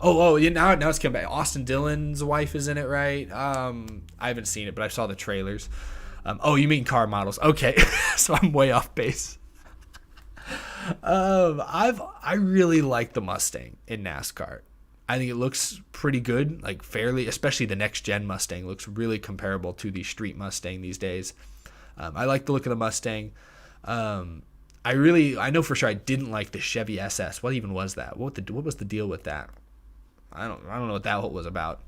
A: Oh yeah, now it's coming back. Austin Dillon's wife is in it, right? I haven't seen it, but I saw the trailers. Oh, you mean car models? Okay, so I'm way off base. I really like the Mustang in NASCAR. I think it looks pretty good, like fairly, especially the next gen Mustang looks really comparable to the street Mustang these days. I like the look of the Mustang. I know for sure I didn't like the Chevy SS. What even was that? What was the deal with that? I don't know what that was about.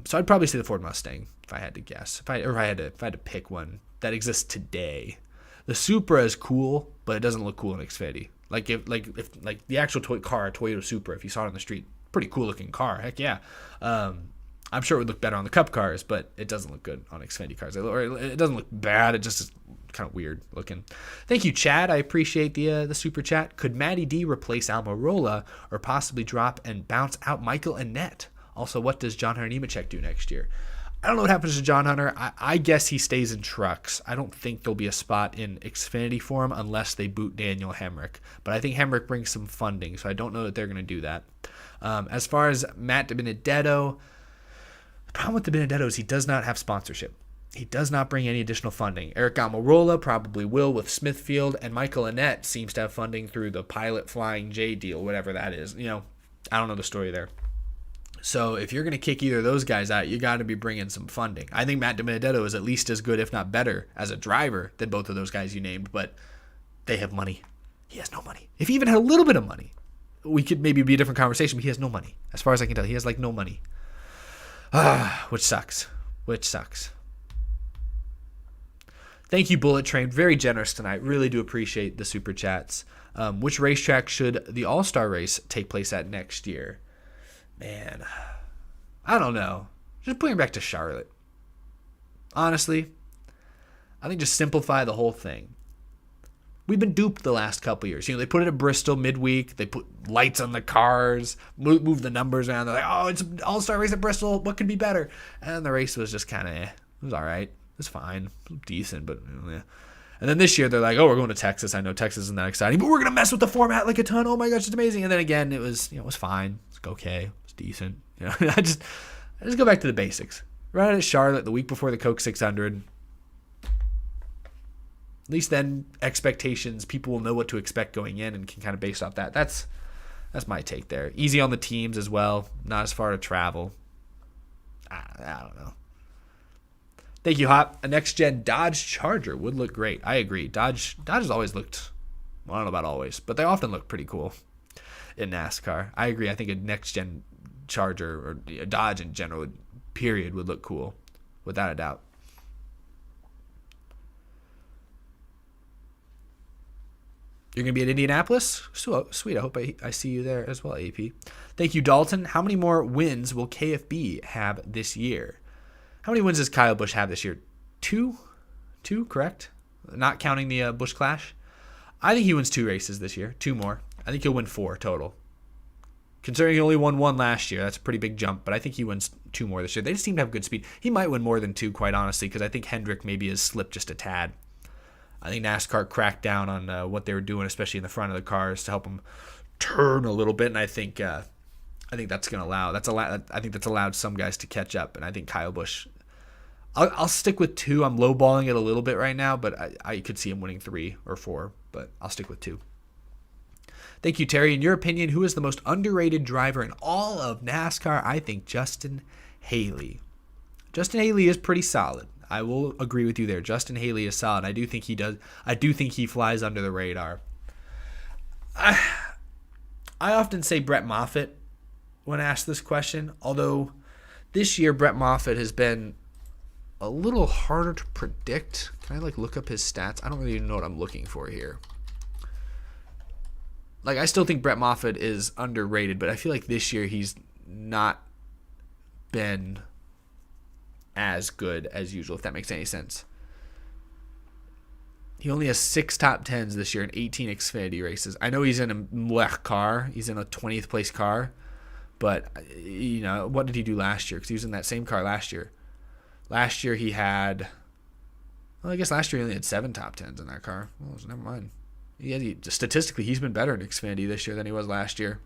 A: So I'd probably say the Ford Mustang if I had to guess. If I had to pick one that exists today. The Supra is cool, but it doesn't look cool in Xfinity. Like if the actual Toyota Supra, if you saw it on the street, pretty cool looking car. Heck yeah. I'm sure it would look better on the Cup cars, but it doesn't look good on Xfinity cars. It doesn't look bad. It just is kind of weird looking. Thank you, Chad. I appreciate the super chat. Could Matty D replace Almirola or possibly drop and bounce out Michael Annett? Also, what does John Hunter Nemechek do next year? I don't know what happens to John Hunter. I guess he stays in trucks. I don't think there'll be a spot in Xfinity for him unless they boot Daniel Hemrick. But I think Hemrick brings some funding, so I don't know that they're going to do that. As far as Matt DiBenedetto, the problem with DiBenedetto is he does not have sponsorship. He does not bring any additional funding. Eric Almirola probably will with Smithfield, and Michael Annett seems to have funding through the Pilot Flying J deal, whatever that is. I don't know the story there. So if you're going to kick either of those guys out, you got to be bringing some funding. I think Matt DiBenedetto is at least as good, if not better, as a driver than both of those guys you named, but they have money. He has no money. If he even had a little bit of money, we could maybe be a different conversation, but he has no money. As far as I can tell, he has no money. Which sucks. Thank you, Bullet Train. Very generous tonight. Really do appreciate the super chats. Which racetrack should the All-Star race take place at next year? Man, I don't know. Just bring it back to Charlotte. Honestly, I think just simplify the whole thing. We've been duped the last couple years. They put it at Bristol midweek. They put lights on the cars, move the numbers around. They're like, oh, it's an all-star race at Bristol. What could be better? And the race was just kind of It was all right. It was fine. It was decent, but yeah. And then this year, they're like, oh, we're going to Texas. I know Texas isn't that exciting, but we're going to mess with the format like a ton. Oh, my gosh, it's amazing. And then again, it was fine. It's okay. It's decent. I just go back to the basics. Right at Charlotte the week before the Coke 600. At least then expectations, people will know what to expect going in and can kind of base off that. That's my take there. Easy on the teams as well. Not as far to travel. I don't know. Thank you, Hop. A next-gen Dodge Charger would look great. I agree. Dodge has always looked, well, I don't know about always, but they often look pretty cool in NASCAR. I agree. I think a next-gen Charger or a Dodge in general, period, would look cool, without a doubt. You're going to be at Indianapolis? Sweet. I hope I see you there as well, AP. Thank you, Dalton. How many more wins will KFB have this year? How many wins does Kyle Busch have this year? Two, correct? Not counting the Busch Clash. I think he wins 2 races this year. 2 more. I think he'll win 4 total. Considering he only won 1 last year, that's a pretty big jump, but I think he wins 2 more this year. They just seem to have good speed. He might win more than 2, quite honestly, because I think Hendrick maybe has slipped just a tad. I think NASCAR cracked down on what they were doing, especially in the front of the cars, to help them turn a little bit. And I think that's going to allow. I think that's allowed some guys to catch up. And I think Kyle Busch. I'll stick with 2. I'm lowballing it a little bit right now, but I could see him winning 3 or 4. But I'll stick with 2. Thank you, Terry. In your opinion, who is the most underrated driver in all of NASCAR? I think Justin Haley. Justin Haley is pretty solid. I will agree with you there. Justin Haley is solid. I do think he does. I do think he flies under the radar. I often say Brett Moffitt when asked this question, although this year Brett Moffitt has been a little harder to predict. Can I look up his stats? I don't really know what I'm looking for here. I still think Brett Moffitt is underrated, but I feel like this year he's not been as good as usual, if that makes any sense. He only has 6 top 10s this year in 18 Xfinity races. I know he's in a Mlech car. He's in a 20th place car. But, you know, what did he do last year? Because he was in that same car last year. Last year he had, well, I guess last year he only had 7 top 10s in that car. Well, never mind. Statistically, he's been better in Xfinity this year than he was last year.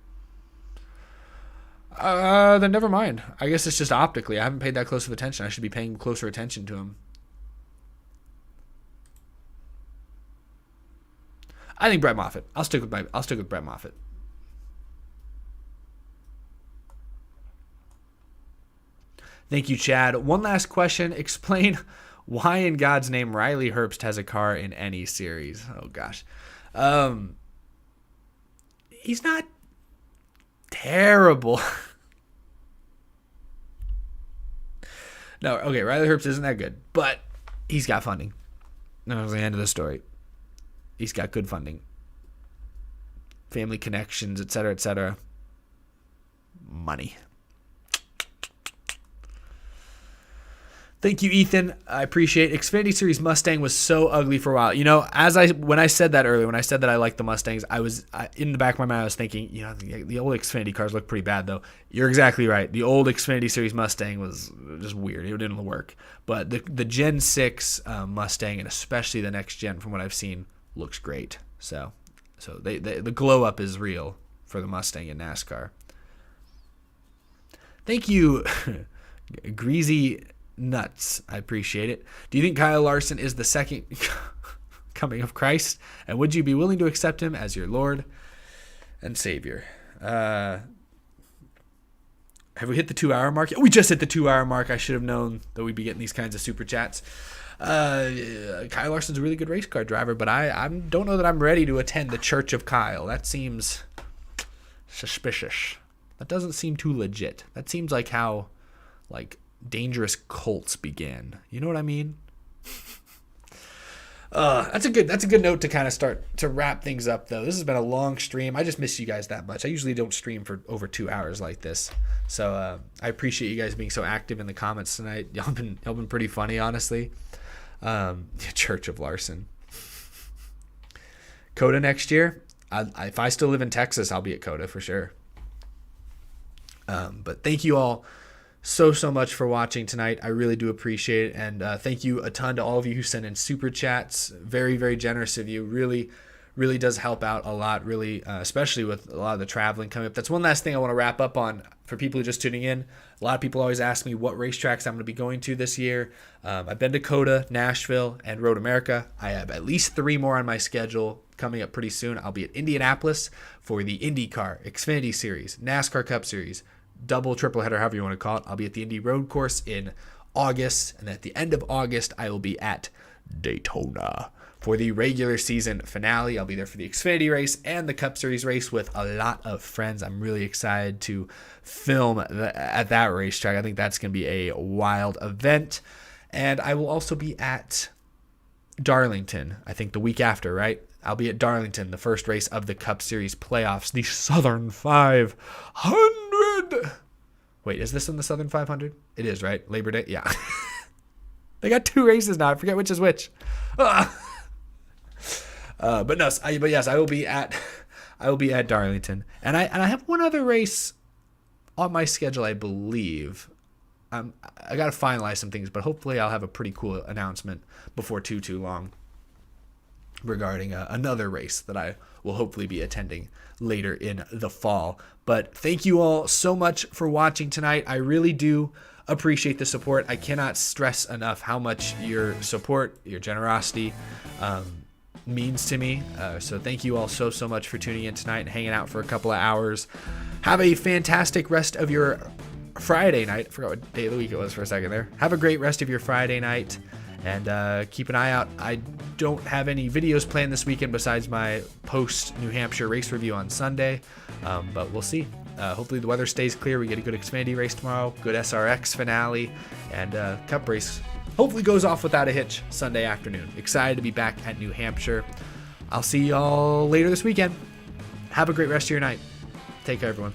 A: Then never mind. I guess it's just optically. I haven't paid that close of attention. I should be paying closer attention to him. I think Brett Moffitt. I'll stick with Brett Moffitt. Thank you, Chad. One last question. Explain why in God's name Riley Herbst has a car in any series. Oh, gosh. He's not terrible. No, okay, Riley Herbst isn't that good, but he's got funding. That was the end of the story. He's got good funding. Family connections, etc., etc. Money. Thank you, Ethan. I appreciate it. Xfinity Series Mustang was so ugly for a while. You know, when I said that earlier, when I said that I liked the Mustangs, in the back of my mind, I was thinking, you know, the old Xfinity cars look pretty bad, though. You're exactly right. The old Xfinity Series Mustang was just weird. It didn't work. But the Gen 6 Mustang, and especially the next gen, from what I've seen, looks great. So the glow up is real for the Mustang in NASCAR. Thank you, Greasy Nuts. I appreciate it. Do you think Kyle Larson is the second coming of Christ? And would you be willing to accept him as your Lord and Savior? Have we hit the 2-hour mark? We just hit the 2-hour mark. I should have known that we'd be getting these kinds of super chats. Kyle Larson's a really good race car driver, but I don't know that I'm ready to attend the Church of Kyle. That seems suspicious. That doesn't seem too legit. That seems like how, dangerous cults began. You know what I mean? That's a good note to kind of start to wrap things up, though. This has been a long stream. I just miss you guys that much. I usually don't stream for over 2 hours like this. So I appreciate you guys being so active in the comments tonight. Y'all been pretty funny, honestly. Church of Larson. COTA next year. If I still live in Texas, I'll be at COTA for sure. But thank you all so much for watching tonight. I really do appreciate it. And thank you a ton to all of you who sent in super chats. Very, very generous of you. Really, really does help out a lot, really, especially with a lot of the traveling coming up. That's one last thing I want to wrap up on for people who are just tuning in. A lot of people always ask me what racetracks I'm going to be going to this year. I've been to COTA, Nashville, and Road America. I have at least 3 more on my schedule coming up pretty soon. I'll be at Indianapolis for the IndyCar, Xfinity Series, NASCAR Cup Series, double, triple header, however you want to call it. I'll be at the Indy Road Course in August, and at the end of August, I will be at Daytona for the regular season finale. I'll be there for the Xfinity race and the Cup Series race with a lot of friends. I'm really excited to film at that racetrack. I think that's going to be a wild event. And I will also be at Darlington, I think the week after, right? I'll be at Darlington, the first race of the Cup Series playoffs, the Southern 500. Wait, is this in the Southern 500? It is, right? Labor Day? Yeah. They got 2 races now. I forget which is which. But yes, I will be at Darlington. And I have one other race on my schedule, I believe. I got to finalize some things, but hopefully I'll have a pretty cool announcement before too long regarding another race that I will hopefully be attending later in the fall. But thank you all so much for watching tonight. I really do appreciate the support. I cannot stress enough how much your support, your generosity means to me. So thank you all so much for tuning in tonight and hanging out for a couple of hours. Have a fantastic rest of your Friday night. I forgot what day of the week it was for a second there. Have a great rest of your Friday night. And keep an eye out. I don't have any videos planned this weekend besides my post-New Hampshire race review on Sunday, but we'll see. Hopefully the weather stays clear. We get a good Xfinity race tomorrow, good SRX finale, and Cup race hopefully goes off without a hitch Sunday afternoon. Excited to be back at New Hampshire. I'll see y'all later this weekend. Have a great rest of your night. Take care, everyone.